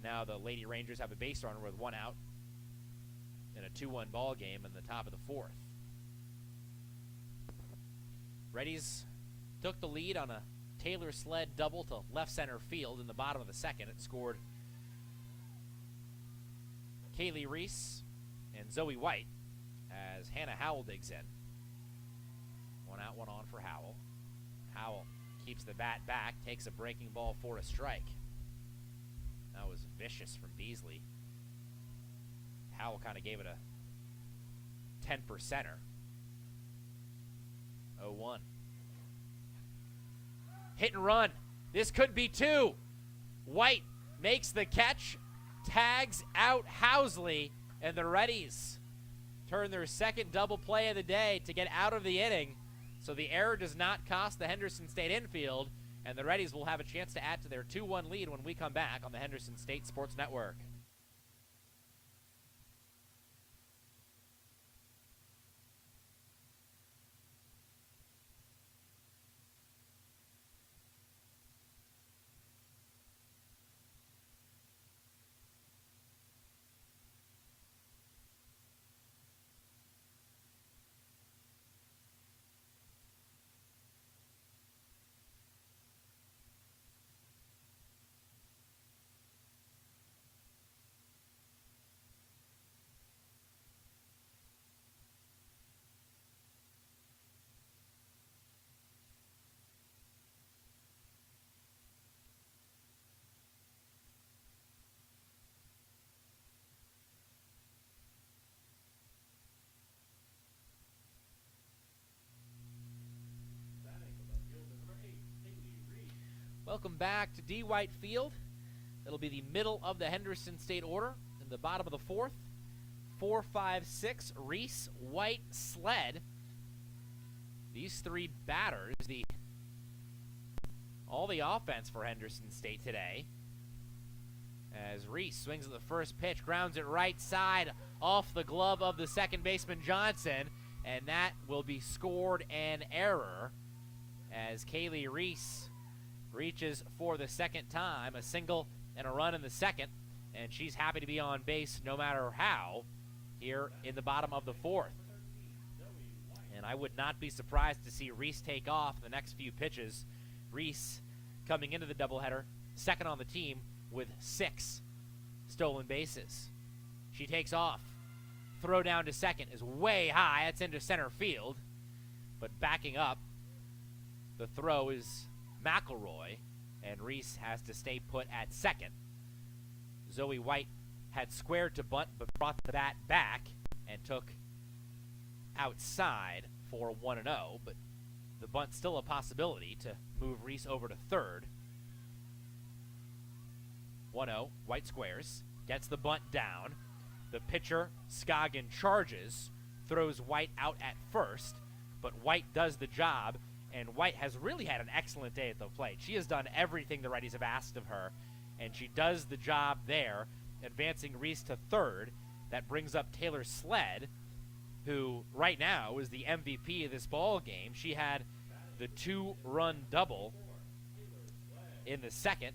now the Lady Rangers have a base runner with 1 out in a 2-1 ball game in the top of the fourth. Reddies took the lead on a Taylor sled double to left center field in the bottom of the second. It scored Kaylee Reese and Zoe White as Hannah Howell digs in. 1 out, 1 on for Howell. Howell keeps the bat back, takes a breaking ball for a strike. That was vicious from Beasley. Howell kind of gave it a 10%er. 0-1. Hit and run. This could be 2. White makes the catch, tags out Housley, and the Reddies turn their second double play of the day to get out of the inning. So the error does not cost the Henderson State infield, and the Reddies will have a chance to add to their 2-1 lead when we come back on the Henderson State Sports Network. Welcome back to D. White Field. It'll be the middle of the Henderson State order in the bottom of the fourth. 4, 5, 6, Reese, White, Sled. These three batters, all the offense for Henderson State today. As Reese swings at the first pitch, grounds it right side off the glove of the second baseman Johnson, and that will be scored an error as Kaylee Reese reaches for the second time, a single and a run in the second, and she's happy to be on base no matter how here in the bottom of the fourth. And I would not be surprised to see Reese take off in the next few pitches. Reese coming into the doubleheader, second on the team with 6 stolen bases. She takes off. Throw down to second is way high. That's into center field. But backing up, the throw is McElroy, and Reese has to stay put at second. Zoe White had squared to bunt, but brought the bat back and took outside for 1-0, but the bunt's still a possibility to move Reese over to third. 1-0, White squares, gets the bunt down. The pitcher, Scoggin, charges, throws White out at first, but White does the job, and White has really had an excellent day at the plate. She has done everything the Reddies have asked of her, and she does the job there, advancing Reese to third. That brings up Taylor Sled, who right now is the MVP of this ball game. She had the 2-run double in the second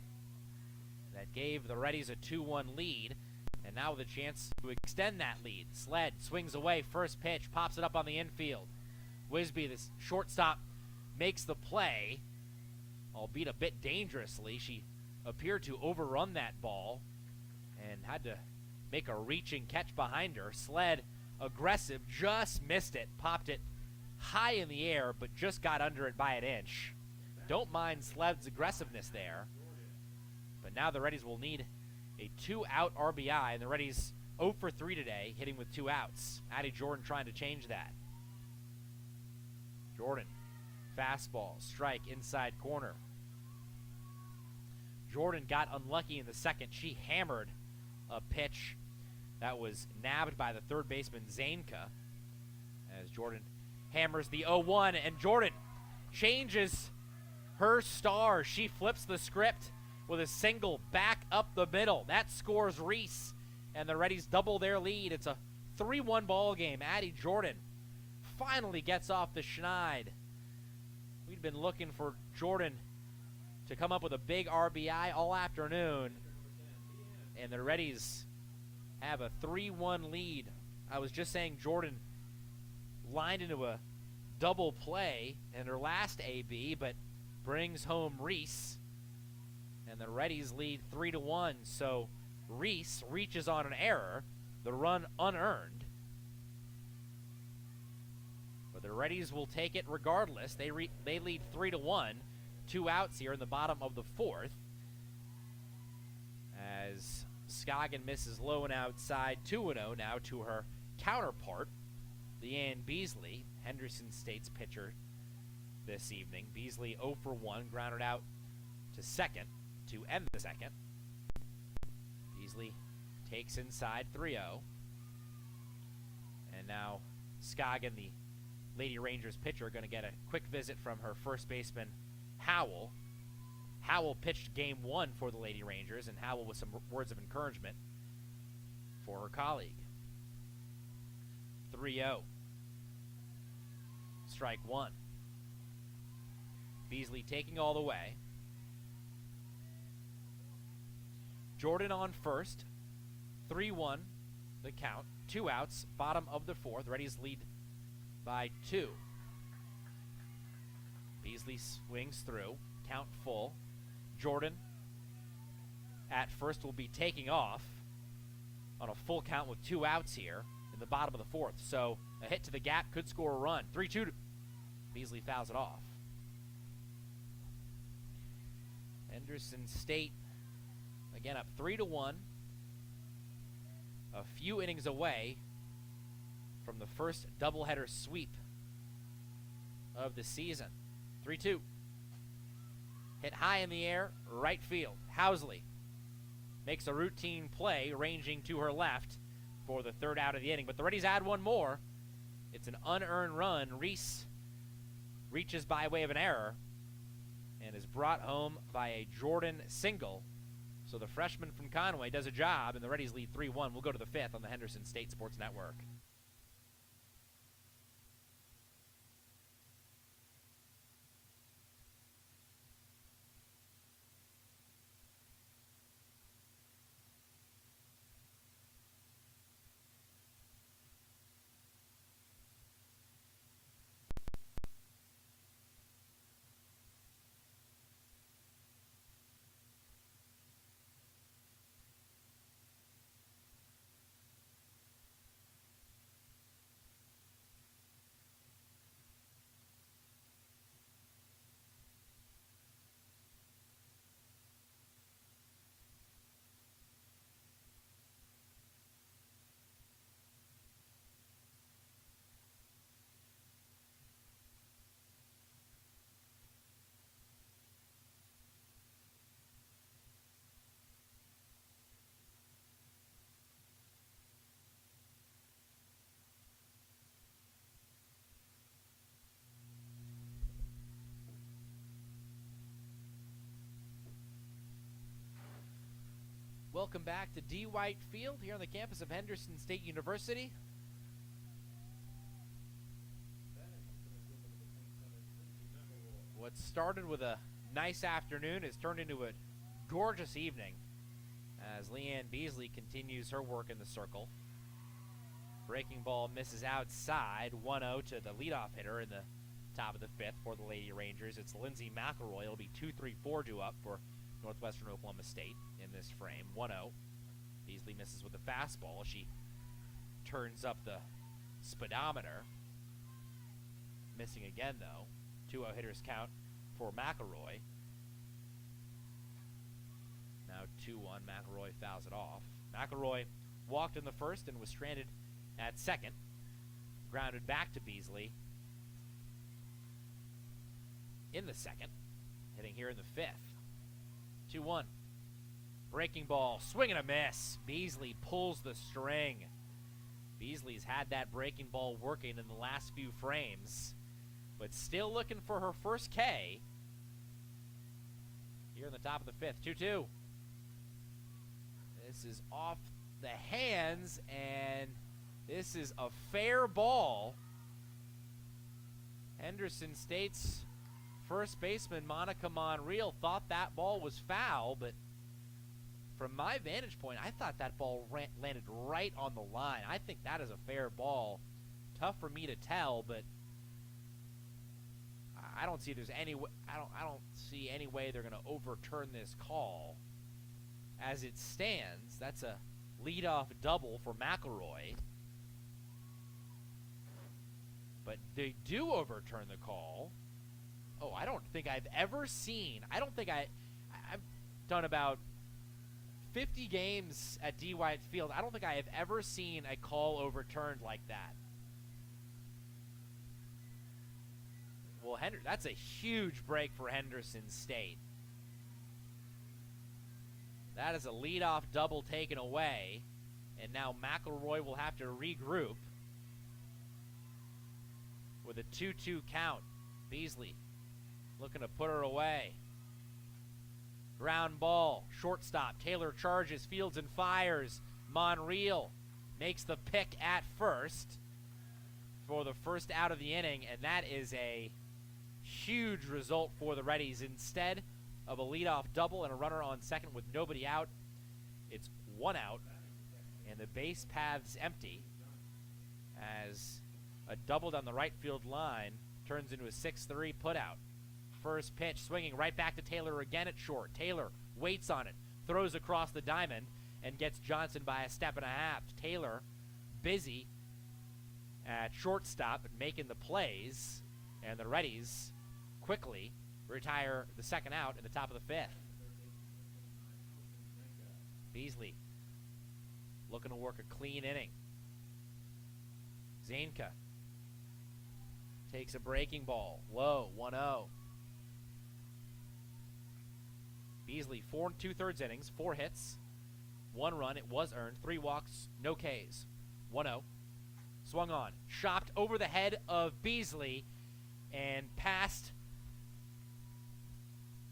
that gave the Reddies a 2-1 lead, and now with a chance to extend that lead. Sled swings away, first pitch, pops it up on the infield. Wisby, the shortstop, makes the play, albeit a bit dangerously. She appeared to overrun that ball and had to make a reaching catch behind her. Sled, aggressive, just missed it, popped it high in the air, but just got under it by an inch. Don't mind Sled's aggressiveness there. But now the Reddies will need a 2-out RBI, and the Reddies 0 for 3 today, hitting with 2 outs. Addie Jordan trying to change that. Jordan, fastball, strike, inside corner. Jordan got unlucky in the second. She hammered a pitch that was nabbed by the third baseman, Zainka, as Jordan hammers the 0-1, and Jordan changes her star. She flips the script with a single back up the middle. That scores Reese, and the Reddies double their lead. It's a 3-1 ball game. Addie Jordan finally gets off the schneid. We'd been looking for Jordan to come up with a big RBI all afternoon, and the Reddies have a 3-1 lead. I was just saying Jordan lined into a double play in her last AB, but brings home Reese, and the Reddies lead 3-1. So Reese reaches on an error, the run unearned. But the Reddies will take it regardless. They lead 3-1, 2 outs here in the bottom of the fourth. as Scoggin misses low and outside, 2-0 now to her counterpart, Leanne Beasley, Henderson State's pitcher this evening. Beasley 0 for 1, grounded out to second to end the second. Beasley takes inside 3-0. And now Scoggin, the Lady Rangers pitcher, going to get a quick visit from her first baseman, Howell. Howell pitched game 1 for the Lady Rangers, and Howell with some words of encouragement for her colleague. 3-0. Strike 1. Beasley taking all the way. Jordan on first. 3-1 the count. 2 outs, bottom of the 4th. Reddies lead by 2. Beasley swings through. Count full. Jordan at first will be taking off on a full count with 2 outs here in the bottom of the 4th. So a hit to the gap could score a run. 3-2. Beasley fouls it off. Henderson State again up 3-1. A few innings away from the first doubleheader sweep of the season. 3-2. Hit high in the air, right field. Housley makes a routine play, ranging to her left for the 3rd out of the inning. But the Reddies add one more. It's an unearned run. Reese reaches by way of an error and is brought home by a Jordan single. So the freshman from Conway does a job, and the Reddies lead 3-1. We'll go to the 5th on the Henderson State Sports Network. Welcome back to D. White Field here on the campus of Henderson State University. What started with a nice afternoon has turned into a gorgeous evening as Leanne Beasley continues her work in the circle. Breaking ball misses outside, 1-0 to the leadoff hitter in the top of the 5th for the Lady Rangers. It's Lindsey McElroy. It'll be 2-3-4 due up for Northwestern Oklahoma State in this frame. 1-0. Beasley misses with the fastball. She turns up the speedometer. Missing again, though. 2-0 hitters count for McElroy. Now 2-1. McElroy fouls it off. McElroy walked in the first and was stranded at second. Grounded back to Beasley in the second. Hitting here in the 5th. 2-1. Breaking ball, swing and a miss. Beasley pulls the string. Beasley's had that breaking ball working in the last few frames, but still looking for her first K here in the top of the 5th. 2-2. This is off the hands, and this is a fair ball. Henderson State's first baseman, Monica Monreal, thought that ball was foul, but from my vantage point, I thought that ball landed right on the line. I think that is a fair ball. Tough for me to tell, but I don't see there's any I don't see any way they're going to overturn this call. As it stands, that's a leadoff double for McElroy. But they do overturn the call. Oh, I don't think I've ever seen, I've done about 50 games at D. White Field, I don't think I have ever seen a call overturned like that. Well, that's a huge break for Henderson State. That is a leadoff double taken away, and now McElroy will have to regroup with a 2-2 count. Beasley looking to put her away. Ground ball, shortstop. Taylor charges, fields and fires. Monreal makes the pick at first for the first out of the inning, and that is a huge result for the Reddies. Instead of a leadoff double and a runner on second with nobody out, it's one out, and the base path's empty as a double down the right field line turns into a 6-3 putout. First pitch swinging right back to Taylor again at short. Taylor waits on it, throws across the diamond, and gets Johnson by a step and a half. Taylor busy at shortstop and making the plays, and the Reddies quickly retire the second out in the top of the fifth. Beasley looking to work a clean inning. Zainka takes a breaking ball, low, 1-0. Beasley, 4 2/3 innings, 4 hits, 1 run. It was earned, 3 walks, no Ks. 1-0. Swung on, chopped over the head of Beasley and past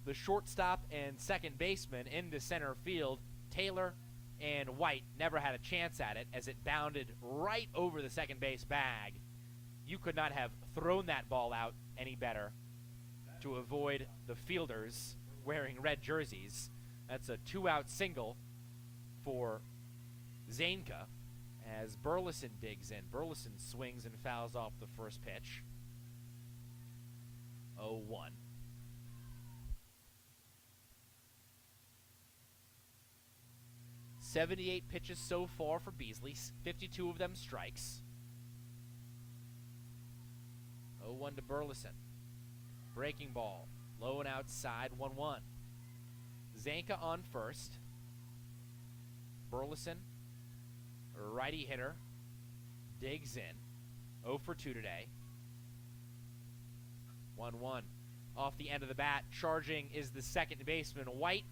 the shortstop and second baseman into center field. Taylor and White never had a chance at it as it bounded right over the second base bag. You could not have thrown that ball out any better to avoid the fielders wearing red jerseys. That's a 2-out single for Zainka as Burleson digs in. Burleson swings and fouls off the first pitch. 0-1. "78 pitches so far for Beasley, 52 of them strikes." 0-1 to Burleson. Breaking ball, low and outside, 1-1. Zainka on first. Burleson, a righty hitter, digs in. 0 for 2 today. 1-1. Off the end of the bat, charging is the second baseman, White.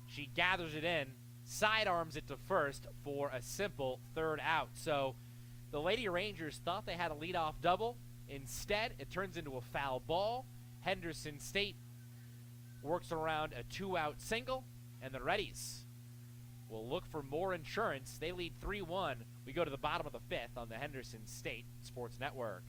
She gathers it in, sidearms it to first for a simple third out. So the Lady Rangers thought they had a leadoff double. Instead, it turns into a foul ball. Henderson State works around a 2-out single, and the Reddies will look for more insurance. They lead 3-1. We go to the bottom of the fifth on the Henderson State Sports Network.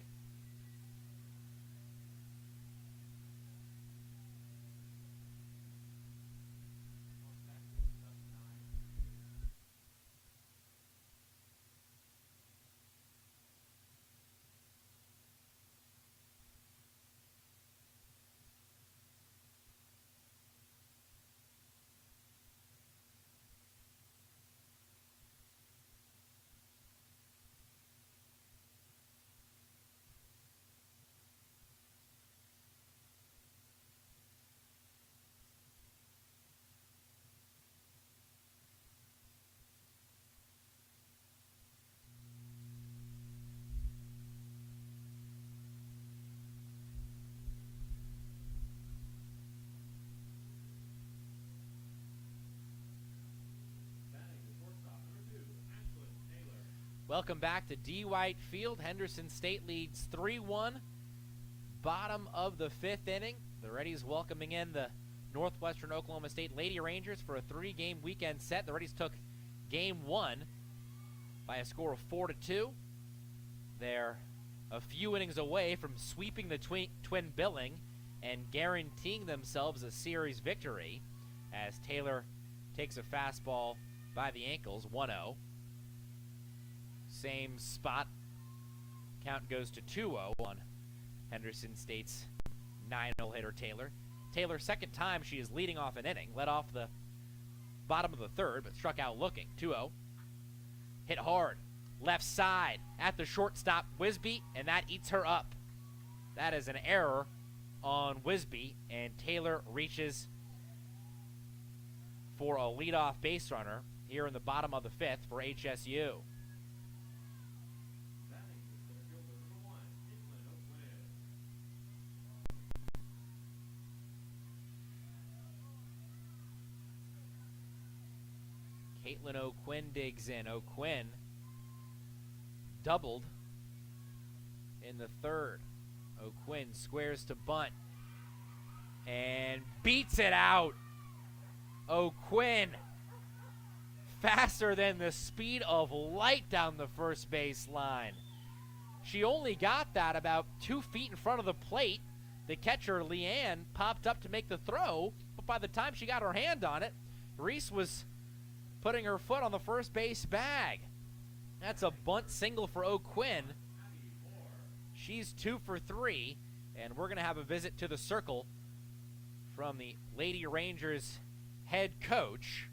Welcome back to D. White Field. Henderson State leads 3-1. Bottom of the fifth inning. The Reddies welcoming in the Northwestern Oklahoma State Lady Rangers for a 3-game weekend set. The Reddies took game 1 by a score of 4-2. They're a few innings away from sweeping the twin billing and guaranteeing themselves a series victory as Taylor takes a fastball by the ankles, 1-0. Same spot. Count goes to 2-0 on Henderson State's 9-0 hitter Taylor. Taylor's second time she is leading off an inning. Led off the bottom of the third, but struck out looking. 2-0. Hit hard. Left side at the shortstop, Wisby, and that eats her up. That is an error on Wisby, and Taylor reaches for a leadoff base runner here in the bottom of the fifth for HSU. Caitlin O'Quinn digs in. O'Quinn doubled in the third. O'Quinn squares to bunt and beats it out. O'Quinn faster than the speed of light down the first base line. She only got that about 2 feet in front of the plate. The catcher, Leanne, popped up to make the throw, but by the time she got her hand on it, Reese was putting her foot on the first base bag. That's a bunt single for O'Quinn. She's 2 for 3, and we're going to have a visit to the circle from the Lady Rangers head coach.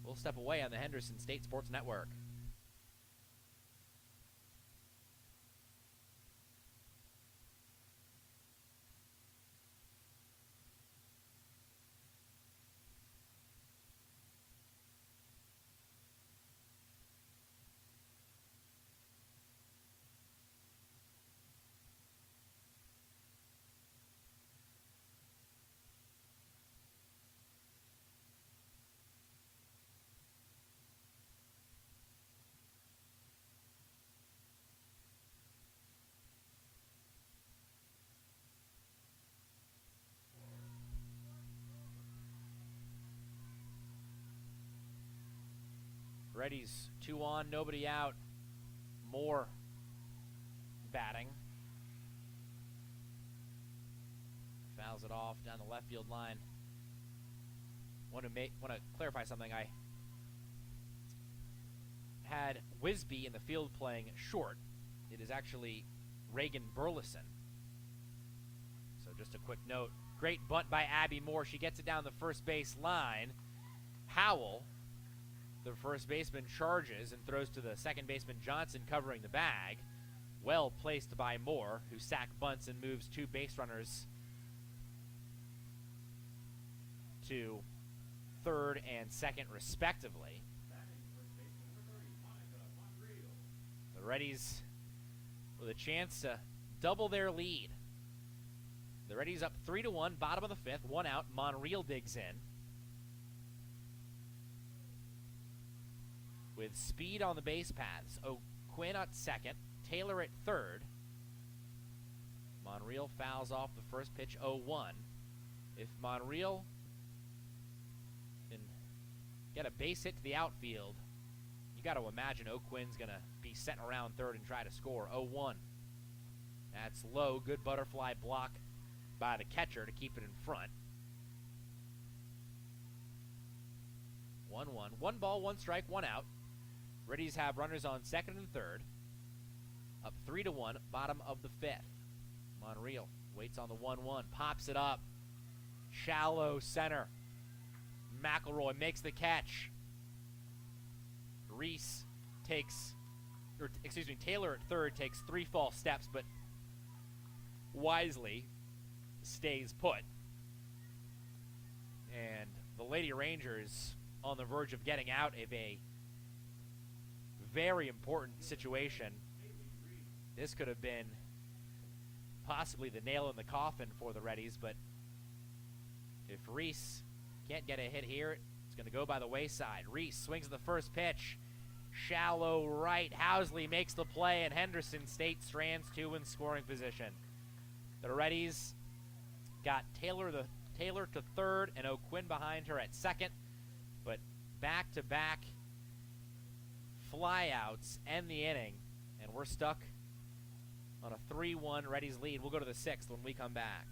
We'll step away on the Henderson State Sports Network. Reddies 2 on, nobody out. Moore batting. Fouls it off down the left field line. Want to clarify something. I had Wisby in the field playing short. It is actually Reagan Burleson. So just a quick note. Great bunt by Abby Moore. She gets it down the first base line. Howell, the first baseman, charges and throws to the second baseman Johnson covering the bag. Well placed by Moore, who sack bunts and moves 2 base runners to third and second respectively. The Reddies with a chance to double their lead. The Reddies up 3-1, bottom of the fifth, 1 out. Monreal digs in. With speed on the base paths. O'Quinn at second, Taylor at third. Monreal fouls off the first pitch, 0-1. If Monreal can get a base hit to the outfield, you got to imagine O'Quinn's going to be setting around third and try to score. 0-1. That's low. Good butterfly block by the catcher to keep it in front. 1-1. 1 ball, 1 strike, 1 out. Reddies have runners on second and third. Up 3-1, bottom of the fifth. Monreal waits on the 1-1, pops it up. Shallow center. McElroy makes the catch. Taylor at third takes 3 false steps, but wisely stays put. And the Lady Rangers on the verge of getting out of a very important situation. This could have been possibly the nail in the coffin for the Reddies, but if Reese can't get a hit here, it's going to go by the wayside. Reese swings the first pitch. Shallow right. Housley makes the play, and Henderson State strands 2 in scoring position. The Reddies got Taylor to third and O'Quinn behind her at second, but back-to-back flyouts end the inning, and we're stuck on a 3-1 Reddies lead. We'll go to the 6th when we come back.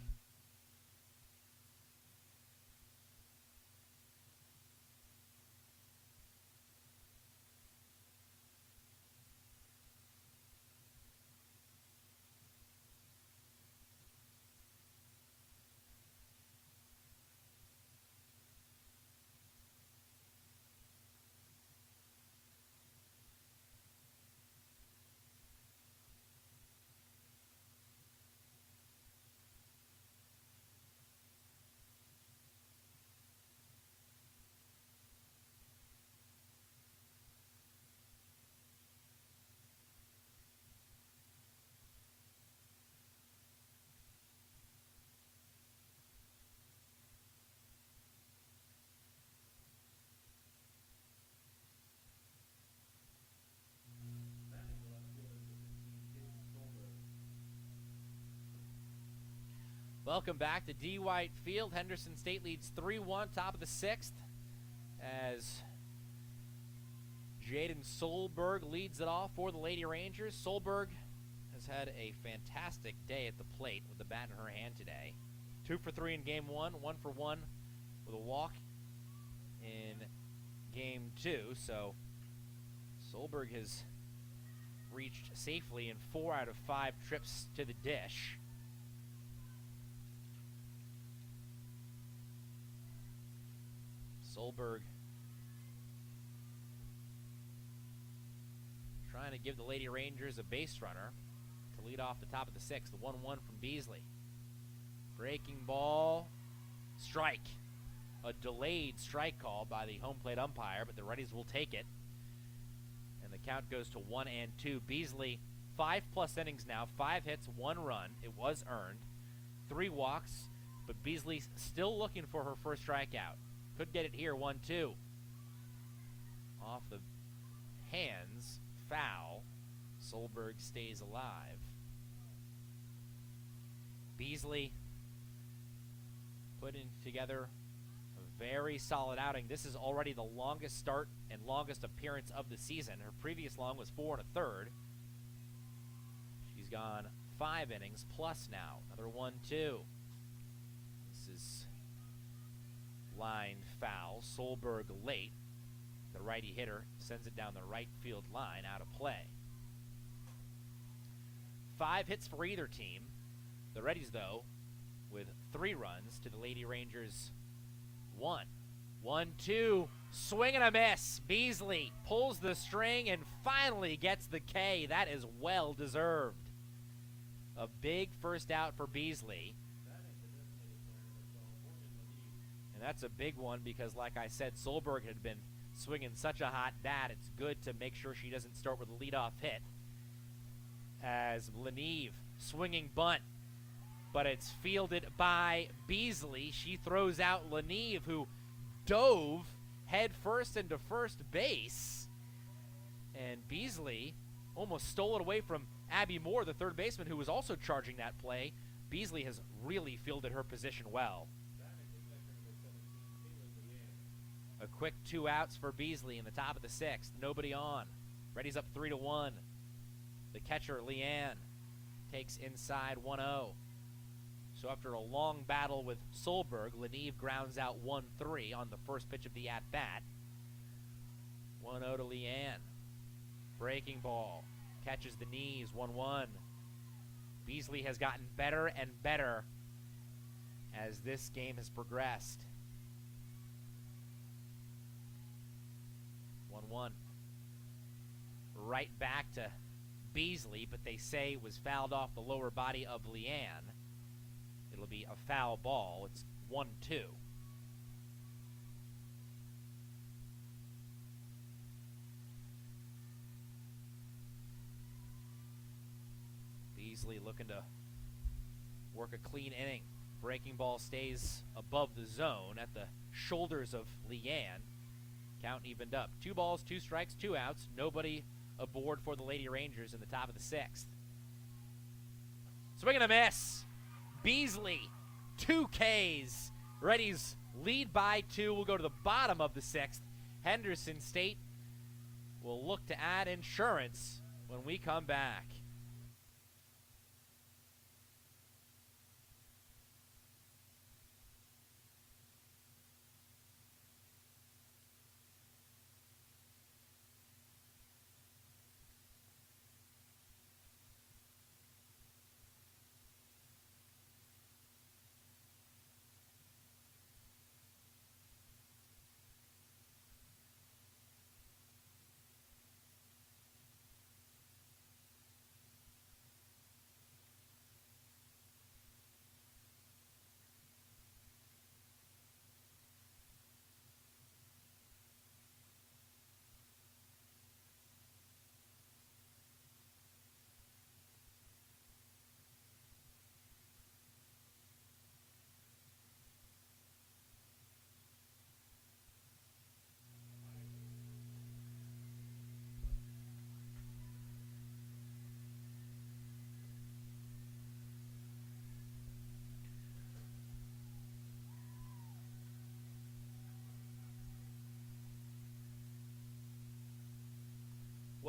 Welcome back to D. White Field. Henderson State leads 3-1, top of the 6th, as Jaden Solberg leads it off for the Lady Rangers. Solberg has had a fantastic day at the plate with the bat in her hand today. 2 for 3 in game 1, 1 for 1 with a walk in game 2. So Solberg has reached safely in 4 out of 5 trips to the dish. Solberg trying to give the Lady Rangers a base runner to lead off the top of the 6th. The 1-1 from Beasley. Breaking ball, strike. A delayed strike call by the home plate umpire, but the Reddies will take it. And the count goes to 1-2. Beasley, 5+ innings now, 5 hits, 1 run. It was earned. 3 walks, but Beasley still looking for her first strikeout. Could get it here, 1-2. Off the hands, foul. Solberg stays alive. Beasley putting together a very solid outing. This is already the longest start and longest appearance of the season. Her previous long was 4 1/3. She's gone 5 innings plus now. Another 1-2. This is line foul. Solberg late. The righty hitter sends it down the right field line, out of play. 5 hits for either team. The Reddies, though, with 3 runs to the Lady Rangers 1. 1-2, swing and a miss. Beasley pulls the string and finally gets the K. That is well deserved. A big first out for Beasley. And that's a big one because, like I said, Solberg had been swinging such a hot bat. It's good to make sure she doesn't start with a leadoff hit. As Lenive swinging bunt, but it's fielded by Beasley. She throws out Lenive, who dove head first into first base. And Beasley almost stole it away from Abby Moore, the third baseman, who was also charging that play. Beasley has really fielded her position well. A quick 2 outs for Beasley in the top of the 6th. Nobody on. Reddies up 3-1. The catcher, Leanne, takes inside 1-0. So after a long battle with Solberg, Lenive grounds out 1-3 on the first pitch of the at-bat. 1-0 to Leanne. Breaking ball. Catches the knees, 1-1. Beasley has gotten better and better as this game has progressed. 1-1. Right back to Beasley, but they say it was fouled off the lower body of Leanne. It'll be a foul ball. It's 1-2. Beasley looking to work a clean inning. Breaking ball stays above the zone at the shoulders of Leanne. Count evened up. 2 balls, 2 strikes, 2 outs. Nobody aboard for the Lady Rangers in the top of the 6th. Swing and a miss. Beasley, 2 Ks. Reddies lead by 2. We'll go to the bottom of the 6th. Henderson State will look to add insurance when we come back.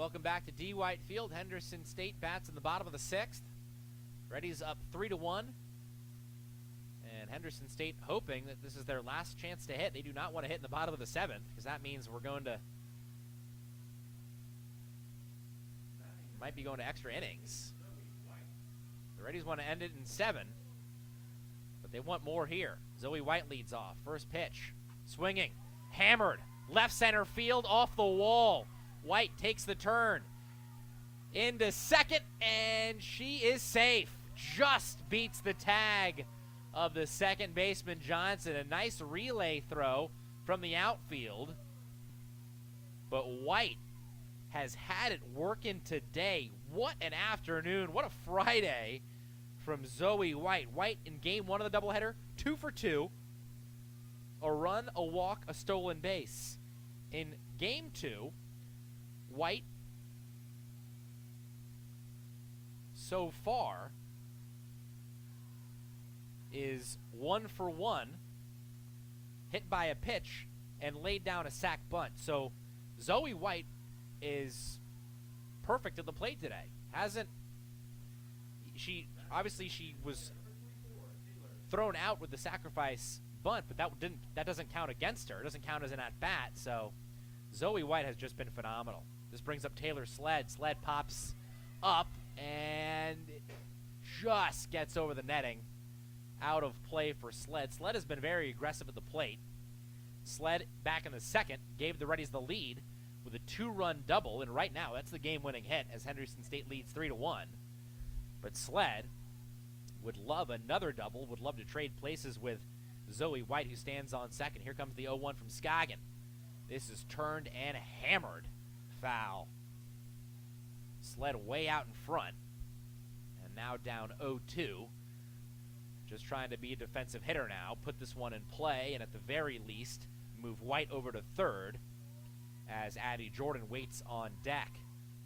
Welcome back to D. White Field. Henderson State bats in the bottom of the 6th. Reddies up 3-1. And Henderson State hoping that this is their last chance to hit. They do not want to hit in the bottom of the 7th because that means we're going to might be going to extra innings. The Reddies want to end it in 7, but they want more here. Zoe White leads off. First pitch, swinging, hammered, left center field, off the wall. White takes the turn into second, and she is safe. Just beats the tag of the second baseman Johnson. A nice relay throw from the outfield, but White has had it working today. What an afternoon. What a Friday from Zoe White. White in game 1 of the doubleheader, 2 for 2. A run, a walk, a stolen base. In game 2, White so far is 1 for 1, hit by a pitch, and laid down a sac bunt. So Zoe White is perfect at the plate today. She was thrown out with the sacrifice bunt, but that doesn't count against her. It doesn't count as an at-bat, so Zoe White has just been phenomenal. This brings up Taylor Sled. Sled pops up and just gets over the netting. Out of play for Sled. Sled has been very aggressive at the plate. Sled, back in the 2nd, gave the Reddies the lead with a 2-run double, and right now that's the game-winning hit as Henderson State leads 3-1. But Sled would love another double, would love to trade places with Zoe White, who stands on second. Here comes the 0-1 from Scoggin. This is turned and hammered. Foul. Sled way out in front, and now down 0-2. Just trying to be a defensive hitter now. Put this one in play, and at the very least, move White over to third as Addie Jordan waits on deck.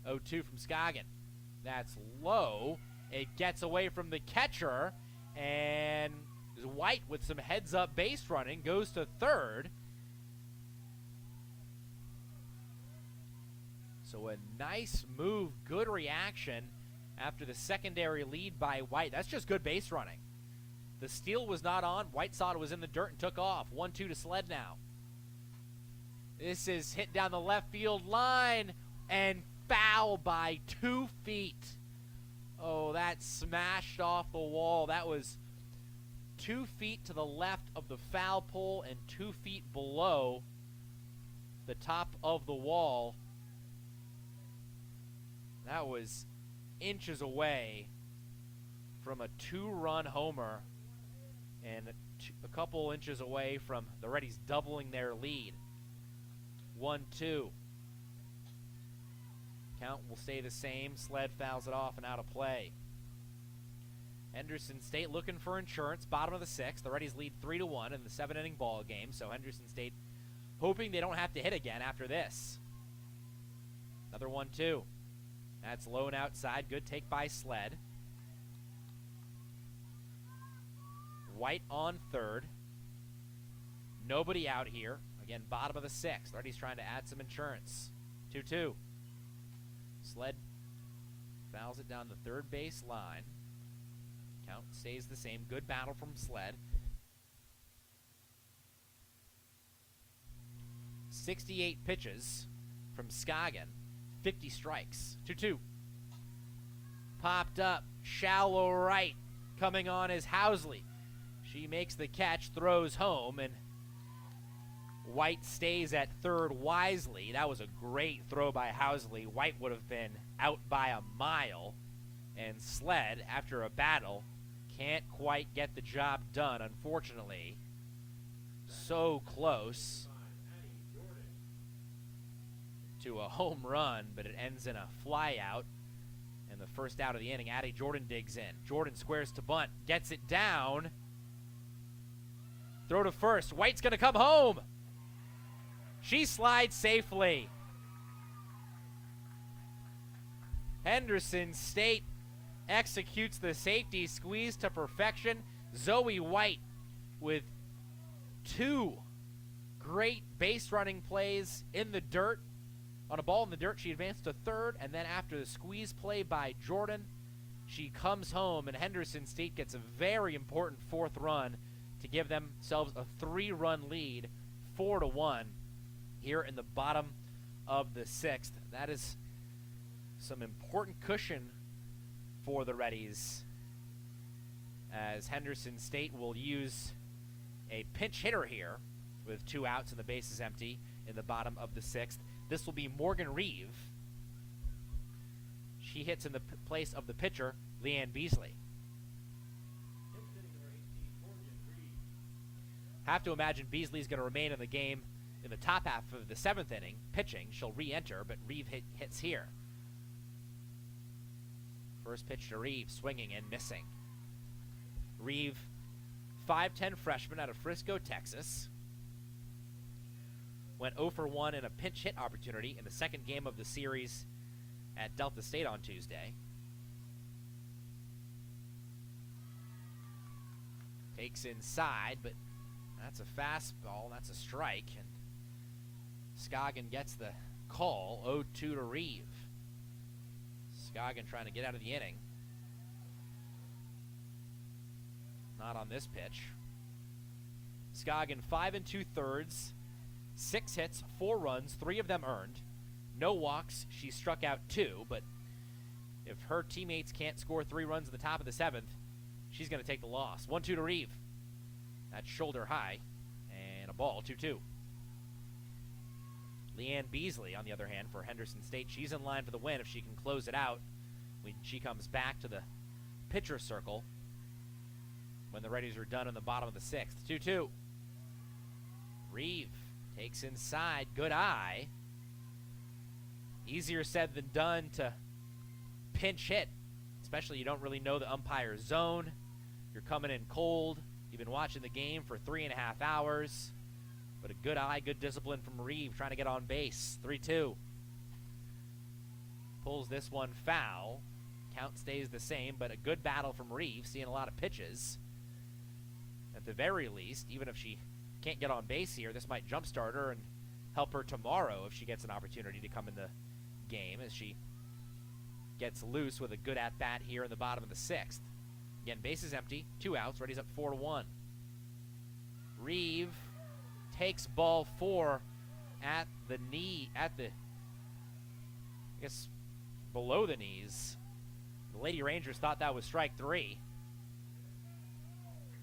0-2 from Scoggin. That's low. It gets away from the catcher, and White, with some heads-up base running, goes to third. So a nice move, good reaction after the secondary lead by White. That's just good base running. The steal was not on. White saw it was in the dirt and took off. 1-2 to Sled now. This is hit down the left field line and foul by 2 feet. Oh, that smashed off the wall. That was 2 feet to the left of the foul pole and 2 feet below the top of the wall. That was inches away from a 2-run homer and a couple inches away from the Reddies doubling their lead. 1-2. Count will stay the same. Sled fouls it off and out of play. Henderson State looking for insurance. Bottom of the 6th. The Reddies lead 3-1 in the 7-inning ball game. So Henderson State hoping they don't have to hit again after this. Another 1-2. That's low and outside. Good take by Sled. White on third. Nobody out here. Again, bottom of the 6th. Reddies trying to add some insurance. 2-2. Sled fouls it down the third base line. Count stays the same. Good battle from Sled. 68 pitches from Scoggin. 50 strikes. 2-2. Popped up. Shallow right. Coming on is Housley. She makes the catch, throws home, and White stays at third wisely. That was a great throw by Housley. White would have been out by a mile. And Sled, after a battle, can't quite get the job done, unfortunately. So close to a home run, but it ends in a fly out. And the first out of the inning, Addie Jordan digs in. Jordan squares to bunt, gets it down. Throw to first. White's going to come home. She slides safely. Henderson State executes the safety squeeze to perfection. Zoe White with 2 great base running plays in the dirt On a ball in the dirt, she advanced to third, and then after the squeeze play by Jordan, she comes home, and Henderson State gets a very important fourth run to give themselves a 3-run lead, 4-1, here in the bottom of the 6th. That is some important cushion for the Reddies, as Henderson State will use a pinch hitter here with 2 outs and the bases empty in the bottom of the 6th. This will be Morgan Reeve. She hits in the place of the pitcher, Leanne Beasley. Have to imagine Beasley's going to remain in the game in the top half of the 7th inning, pitching. She'll re-enter, but Reeve hits here. First pitch to Reeve, swinging and missing. Reeve, 5'10" freshman out of Frisco, Texas. Went 0 for 1 in a pinch hit opportunity in the second game of the series at Delta State on Tuesday. Takes inside, but that's a fastball. That's a strike. And Scoggin gets the call, 0-2 to Reeve. Scoggin trying to get out of the inning. Not on this pitch. Scoggin 5 2/3, 6 hits, 4 runs, 3 of them earned. No walks. She struck out 2, but if her teammates can't score 3 runs at the top of the 7th, she's going to take the loss. 1-2 to Reeve. That's shoulder high, and a ball, 2-2. Leanne Beasley, on the other hand, for Henderson State, she's in line for the win if she can close it out when she comes back to the pitcher circle when the Reddies are done in the bottom of the 6th. 2-2. Reeve takes inside. Good eye. Easier said than done to pinch hit, especially you don't really know the umpire's zone. You're coming in cold. You've been watching the game for 3.5 hours. But a good eye, good discipline from Reeve trying to get on base. 3-2. Pulls this one foul. Count stays the same, but a good battle from Reeve, seeing a lot of pitches. At the very least, even if she can't get on base here, this might jumpstart her and help her tomorrow if she gets an opportunity to come in the game, as she gets loose with a good at-bat here in the bottom of the 6th. Again, bases empty, 2 outs, Reddies up 4-1. Reeve takes ball 4 at the knee, I guess below the knees. The Lady Rangers thought that was strike 3.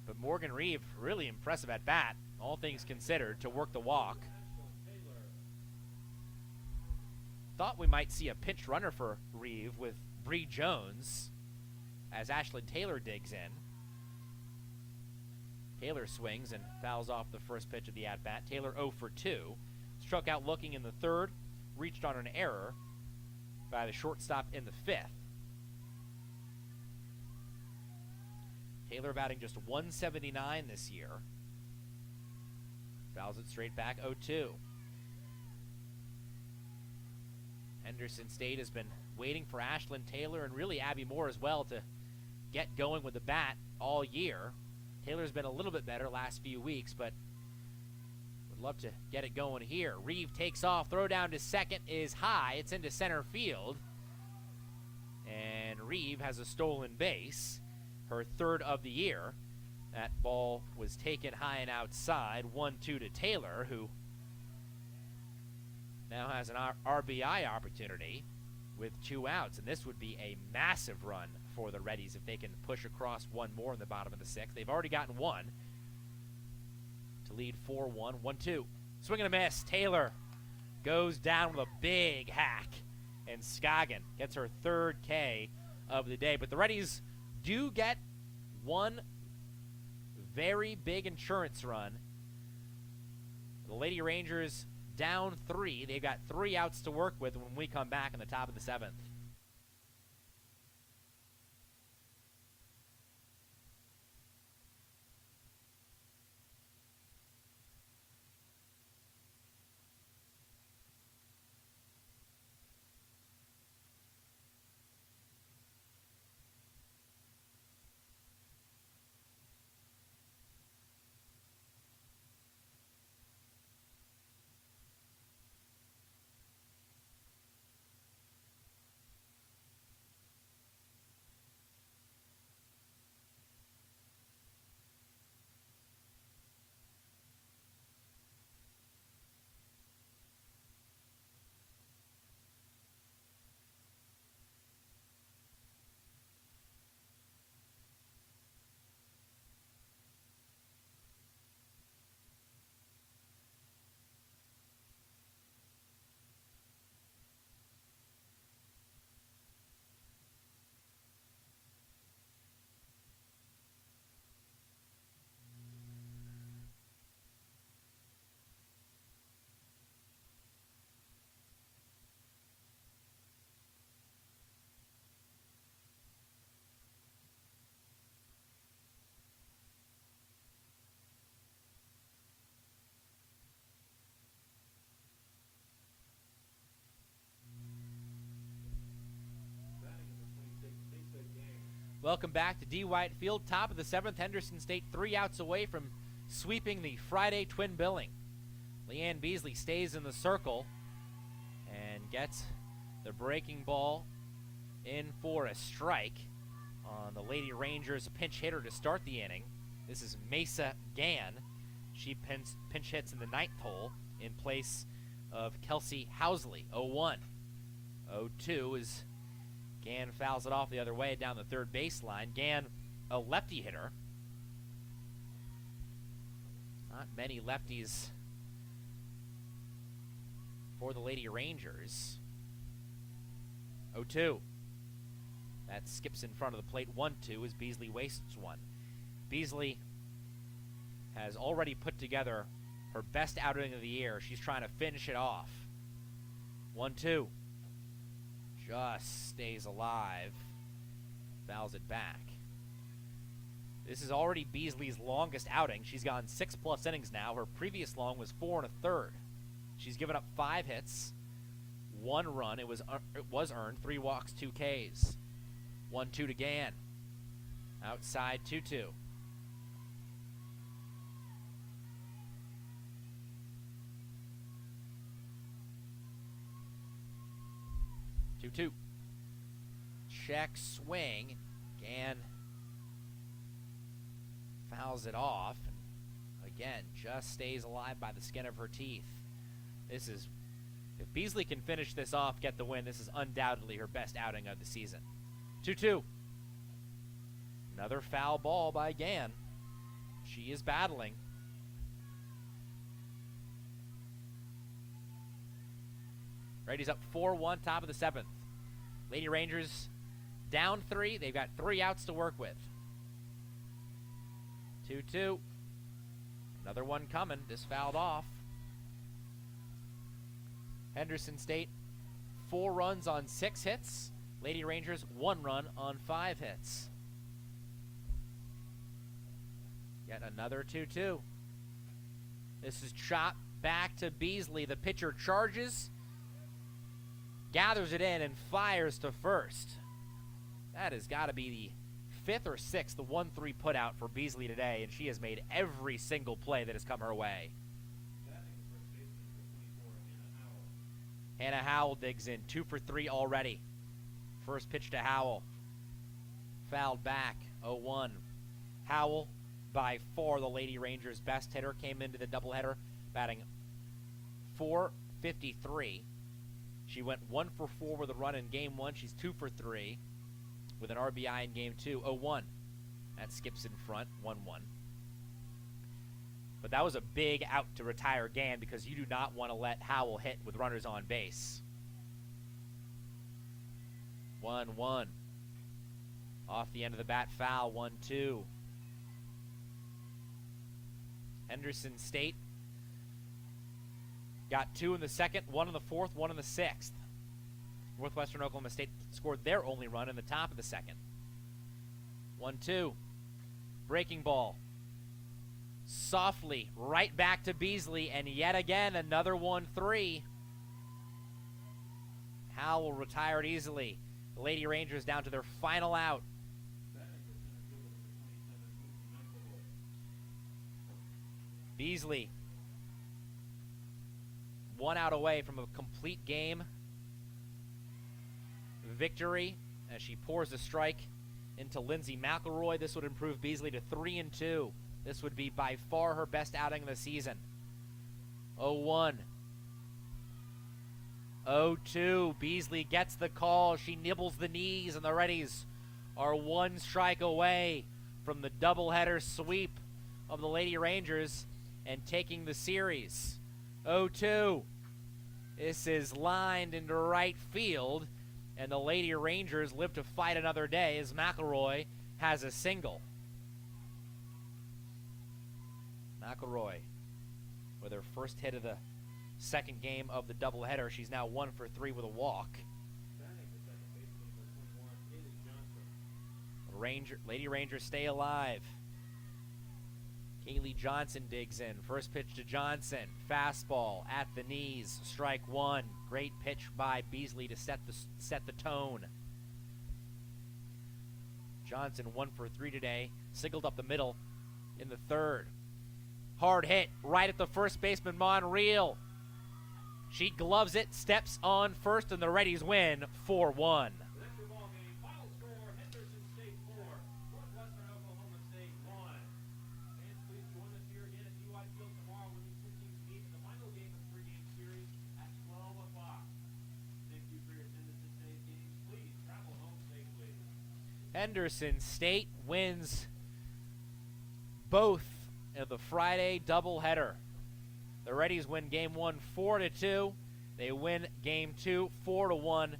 But Morgan Reeve, really impressive at bat, all things considered, to work the walk. Thought we might see a pinch runner for Reeve with Bree Jones as Ashlyn Taylor digs in. Taylor swings and fouls off the first pitch of the at-bat. Taylor 0 for 2. Struck out looking in the 3rd. Reached on an error by the shortstop in the 5th. Taylor batting just 179 this year. Fouls it straight back, 0-2. Henderson State has been waiting for Ashlyn Taylor and really Abby Moore as well to get going with the bat all year. Taylor's been a little bit better last few weeks, but would love to get it going here. Reeve takes off. Throw down to second is high. It's into center field. And Reeve has a stolen base, her 3rd of the year. That ball was taken high and outside. 1-2 to Taylor, who now has an RBI opportunity with 2 outs. And this would be a massive run for the Reddies if they can push across 1 more in the bottom of the 6th. They've already gotten 1 to lead 4-1. 1-2. Swing and a miss. Taylor goes down with a big hack. And Scoggin gets her 3rd K of the day. But the Reddies do get 1 very big insurance run. The Lady Rangers down 3. They've got 3 outs to work with when we come back in the top of the 7th. Welcome back to D. White Field. Top of the 7th, Henderson State 3 outs away from sweeping the Friday twin billing. Leanne Beasley stays in the circle and gets the breaking ball in for a strike on the Lady Rangers pinch hitter to start the inning. This is Mesa Gann. She pinch hits in the 9th hole in place of Kelsey Housley. 0-1. 0-2 is Gann fouls it off the other way down the third baseline. Gann, a lefty hitter. Not many lefties for the Lady Rangers. 0-2. That skips in front of the plate. 1-2 as Beasley wastes one. Beasley has already put together her best outing of the year. She's trying to finish it off. 1-2. Just stays alive. Fouls it back. This is already Beasley's longest outing. She's gone 6+ innings now. Her previous long was 4 1/3. She's given up 5 hits, 1 run. It was earned. 3 walks, 2 Ks. 1-2 to Gann. Outside 2-2. Check swing. Gann fouls it off. Again, just stays alive by the skin of her teeth. This is, if Beasley can finish this off, get the win, this is undoubtedly her best outing of the season. 2-2. Another foul ball by Gann. She is battling. Reddies up 4-1, top of the 7th. Lady Rangers down 3. They've got 3 outs to work with. 2-2. Another one coming. This fouled off. Henderson State, 4 runs on 6 hits. Lady Rangers, 1 run on 5 hits. Yet another 2-2. This is chopped back to Beasley. The pitcher charges, gathers it in, and fires to first. That has got to be the 5th or 6th, the 1-3 put out for Beasley today, and she has made every single play that has come her way. Hannah Howell digs in, 2 for 3 already. First pitch to Howell. Fouled back, 0-1. Howell, by far the Lady Rangers' best hitter, came into the doubleheader batting .453. She went 1 for 4 with a run in Game 1. She's 2 for 3 with an RBI in Game 2. 0-1. That skips in front, 1-1. But that was a big out to retire Gann because you do not want to let Howell hit with runners on base. 1-1. Off the end of the bat, foul, 1-2. Henderson State got 2 in the 2nd, 1 in the 4th, 1 in the 6th. Northwestern Oklahoma State scored their only run in the top of the 2nd. 1-2. Breaking ball. Softly, right back to Beasley, and yet again, another 1-3. Howell retired easily. The Lady Rangers down to their final out. Beasley, 1 out away from a complete game victory as she pours a strike into Lindsay McElroy. This would improve Beasley to 3-2. This would be by far her best outing of the season. 0-1. 0-2. Beasley gets the call. She nibbles the knees, and the Reddies are 1 strike away from the doubleheader sweep of the Lady Rangers and taking the series. 0-2. This is lined into right field, and the Lady Rangers live to fight another day as McElroy has a single. McElroy with her first hit of the 2nd game of the doubleheader. She's now 1 for 3 with a walk. Lady Rangers stay alive. Kaylee Johnson digs in. First pitch to Johnson. Fastball at the knees. Strike 1. Great pitch by Beasley to set the tone. Johnson 1 for 3 today, singled up the middle in the third. Hard hit right at the first baseman, Monreal. She gloves it, steps on first, and the Reddies win 4-1. Final score, Henderson State 4, Northwestern Oklahoma State 1. Fans, please join us here again at UI Field tomorrow when these two teams meet in the final game of the three-game series at 12 o'clock. Thank you for your attendance at today's games. Please travel home safely. Henderson State wins both of the Friday doubleheader. The Reddies win game 1 4-2. They win game 2 4-1.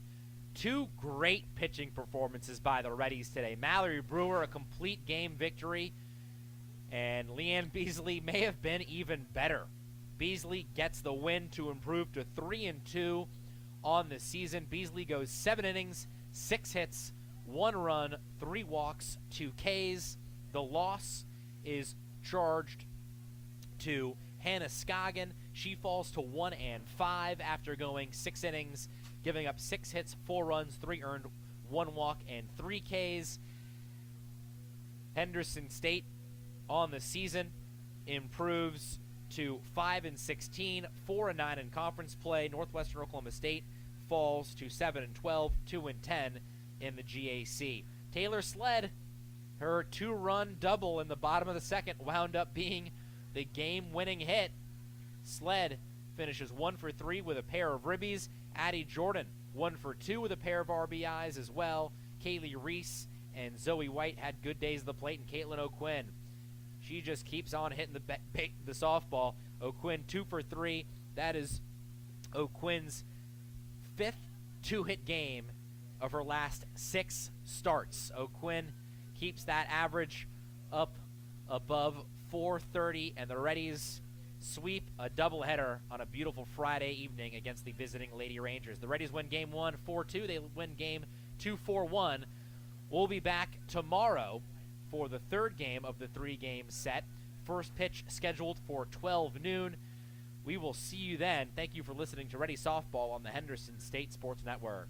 Two great pitching performances by the Reddies today. Mallory Brewer, a complete game victory, and Leanne Beasley may have been even better. Beasley gets the win to improve to 3-2 on the season. Beasley goes 7 innings, 6 hits, 1 run, 3 walks, 2 Ks. The loss is charged to Hannah Scoggin. She falls to 1-5 after going 6 innings, giving up 6 hits, 4 runs, 3 earned, 1 walk, and 3 Ks. Henderson State on the season improves to 5-16, 4-9 in conference play. Northwestern Oklahoma State falls to 7-12, 2-10 in the GAC. Taylor Sled, her 2-run double in the bottom of the second wound up being the game-winning hit. Sled finishes 1 for 3 with a pair of ribbies. Addie Jordan 1 for 2 with a pair of RBIs as well. Kaylee Reese and Zoe White had good days at the plate, and Caitlin O'Quinn, she just keeps on hitting the softball. O'Quinn 2 for 3. That is O'Quinn's 5th 2-hit game of her last 6 starts. O'Quinn keeps that average up above 430, and the Reddies sweep a doubleheader on a beautiful Friday evening against the visiting Lady Rangers. The Reddies win game 1 4-2. They win game 2 4-1. We'll be back tomorrow for the third game of the 3-game set. First pitch scheduled for 12 noon. We will see you then. Thank you for listening to Reddy Softball on the Henderson State Sports Network.